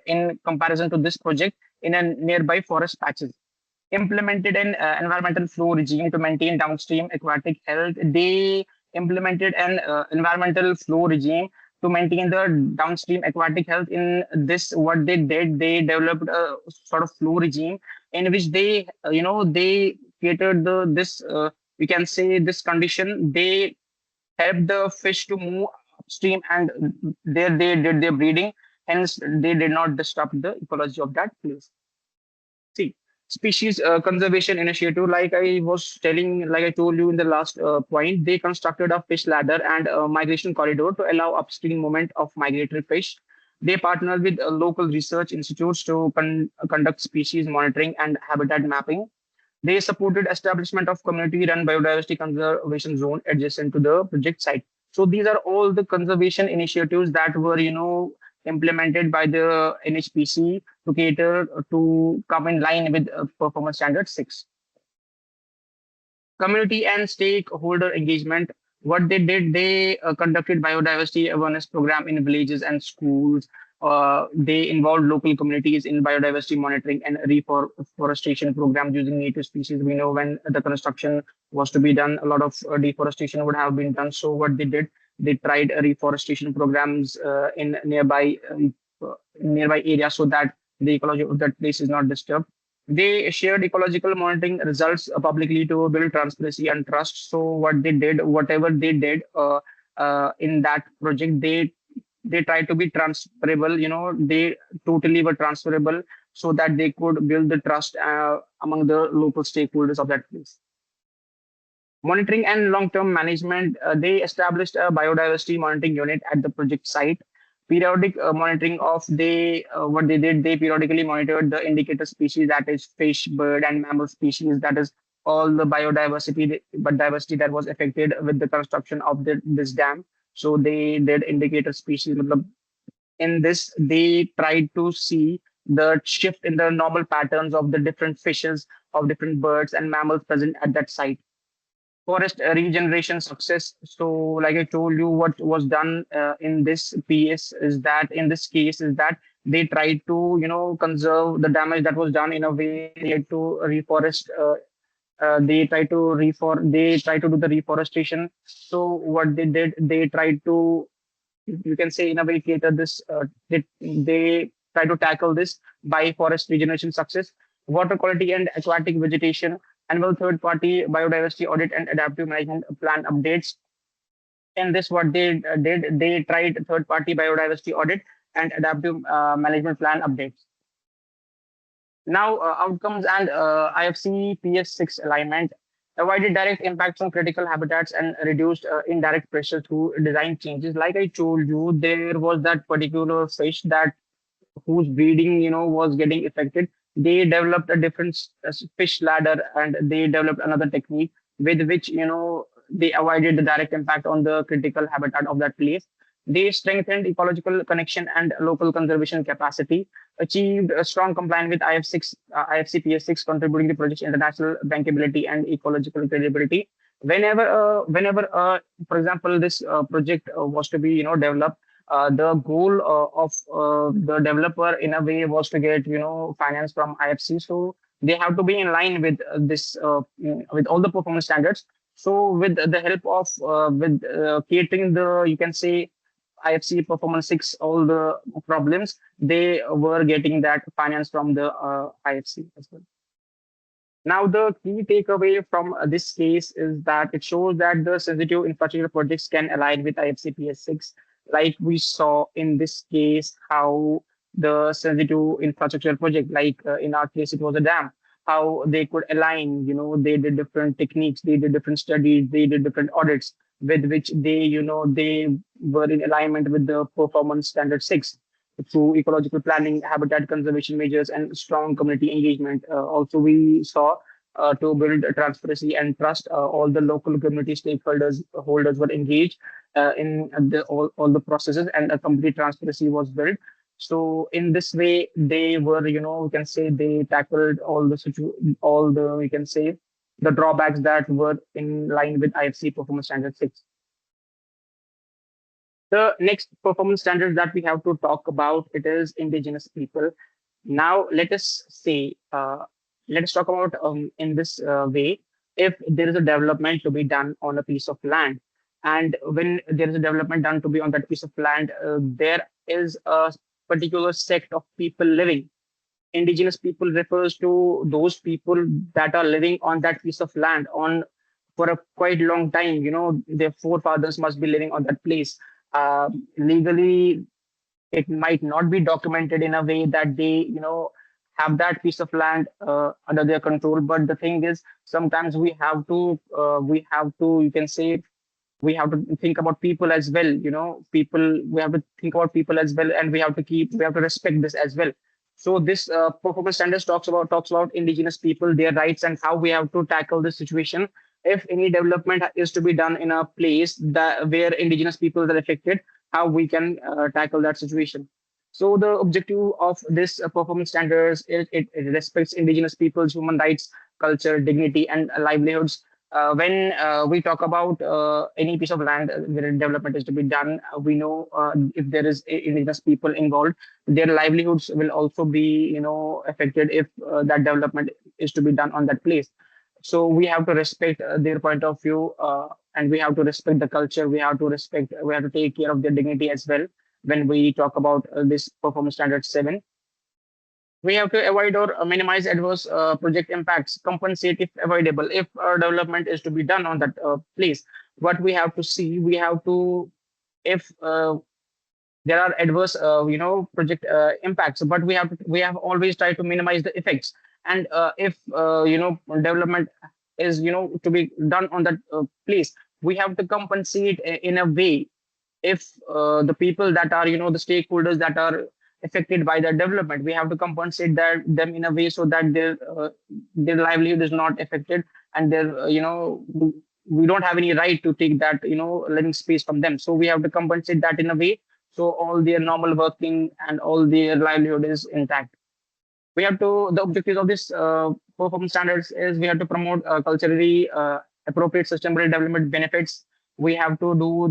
E: in comparison to this project in a nearby forest patches. Implemented an environmental flow regime to maintain downstream aquatic health. They implemented an environmental flow regime to maintain the downstream aquatic health. In this, what they did, they developed a sort of flow regime in which they, they catered this, we can say, this condition. They helped the fish to move upstream, and there they did their breeding. Hence, they did not disrupt the ecology of that place. See. Species conservation initiative, like I was telling, like I told you in the last point, they constructed a fish ladder and a migration corridor to allow upstream movement of migratory fish. They partnered with local research institutes to conduct species monitoring and habitat mapping. They supported establishment of community-run biodiversity conservation zone adjacent to the project site. So these are all the conservation initiatives that were, implemented by the NHPC to cater to come in line with Performance Standard 6. Community and stakeholder engagement. What they did, they conducted biodiversity awareness program in villages and schools. They involved local communities in biodiversity monitoring and reforestation programs using native species. We know when the construction was to be done, a lot of deforestation would have been done. So what they did, they tried reforestation programs in nearby areas so that the ecology of that place is not disturbed. They shared ecological monitoring results publicly to build transparency and trust. So what they did, whatever they did in that project, they tried to be transferable. They totally were transferable so that they could build the trust among the local stakeholders of that place. Monitoring and long-term management, they established a biodiversity monitoring unit at the project site. Periodic monitoring of what they did, they periodically monitored the indicator species, that is fish, bird, and mammal species, that is all the biodiversity that was affected with the construction of this dam. So they did indicator species. In this, they tried to see the shift in the normal patterns of the different fishes, of different birds and mammals present at that site. Forest regeneration success. So, like I told you, what was done in this PS is that in this case is that they tried to, conserve the damage that was done in a way they had to reforest. They try to do the reforestation. So what they did, they tried to, you can say, in a way cater this. They try to tackle this by forest regeneration success, water quality and aquatic vegetation, annual third-party biodiversity audit and adaptive management plan updates. In this, what they did, they tried third-party biodiversity audit and adaptive management plan updates. Now, outcomes and IFC PS6 alignment avoided direct impacts on critical habitats and reduced indirect pressure through design changes. Like I told you, there was that particular fish that whose breeding was getting affected. They developed a different fish ladder, and they developed another technique with which they avoided the direct impact on the critical habitat of that place. They strengthened ecological connection and local conservation capacity, achieved a strong compliance with IFCPS6, contributing to project's international bankability and ecological credibility. Whenever, for example, this project was to be developed, the goal of the developer in a way was to get finance from IFC. So they have to be in line with this with all the performance standards. So with the help of with catering the, you can say, IFC Performance 6, all the problems, they were getting that finance from the IFC as well. Now, the key takeaway from this case is that it shows that the sensitive infrastructure projects can align with IFCPS6, like we saw in this case, how the sensitive infrastructure project, like in our case, it was a dam, how they could align, they did different techniques, they did different studies, they did different audits with which they were in alignment with the performance standard 6 through ecological planning, habitat conservation measures, and strong community engagement. Also, we saw to build transparency and trust, all the local community stakeholders holders were engaged in all the processes, and a complete transparency was built. So in this way, they were, we can say, they tackled all the, we can say, the drawbacks that were in line with IFC Performance Standard 6. The next performance standard that we have to talk about, it is indigenous people. Now let us talk about in this way, if there is a development to be done on a piece of land, and when there is a development done to be on that piece of land, there is a particular sect of people living. Indigenous people refers to those people that are living on that piece of land on for a quite long time. Their forefathers must be living on that place. Legally, it might not be documented in a way that they have that piece of land under their control. But the thing is, sometimes we have to, you can say, we have to think about people as well. People, we have to think about people as well, and we have to respect this as well. So this performance standards talks about indigenous people, their rights, and how we have to tackle this situation. If any development is to be done in a place that where indigenous people are affected, how we can tackle that situation. So the objective of this performance standards is it respects indigenous people's human rights, culture, dignity, and livelihoods. When we talk about any piece of land where development is to be done, we know if there is indigenous people involved, their livelihoods will also be, affected if that development is to be done on that place. So we have to respect their point of view, and we have to respect the culture. We have to take care of their dignity as well. When we talk about this performance standard 7, we have to avoid or minimize adverse project impacts, compensate if avoidable. If development is to be done on that place, what we have to see, we have to, if there are adverse, project impacts, but we have always tried to minimize the effects. And if development is, to be done on that place, we have to compensate in a way. If the people that are, the stakeholders that are affected by the development, we have to compensate them in a way so that their livelihood is not affected, and their, we don't have any right to take that, living space from them. So we have to compensate that in a way so all their normal working and all their livelihood is intact. We have to, the objectives of this performance standards is we have to promote culturally appropriate sustainable development benefits. We have to do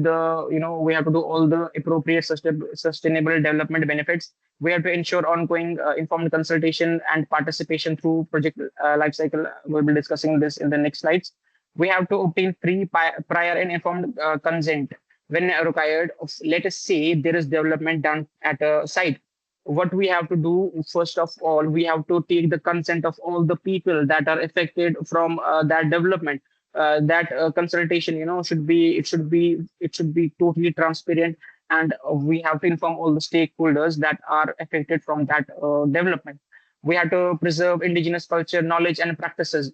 E: we have to do all the appropriate sustainable development benefits. We have to ensure ongoing informed consultation and participation through project life cycle. We'll be discussing this in the next slides. We have to obtain prior and informed consent when required. Let us say there is development done at a site. What we have to do, first of all, we have to take the consent of all the people that are affected from that development. That consultation, should be totally transparent, and we have to inform all the stakeholders that are affected from that development. We have to preserve indigenous culture, knowledge, and practices.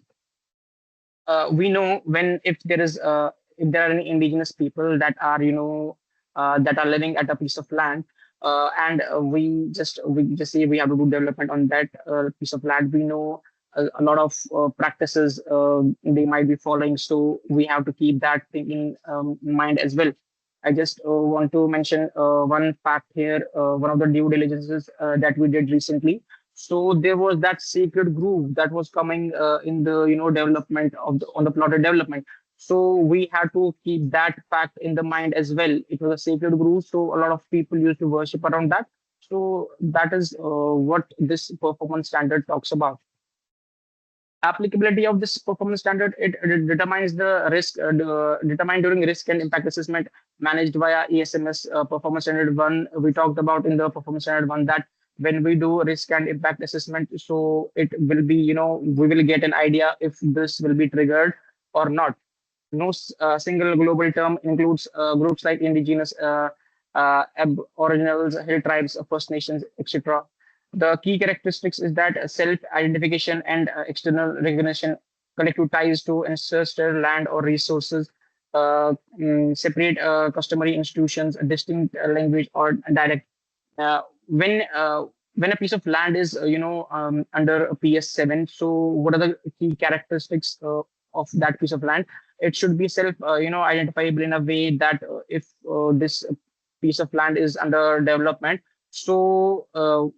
E: We know when, if there are any indigenous people that are living at a piece of land, and we just say we have to do development on that piece of land. We know a lot of practices they might be following, so we have to keep that thing in mind as well. I just want to mention one fact here, one of the due diligences that we did recently. So there was that sacred groove that was coming in the, development of the on the plotted development. So we had to keep that fact in the mind as well. It was a sacred groove, so a lot of people used to worship around that. So that is what this performance standard talks about. Applicability of this performance standard, it determines the risk, determined during risk and impact assessment managed via ESMS performance standard 1. We talked about in the performance standard 1 that when we do risk and impact assessment, so it will be, we will get an idea if this will be triggered or not. No single global term includes groups like indigenous, aboriginals, hill tribes, First Nations, etc. The key characteristics is that self-identification and external recognition, collective ties to ancestral land or resources, separate customary institutions, a distinct language or dialect. Uh, when uh, when a piece of land is under a PS7, so what are the key characteristics of that piece of land? It should be self identifiable in a way that if this piece of land is under development, so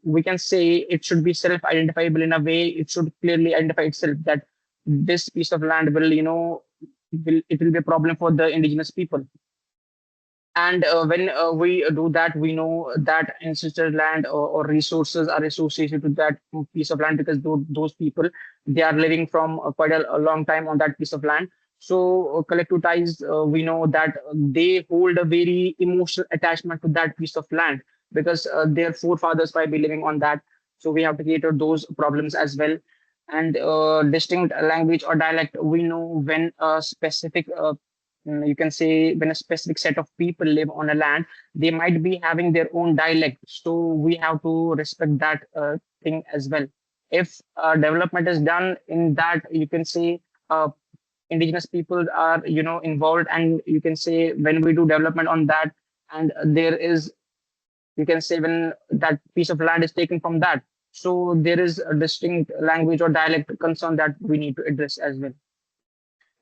E: we can say it should be self identifiable in a way. It should clearly identify itself that this piece of land will, it will be a problem for the indigenous people. And when we do that, we know that ancestral land or resources are associated with that piece of land, because those people, they are living from quite a long time on that piece of land. So collective ties, we know that they hold a very emotional attachment to that piece of land, because their forefathers might be living on that. So we have to cater those problems as well. And distinct language or dialect, we know when a specific you can say when a specific set of people live on a land, they might be having their own dialect. So we have to respect that thing as well. If development is done in that, you can say indigenous people are involved, and you can say when we do development on that, and there is, you can say, when that piece of land is taken from that, so there is a distinct language or dialect concern that we need to address as well.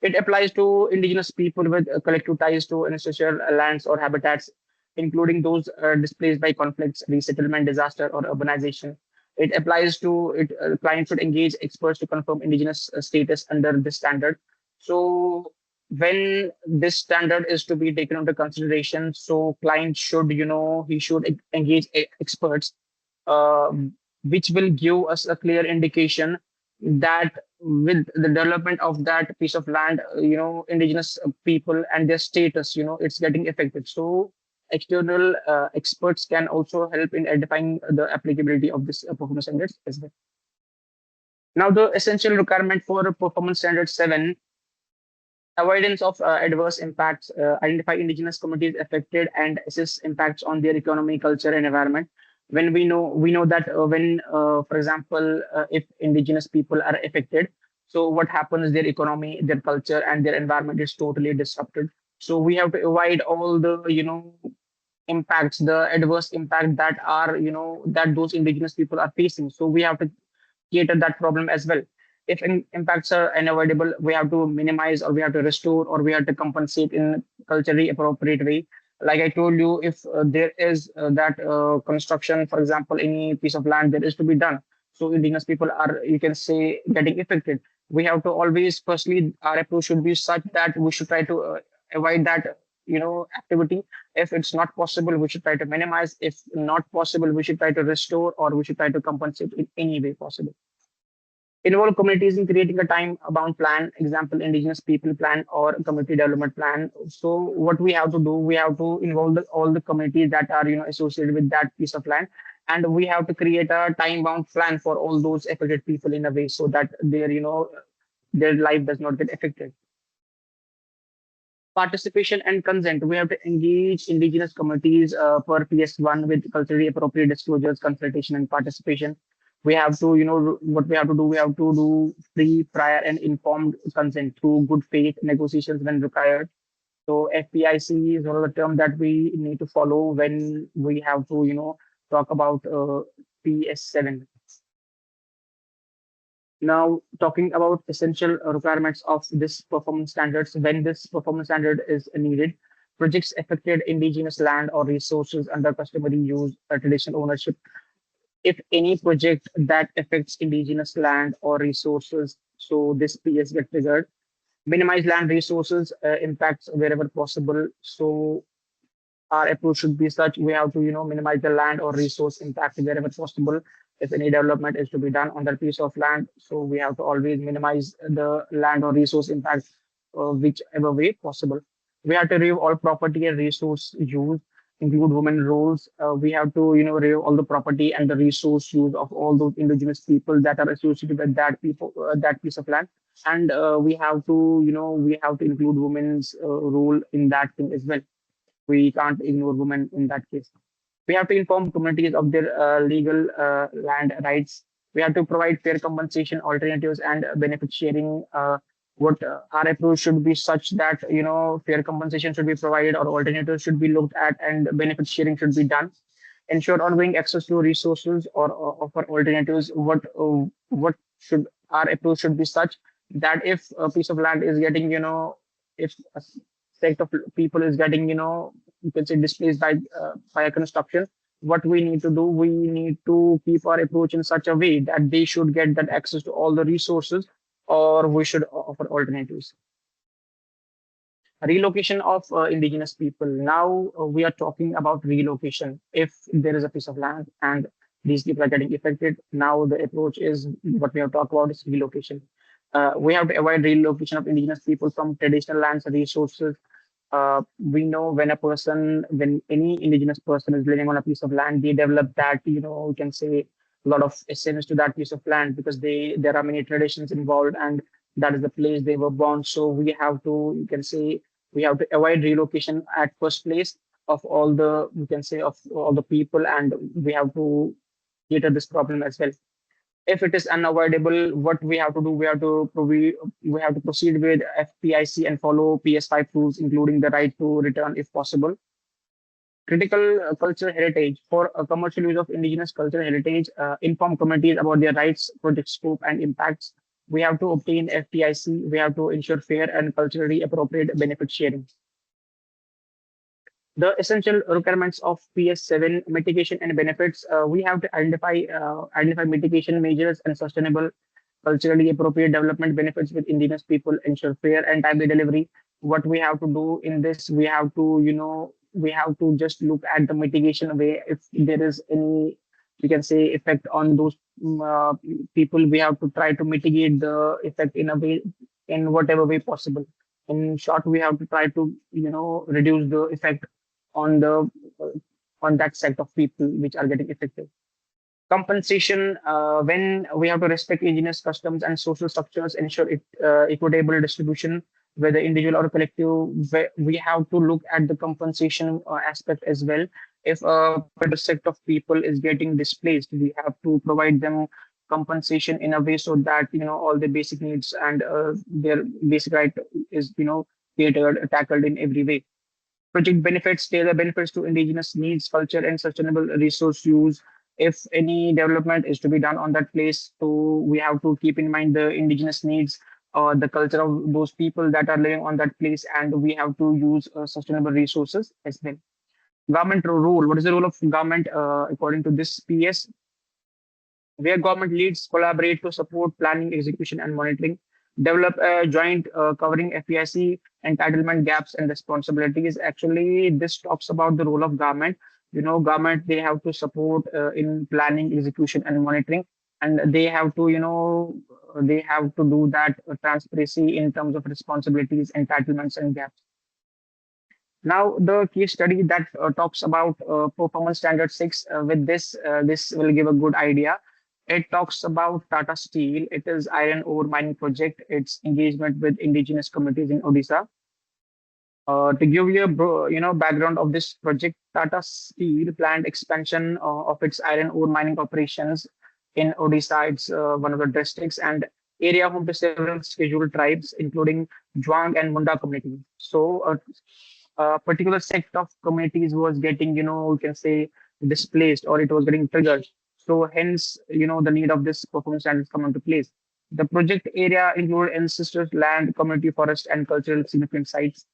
E: It applies to indigenous people with collective ties to ancestral lands or habitats, including those displaced by conflicts, resettlement, disaster, or urbanization. It applies to it. Clients should engage experts to confirm indigenous status under this standard. So when this standard is to be taken into consideration, so client should, he should engage experts, uh, which will give us a clear indication that with the development of that piece of land, indigenous people and their status, it's getting affected. So external experts can also help in identifying the applicability of this performance standards as well. Now, the essential requirement for performance standard 7: avoidance of adverse impacts, identify indigenous communities affected and assess impacts on their economy, culture, and environment. When we know that when, for example, if indigenous people are affected, so what happens? Their economy, their culture, and their environment is totally disrupted. So we have to avoid all the impacts, the adverse impact that are that those indigenous people are facing. So we have to cater that problem as well. If impacts are unavoidable, we have to minimize, or we have to restore, or we have to compensate in culturally appropriate way. Like I told you, if there is that construction, for example, any piece of land that is to be done, so indigenous people are, you can say, getting affected. We have to always, firstly, our approach should be such that we should try to avoid that activity. If it's not possible, we should try to minimize. If not possible, we should try to restore, or we should try to compensate in any way possible. Involve communities in creating a time-bound plan, example, indigenous people plan or community development plan. So what we have to do, we have to involve all the communities that are associated with that piece of land, and we have to create a time-bound plan for all those affected people in a way so that their life does not get affected. Participation and consent. We have to engage indigenous communities per PS1 with culturally appropriate disclosures, consultation, and participation. We have to, what we have to do, we have to do free, prior, and informed consent through good faith negotiations when required. So FPIC is one of the terms that we need to follow when we have to, talk about PS7. Now, talking about essential requirements of this performance standards, when this performance standard is needed, projects affected indigenous land or resources under customary use or traditional ownership. If any project that affects indigenous land or resources, so this PS get triggered. Minimize land resources impacts wherever possible. So our approach should be such: we have to minimize the land or resource impact wherever possible. If any development is to be done on that piece of land, so we have to always minimize the land or resource impact whichever way possible. We have to review all property and resource use, include women roles. We have to review all the property and the resource use of all those indigenous people that are associated with that piece of land. And we have to include women's role in that thing as well. We can't ignore women in that case. We have to inform communities of their legal land rights. We have to provide fair compensation alternatives and benefit sharing. What our approach should be such that fair compensation should be provided, or alternatives should be looked at, and benefit sharing should be done. Ensure ongoing access to resources, or offer alternatives. What should our approach should be such that if a piece of land is getting, if a sect of people is getting, you can say, displaced by fire construction, what we need to do, we need to keep our approach in such a way that they should get that access to all the resources, or we should offer alternatives. Relocation of indigenous people. Now we are talking about relocation. If there is a piece of land and these people are getting affected, now the approach is, what we have talked about is relocation. We have to avoid relocation of indigenous people from traditional lands and resources. We know when any indigenous person is living on a piece of land, they develop that, we can say, a lot of essence to that piece of land, because there are many traditions involved, and that is the place they were born. So we have to, you can say, we have to avoid relocation at first place of all the, you can say, of all the people, and we have to cater this problem as well. If it is unavoidable, what we have to do, we have to proceed with FPIC and follow PS5 rules, including the right to return if possible. Critical cultural heritage for commercial use of indigenous cultural heritage, inform communities about their rights, project scope, and impacts. We have to obtain FPIC. We have to ensure fair and culturally appropriate benefit sharing. The essential requirements of PS7 mitigation and benefits. We have to identify mitigation measures and sustainable, culturally appropriate development benefits with indigenous people, ensure fair and timely delivery. What we have to do in this, we have to, we have to just look at the mitigation way. If there is any, we can say, effect on those people, we have to try to mitigate the effect in a way, in whatever way possible. In short, we have to try to, reduce the effect on the on that set of people which are getting affected. Compensation, when we have to respect indigenous customs and social structures, ensure equitable distribution, whether individual or collective. We have to look at the compensation aspect as well. If a particular set of people is getting displaced, we have to provide them compensation in a way so that all the basic needs and their basic right is catered, tackled in every way. Project benefits tailor benefits to indigenous needs, culture, and sustainable resource use. If any development is to be done on that place, so we have to keep in mind the indigenous needs or the culture of those people that are living on that place, and we have to use sustainable resources as well. Government role. What is the role of government according to this PS? Where government leads collaborate to support planning, execution, and monitoring, develop a joint covering FPIC entitlement gaps and responsibilities. Actually, this talks about the role of government. Government, they have to support in planning, execution, and monitoring, and they have to, they have to do that transparency in terms of responsibilities, entitlements, and gaps. Now, the case study that talks about performance standard 6, with this will give a good idea. It talks about Tata Steel. It is iron ore mining project. Its engagement with indigenous communities in Odisha. To give you a background of this project, Tata Steel planned expansion of its iron ore mining operations in Odisha. It's one of the districts and area home to several scheduled tribes, including Juang and Munda communities. So, a particular sect of communities was getting, we can say, displaced, or it was getting triggered. So hence, the need of this performance standards come into place. The project area included ancestors, land, community, forest, and cultural significant sites.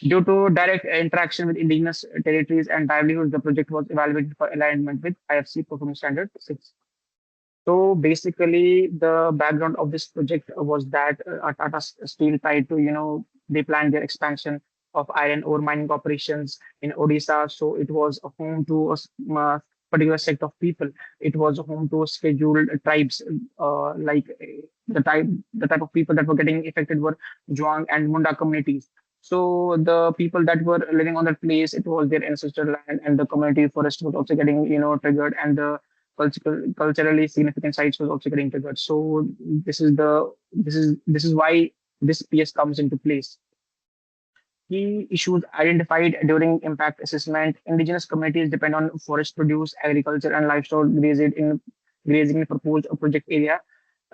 E: Due to direct interaction with indigenous territories and livelihoods, the project was evaluated for alignment with IFC Performance Standard 6. So basically, the background of this project was that Tata Steel tried to, they planned their expansion of iron ore mining operations in Odisha. So it was a home to a particular sect of people. It was a home to scheduled tribes, like the type of people that were getting affected were Juang and Munda communities. So the people that were living on that place, it was their ancestral land, and the community forest was also getting, triggered, and the culturally significant sites was also getting triggered. So this is why this PS comes into place. Key issues identified during impact assessment: indigenous communities depend on forest produce, agriculture, and livestock grazing in proposed project area.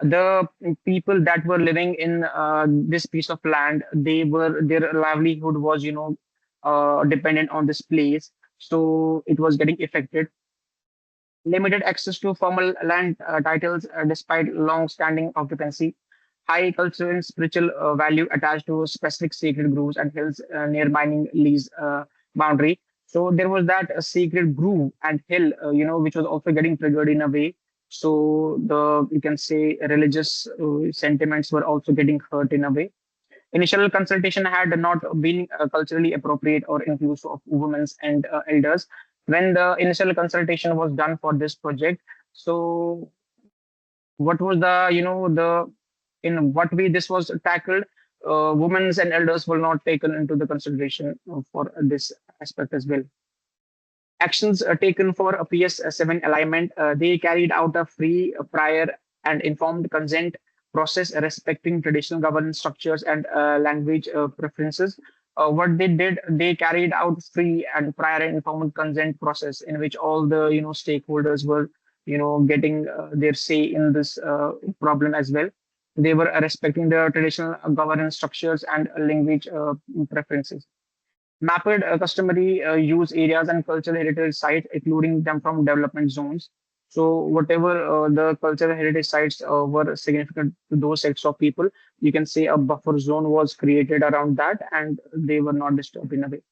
E: The people that were living in this piece of land, their livelihood was dependent on this place, so it was getting affected. Limited access to formal land titles despite long-standing occupancy, high cultural and spiritual value attached to specific sacred groves and hills near mining lease boundary. So there was that sacred grove and hill, which was also getting triggered in a way. So the, you can say, religious sentiments were also getting hurt in a way. Initial consultation had not been culturally appropriate or inclusive of women and elders. When the initial consultation was done for this project, so what was the, the in what way this was tackled? Women and elders were not taken into the consideration for this aspect as well. Actions taken for a PS7 alignment, they carried out a free, prior, and informed consent process respecting traditional governance structures and language preferences. What they did, they carried out free and prior and informed consent process in which all the stakeholders were getting their say in this problem as well. They were respecting the traditional governance structures and language preferences. Mapped customary use areas and cultural heritage sites, including them from development zones. So whatever the cultural heritage sites were significant to those sets of people, you can say a buffer zone was created around that, and they were not disturbed in a way.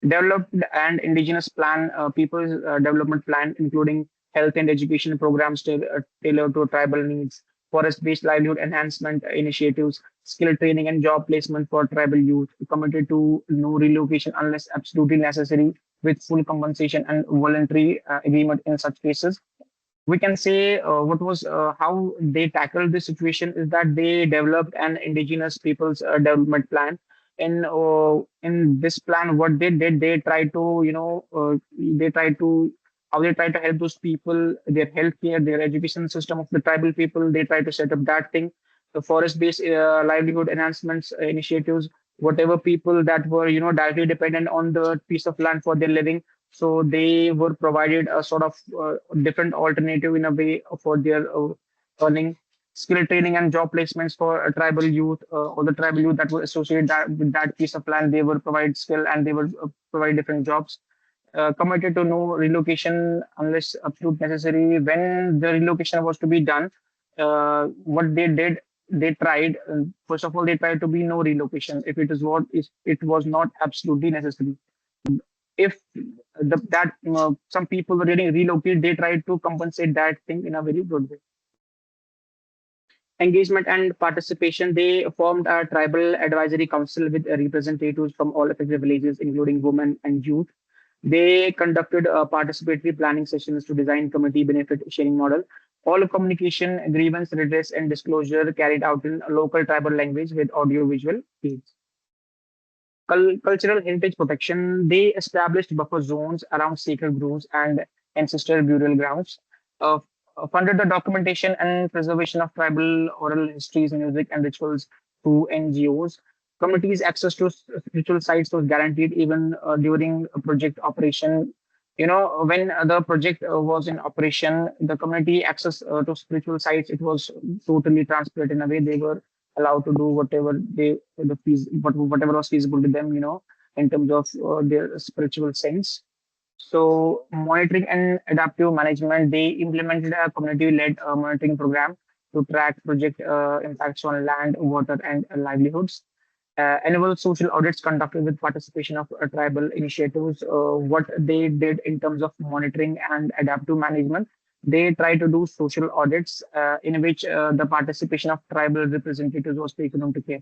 E: Developed and indigenous plan, people's development plan, including health and education programs tailored to tribal needs, forest-based livelihood enhancement initiatives, skill training and job placement for tribal youth, committed to no relocation unless absolutely necessary, with full compensation and voluntary agreement in such cases. We can say what was how they tackled this situation is that they developed an indigenous people's development plan. In this plan, what they did, they tried to they tried to how they try to help those people, their healthcare, their education system of the tribal people. They try to set up that thing, the forest-based livelihood enhancements initiatives. Whatever people that were directly dependent on the piece of land for their living, so they were provided a sort of different alternative in a way for their earning. Skill training and job placements for tribal youth, or the tribal youth that were associated with that piece of land. They were provide skill and they were provide different jobs. Committed to no relocation unless absolute necessary. When the relocation was to be done, what they did, they tried. First of all, they tried to be no relocation if it was not absolutely necessary. If that some people were getting relocated, they tried to compensate that thing in a very good way. Engagement and participation, they formed a tribal advisory council with representatives from all affected villages, including women and youth. They conducted participatory planning sessions to design community benefit sharing model. All communication, grievance redress, and disclosure carried out in local tribal language with audio-visual aids. Cultural heritage protection, they established buffer zones around sacred groves and ancestral burial grounds, uh, funded the documentation and preservation of tribal oral histories, music, and rituals through NGOs. Communities' access to spiritual sites was guaranteed even during a project operation. When the project was in operation, the community access to spiritual sites, it was totally transparent in a way. They were allowed to do whatever was feasible to them, in terms of their spiritual sense. So monitoring and adaptive management, they implemented a community-led monitoring program to track project impacts on land, water, and livelihoods. Annual social audits conducted with participation of tribal initiatives. What they did in terms of monitoring and adaptive management, they try to do social audits in which the participation of tribal representatives was taken into care.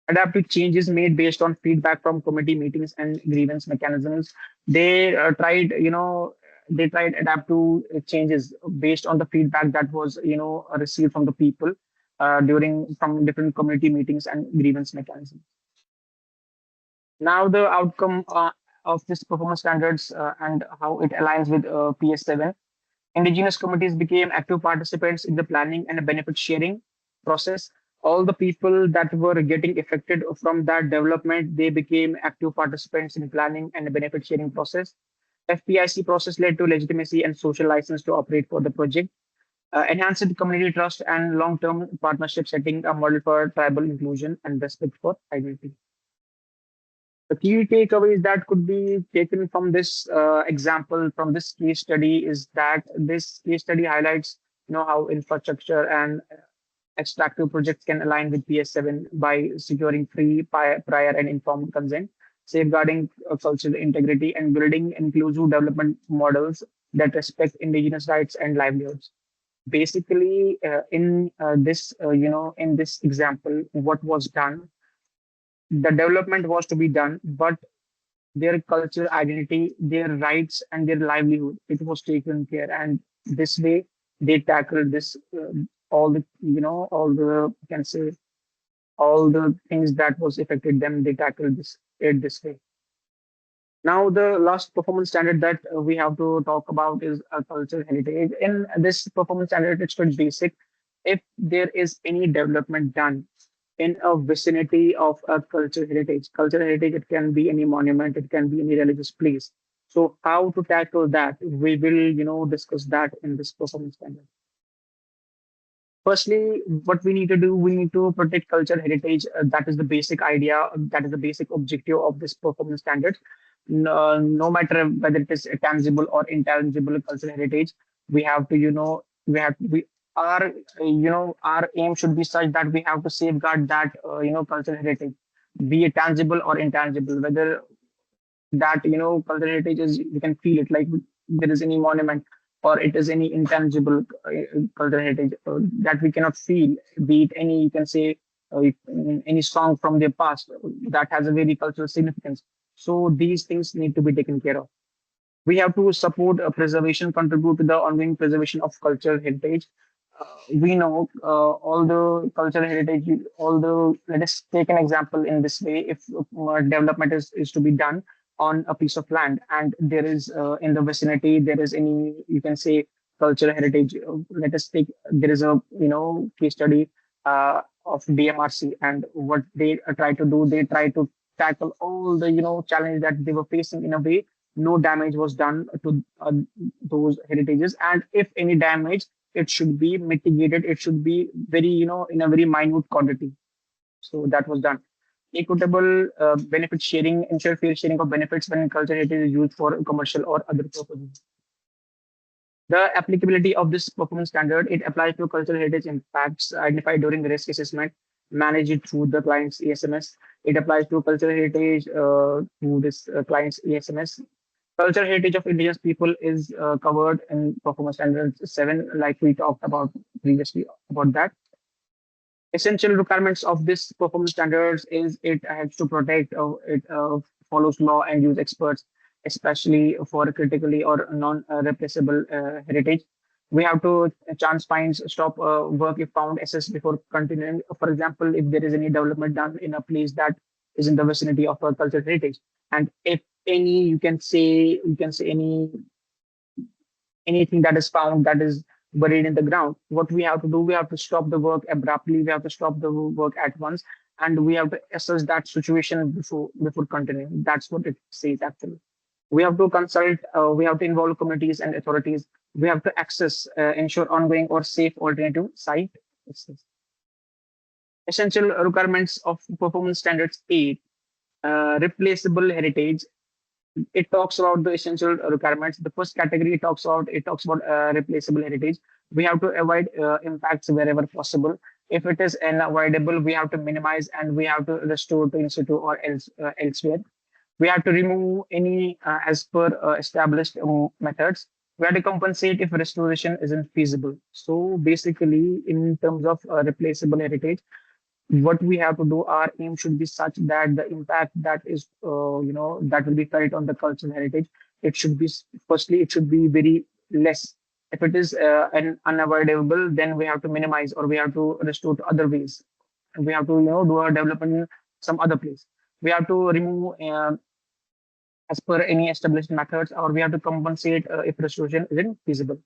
E: Adaptive changes made based on feedback from committee meetings and grievance mechanisms. They they tried adaptive changes based on the feedback that was, received from the people during from different community meetings and grievance mechanisms. Now, the outcome of this performance standards and how it aligns with PS7. Indigenous communities became active participants in the planning and benefit sharing process. All the people that were getting affected from that development, they became active participants in planning and benefit sharing process. FPIC process led to legitimacy and social license to operate for the project. Enhanced community trust and long-term partnership, setting a model for tribal inclusion and respect for identity. The key takeaways that could be taken from this example, from this case study, is that this case study highlights, how infrastructure and extractive projects can align with PS7 by securing free, prior, and informed consent, safeguarding cultural integrity, and building inclusive development models that respect indigenous rights and livelihoods. Basically, in this example, what was done, the development was to be done, but their cultural identity, their rights, and their livelihood, it was taken care. And this way, they tackled this all the you can say all the things that was affected them. They tackled this way. Now, the last performance standard that we have to talk about is a cultural heritage. In this performance standard, it's very basic. If there is any development done in a vicinity of a cultural heritage, it can be any monument, it can be any religious place. So how to tackle that? We will, discuss that in this performance standard. Firstly, what we need to do, we need to protect culture heritage. That is the basic idea. That is the basic objective of this performance standard. No matter whether it is a tangible or intangible cultural heritage, we have to, we our, our aim should be such that we have to safeguard that, cultural heritage, be it tangible or intangible. Whether that cultural heritage is, you can feel it, like there is any monument or it is any intangible cultural heritage that we cannot feel, be it any, you can say, any song from their past that has a very cultural significance. So these things need to be taken care of. We have to support preservation, contribute to the ongoing preservation of cultural heritage. We know all the cultural heritage, all the, let us take an example in this way. If development is to be done on a piece of land and there is in the vicinity, there is any, you can say, cultural heritage. Let us take, there is a, case study of DMRC, and what they try to do, they try to tackle all the, challenge that they were facing in a way no damage was done to those heritages. And if any damage, it should be mitigated. It should be very, in a very minute quantity. So that was done. Equitable benefit sharing, ensure fair sharing of benefits when cultural heritage is used for commercial or other purposes. The applicability of this performance standard, it applies to cultural heritage impacts identified during the risk assessment, manage it through the client's ESMS. It applies to cultural heritage through this client's ESMS. Cultural heritage of indigenous people is covered in performance standards 7, like we talked about previously about that. Essential requirements of this performance standards is it has to protect, it follows law and use experts, especially for critically or non-replaceable heritage. We have to chance finds, stop work if found, assess before continuing. For example, if there is any development done in a place that is in the vicinity of a cultural heritage, and if any, you can say anything that is found that is buried in the ground, what we have to do, we have to stop the work abruptly, we have to stop the work at once, and we have to assess that situation before continuing. That's what it says actually. We have to consult, we have to involve communities and authorities, we have to access, ensure ongoing or safe alternative site access. Essential requirements of performance standards 8, replaceable heritage. It talks about the essential requirements. The first category it talks about replaceable heritage. We have to avoid impacts wherever possible. If it is unavoidable, we have to minimize and we have to restore to in situ or elsewhere. We have to remove any as per established methods. We have to compensate if restoration isn't feasible. So basically, in terms of replaceable heritage, what we have to do, our aim should be such that the impact that is that will be felt on the cultural heritage, it should be, firstly it should be very less. If it is an unavoidable, then we have to minimize or we have to restore to other ways. We have to do a development in some other place. We have to remove as per any established methods, or we have to compensate if restoration isn't feasible.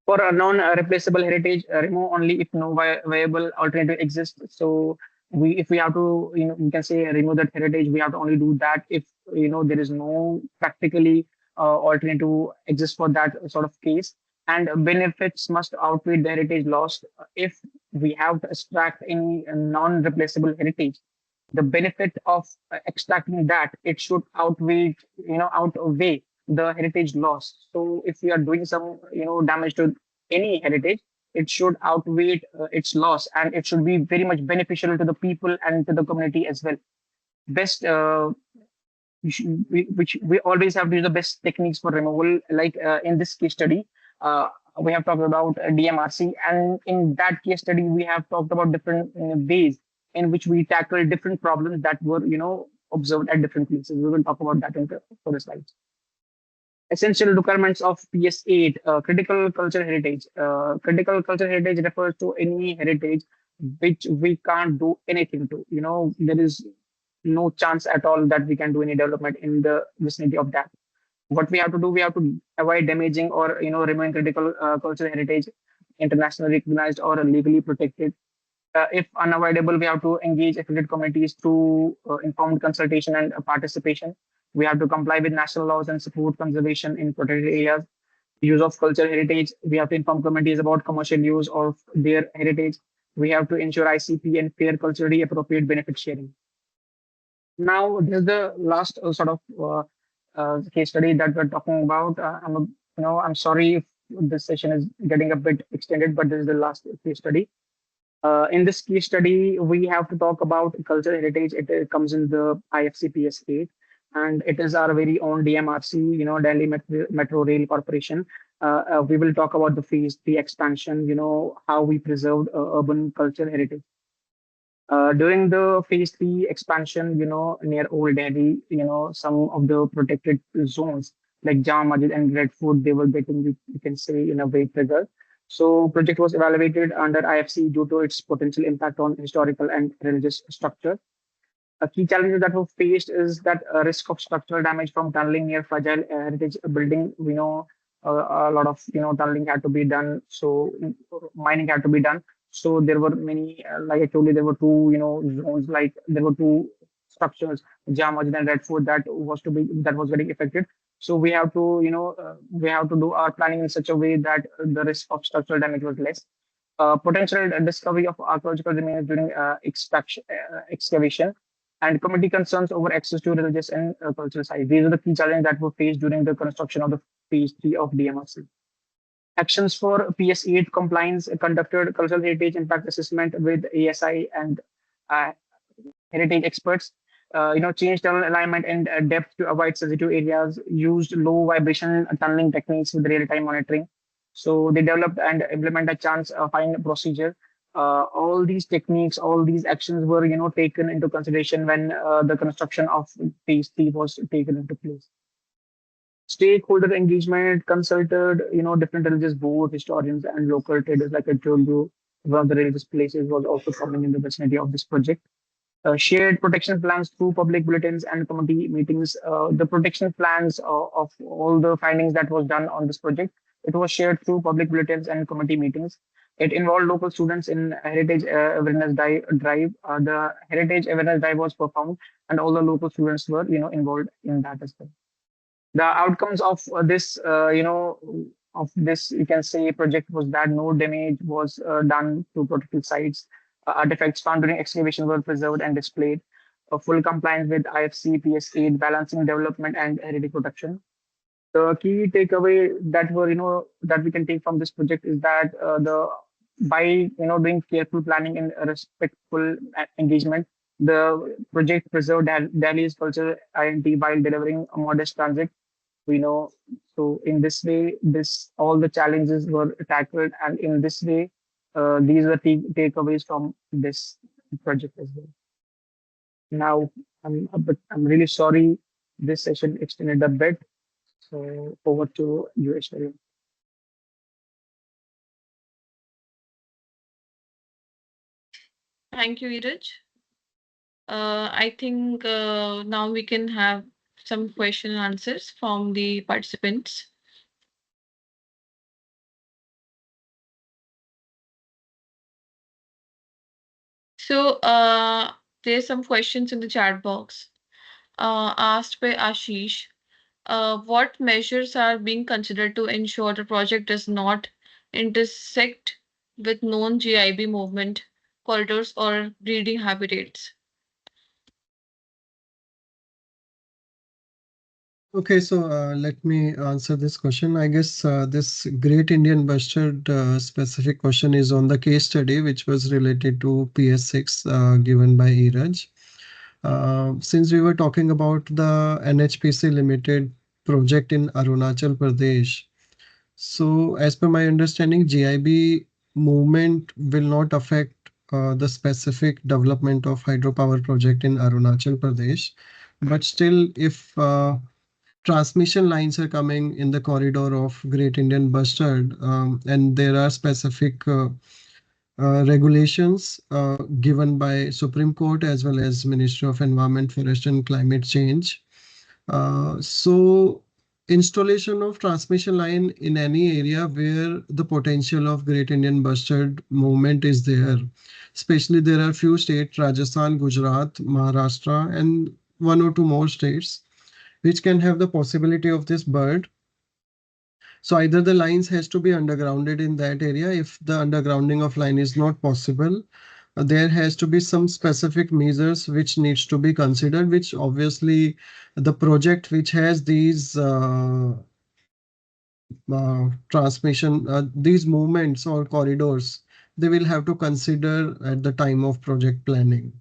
E: For a non-replaceable heritage, remove only if no viable alternative exists. So if we have to, we can say remove that heritage, we have to only do that if there is no practically alternative exists for that sort of case, and benefits must outweigh the heritage lost. If we have to extract any non-replaceable heritage, the benefit of extracting that, it should outweigh the heritage loss. So if we are doing some damage to any heritage, it should outweigh its loss, and it should be very much beneficial to the people and to the community as well. Best which we always have to use the best techniques for removal, like in this case study, we have talked about DMRC, and in that case study we have talked about different ways in which we tackle different problems that were observed at different places. We will talk about that in the further slides. Essential requirements of PS8, critical cultural heritage. Critical cultural heritage refers to any heritage which we can't do anything to. There is no chance at all that we can do any development in the vicinity of that. What we have to do, we have to avoid damaging or removing critical cultural heritage, internationally recognized or legally protected. If unavoidable, we have to engage affected communities through informed consultation and participation. We have to comply with national laws and support conservation in protected areas. Use of cultural heritage. We have to inform communities about commercial use of their heritage. We have to ensure ICP and fair culturally appropriate benefit sharing. Now, this is the last case study that we're talking about. I'm sorry if this session is getting a bit extended, but this is the last case study. In this case study, we have to talk about cultural heritage. It comes in the IFC PS8, and it is our very own DMRC, Delhi Metro Rail Corporation. We will talk about the phase three expansion, how we preserved urban cultural heritage. During the phase three expansion, near Old Delhi, some of the protected zones like Jama Masjid and Red Fort, they were getting, you can say, in a way, triggered. So project was evaluated under IFC due to its potential impact on historical and religious structure. A key challenge that was faced is that risk of structural damage from tunneling near fragile heritage building. We know a lot of tunneling had to be done, so mining had to be done. So there were many, like I told you, there were two zones, like there were two structures, Jam Masjid and Red Fort, that was getting affected. So we have to we have to do our planning in such a way that the risk of structural damage was less. Potential discovery of archaeological remains during excavation, and community concerns over access to religious and cultural sites. These are the key challenges that were faced during the construction of the phase three of DMRC. Actions for PS8 compliance conducted cultural heritage impact assessment with ASI and uh, heritage experts. Changed tunnel alignment and depth to avoid sensitive areas. Used low vibration tunneling techniques with real-time monitoring. So they developed and implement a chance find procedure. All these techniques, all these actions were taken into consideration when the construction of phase three was taken into place. Stakeholder engagement consulted different religious boards, historians, and local traders. Like I told you, one of the religious places was also coming in the vicinity of this project. Shared protection plans through public bulletins and committee meetings. The protection plans of all the findings that was done on this project, it was shared through public bulletins and committee meetings. It involved local students in heritage awareness drive. The heritage awareness drive was performed, and all the local students were involved in that as well. The outcomes of this, you can say, project was that no damage was done to protected sites. Artifacts found during excavation were preserved and displayed. Full compliance with IFC PS8, balancing development and heritage protection. The key takeaway that we can take from this project is that the by doing careful planning and respectful engagement, the project preserved Delhi's cultural identity while delivering a modest transit. We know, so in this way, this all the challenges were tackled, and in this way, these are takeaways from this project as well. Now, I'm really sorry this session extended a bit. So over to you, Aishwarya.
C: Thank you, Iraj. I think now we can have some question and answers from the participants. So there's some questions in the chat box asked by Ashish. What measures are being considered to ensure the project does not intersect with known GIB movement corridors or breeding habitats?
B: Okay, so let me answer this question. I guess this Great Indian Bustard specific question is on the case study, which was related to PS6 given by Eraj. Since we were talking about the NHPC Limited project in Arunachal Pradesh, so as per my understanding, GIB movement will not affect the specific development of hydropower project in Arunachal Pradesh. But still, if transmission lines are coming in the corridor of Great Indian Bustard, and there are specific regulations given by Supreme Court as well as Ministry of Environment, Forest and Climate Change. So installation of transmission line in any area where the potential of Great Indian Bustard movement is there. Especially there are few states, Rajasthan, Gujarat, Maharashtra, and one or two more states which can have the possibility of this bird. So either the lines has to be undergrounded in that area. If the undergrounding of line is not possible, there has to be some specific measures which needs to be considered, which obviously the project which has these transmission, these movements or corridors, they will have to consider at the time of project planning.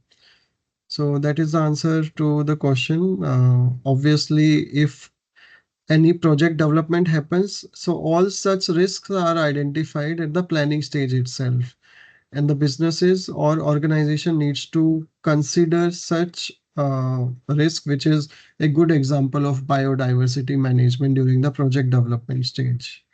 B: So that is the answer to the question. Obviously, if any project development happens, so all such risks are identified at the planning stage itself, and the businesses or organization needs to consider such risk, which is a good example of biodiversity management during the project development stage.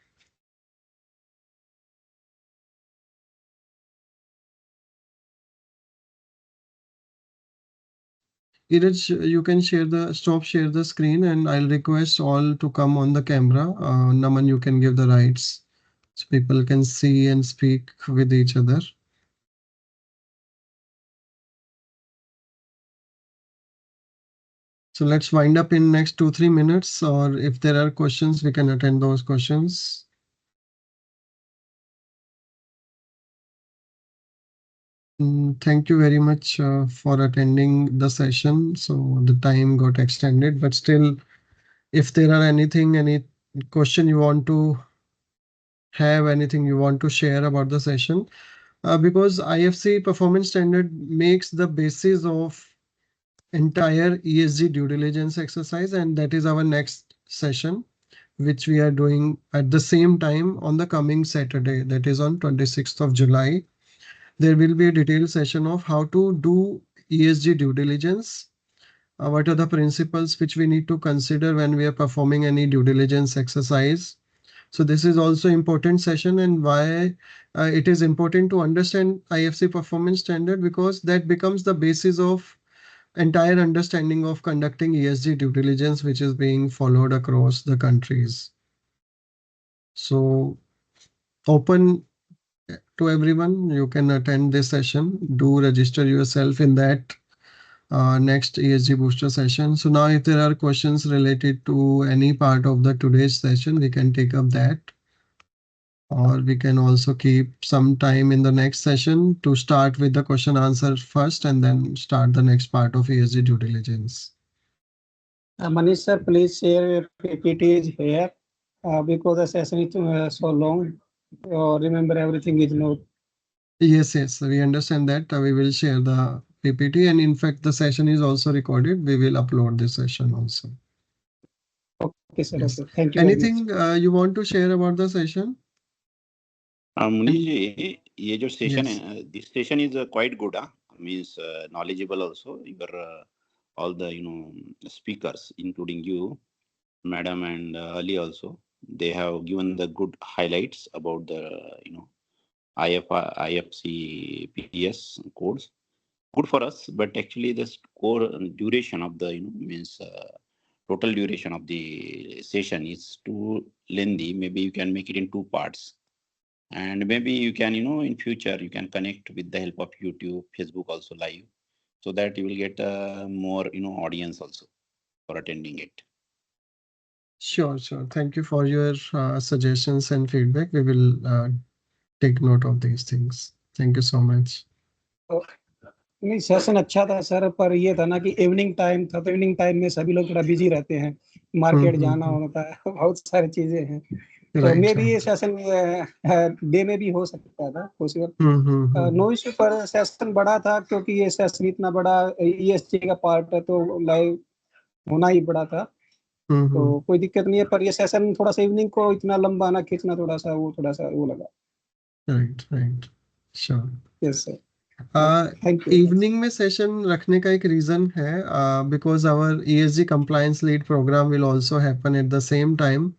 B: Iraj, you can share the screen, and I'll request all to come on the camera. Naman, you can give the rights so people can see and speak with each other. So let's wind up in next 2-3 minutes, or if there are questions, we can attend those questions. Thank you very much for attending the session. So the time got extended, but still, if there are any question you want to have, anything you want to share about the session, because IFC Performance Standard makes the basis of entire ESG due diligence exercise, and that is our next session, which we are doing at the same time on the coming Saturday, that is on 26th of July. There will be a detailed session of how to do ESG due diligence. What are the principles which we need to consider when we are performing any due diligence exercise? So this is also important session, and why it is important to understand IFC Performance Standard, because that becomes the basis of entire understanding of conducting ESG due diligence, which is being followed across the countries. So open to everyone, you can attend this session. Do register yourself in that next ESG booster session. So now if there are questions related to any part of the today's session, we can take up that. Or we can also keep some time in the next session to start with the question answer first and then start the next part of ESG due diligence.
F: Manish sir, please share your PPTs here because the session is so long. Remember, everything is not.
B: Yes, we understand that. We will share the PPT, and in fact, the session is also recorded. We will upload this session also.
F: Okay, sir.
B: Yes.
F: Okay. Thank you.
B: Anything you want to share about the session?
G: Munish ji, ये जो session
B: Yes.
G: है, this session is quite good. Means knowledgeable also. Your all the speakers, including you, Madam and Ali also, they have given the good highlights about the IFC PS codes. Good for us, but actually the core duration of the means total duration of the session is too lengthy. Maybe you can make it in 2 parts. And maybe you can, in future, you can connect with the help of YouTube, Facebook also live, so that you will get more, audience also for attending it.
B: Sure. Thank you for your suggestions and feedback. We will take note of these things. Thank you so much.
F: नहीं session अच्छा था sir, पर ये था ना कि evening time था, तो इवनिंग टाइम में सभी लोग थोड़ा बिजी रहते हैं, मार्केट जाना होता है, बहुत सारी चीजें हैं, तो मे भी ये सेशन डे में भी हो सकता था पॉसिबल। नो इश्यू, पर सेशन बड़ा था क्योंकि ये सेशन इतना बड़ा ESG का पार्ट है, तो लाइव होना ही बड़ा था, तो कोई दिक्कत नहीं है, पर ये सेशन थोड़ा सा इवनिंग को इतना लंबा ना खींचना, थोड़ा सा वो लगा।
B: Right, sure.
F: Yes sir.
B: Evening में सेशन रखने का एक रीजन है, because our ESG compliance lead program will also happen at the same time,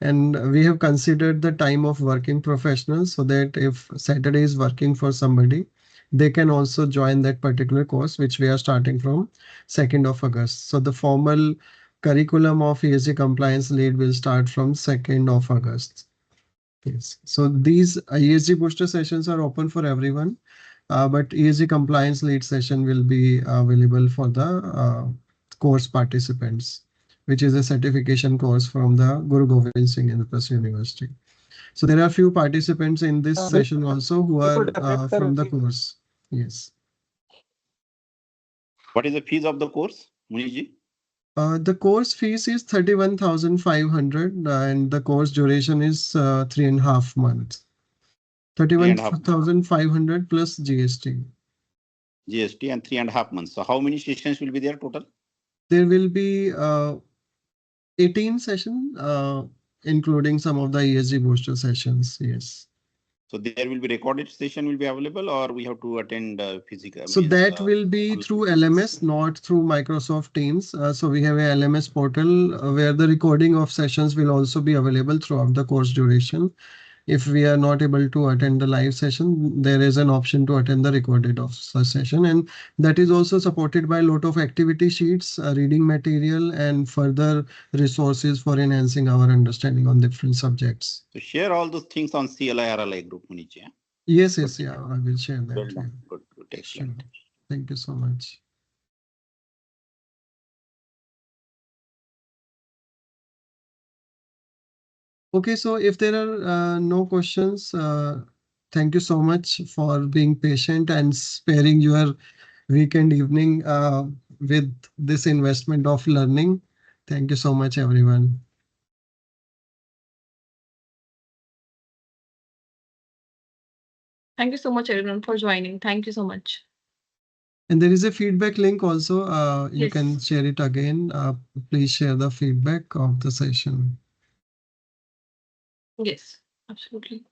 B: and we have considered the time of working professionals, so that if Saturday is working for somebody, they can also join that particular course, which we are starting from 2nd of August. So the formal curriculum of ESG compliance lead will start from 2nd of August. Yes. So these ESG booster sessions are open for everyone. But ESG compliance lead session will be available for the course participants. which is a certification course from the Guru Gobind Singh University. So there are few participants in this session also who are from the course. Yes.
G: What is the fees of the course, Muniji?
B: The course fees is 31,500 and the course duration is 3.5 months. 31,500 plus GST.
G: GST and 3.5 months. So how many sessions will be there total?
B: There will be 18 sessions, including some of the ESG booster sessions. Yes.
G: So there will be recorded session will be available, or we have to attend physical?
B: So that will be through LMS, not through Microsoft Teams. So we have a LMS portal where the recording of sessions will also be available throughout the course duration. If we are not able to attend the live session, there is an option to attend the recorded of session, and that is also supported by a lot of activity sheets, reading material, and further resources for enhancing our understanding on different subjects.
G: So share all those things on CLI RLI group, Munichi. Yeah?
B: Yes, yeah, I will share that.
G: Well done. Good, excellent.
B: Sure. Thank you so much. Okay, so if there are no questions, thank you so much for being patient and sparing your weekend evening with this investment of learning. Thank you so much, everyone.
C: Thank you so much, everyone, for joining. Thank you so much.
B: And there is a feedback link also. You
C: Yes.
B: can share it again. Please share the feedback of the session.
C: Yes, absolutely.